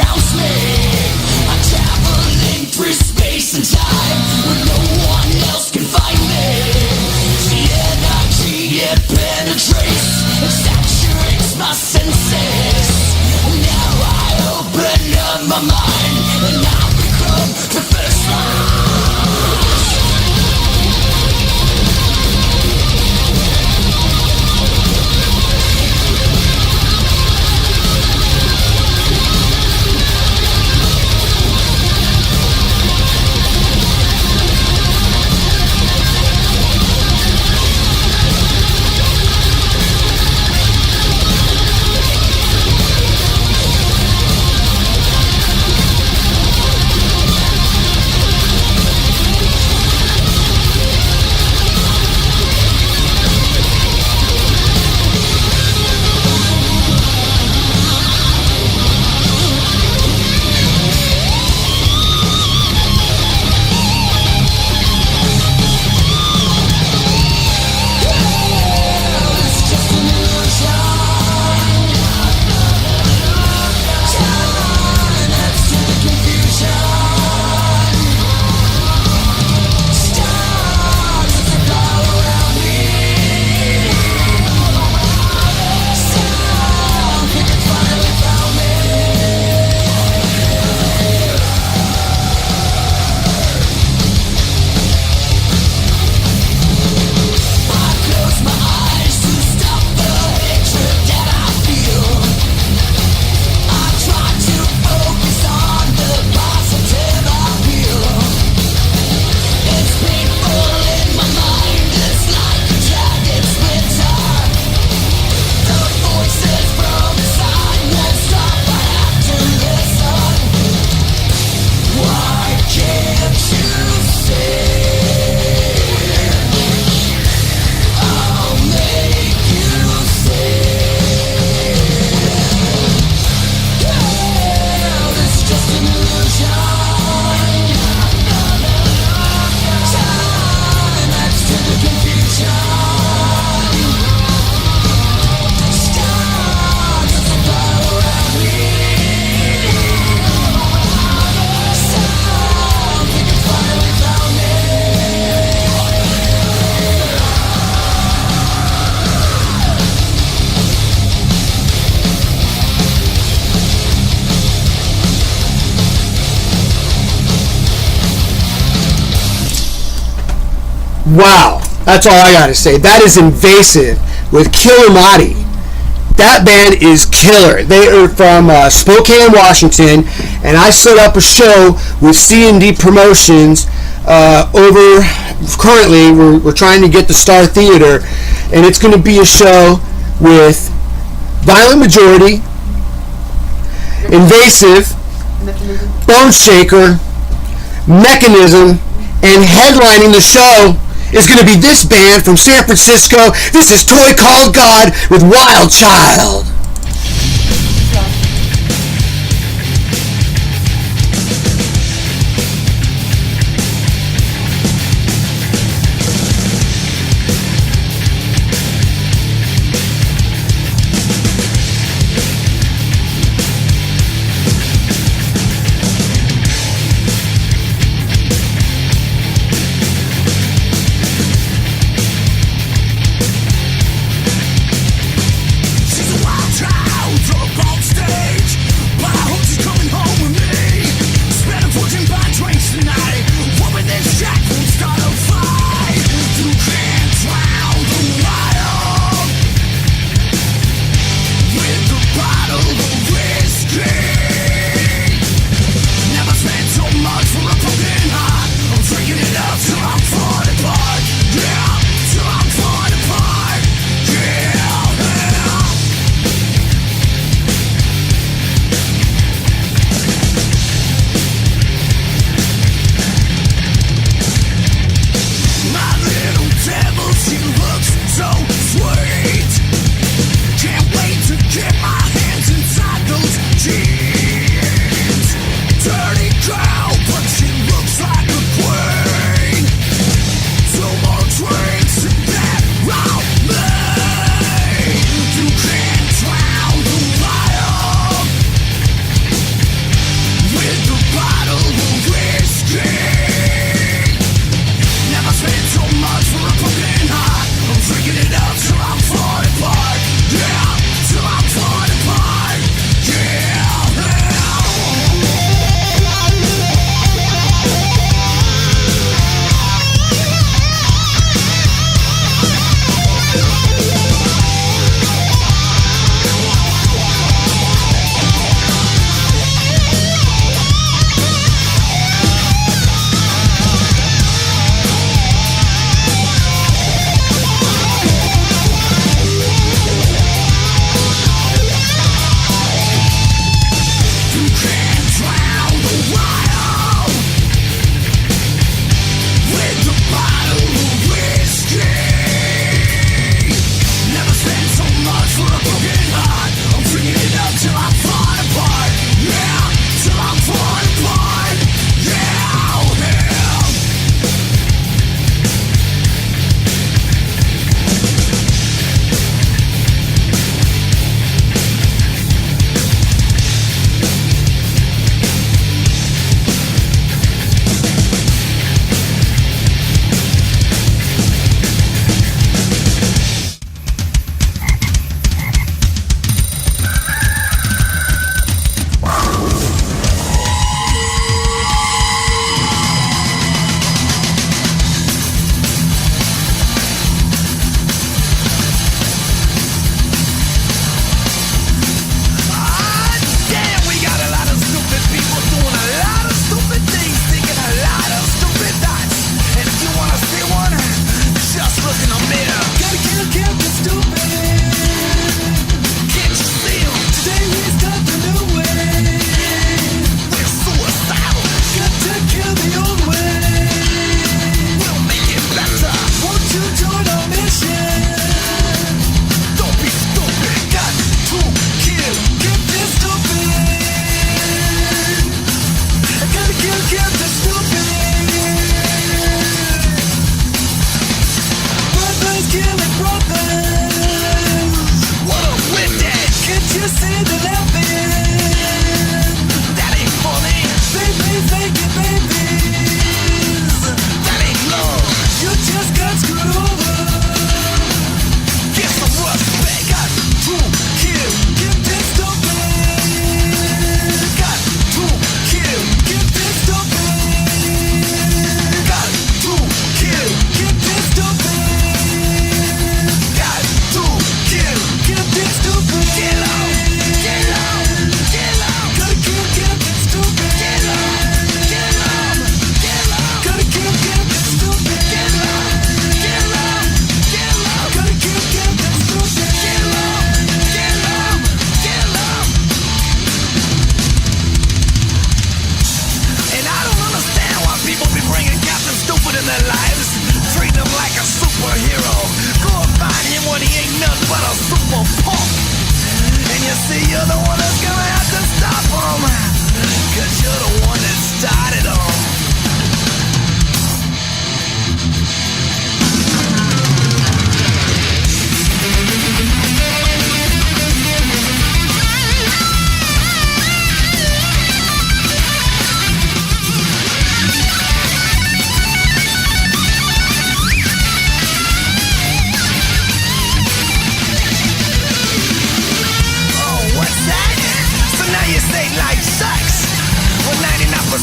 surrounds me. I'm traveling through space and time where no one else can find me. The energy, it penetrates, it saturates my senses. Now I open up my mind and I become the first line. Wow, that's all I gotta say. That is Invasive with Killer Madi. That band is killer. They are from Spokane, Washington, and I set up a show with C&D Promotions over. Currently, we're trying to get the Star Theater, and it's going to be a show with Violent Majority, Invasive, Bone Shaker, Mechanism, and headlining the show is going to be this band from San Francisco. This is Toy Called God with Wild Child. She's a wild you're the one that's gonna have to stop them, 'cause you're the one that started them.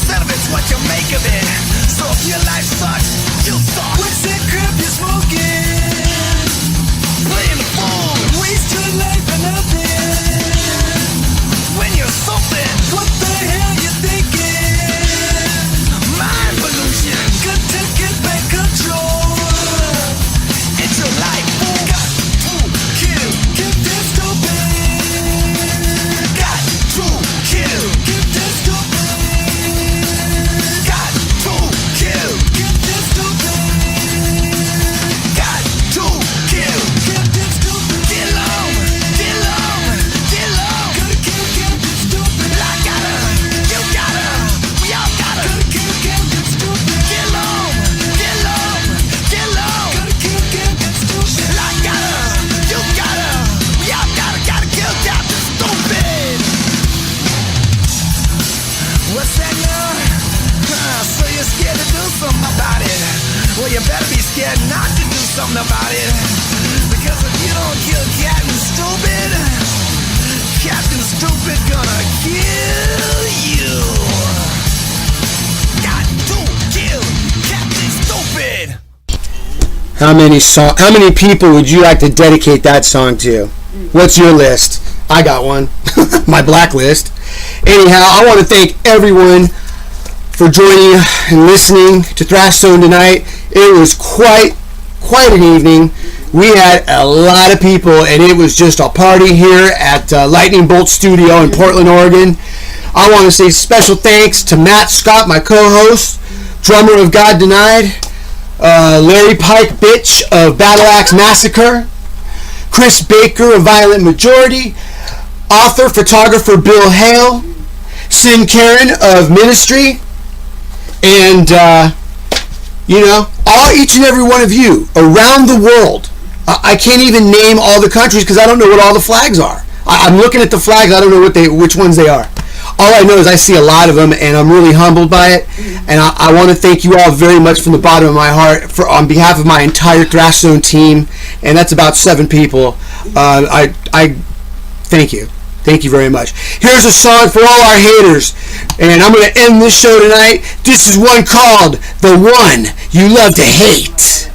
Of it's what you make of it. So if your life sucks, you suck. What's that crap you're smoking? Playing the fool, waste your life for nothing. When you're something, what the hell you thinking? Mind pollution, got to get back control. It's your life, fool. Got to kill, get this stupid. Got to kill, get this stupid. Well, you better be scared not to do something about it. Because if you don't kill Captain Stupid, Captain Stupid gonna kill you. Got to kill Captain Stupid. How many people would you like to dedicate that song to? What's your list? I got one. My blacklist. Anyhow, I want to thank everyone for joining and listening to Thrash Zone tonight. It was quite an evening. We had a lot of people, and it was just a party here at Lightning Boldt Studio in Portland, Oregon. I want to say special thanks to Matt Scott, my co-host, drummer of God Denied, Larry Pike, bitch of Battle Axe Massacre, Chris Baker of Violent Majority, author, photographer Bill Hale, Sin Quirin of Ministry, and each and every one of you around the world. I can't even name all the countries because I don't know what all the flags are. I'm looking at the flags. I don't know which ones they are. All I know is I see a lot of them, and I'm really humbled by it. And I want to thank you all very much from the bottom of my heart on behalf of my entire Thrash Zone team, and that's about 7 people. I thank you. Thank you very much. Here's a song for all our haters, and I'm going to end this show tonight. This is one called The One You Love to Hate.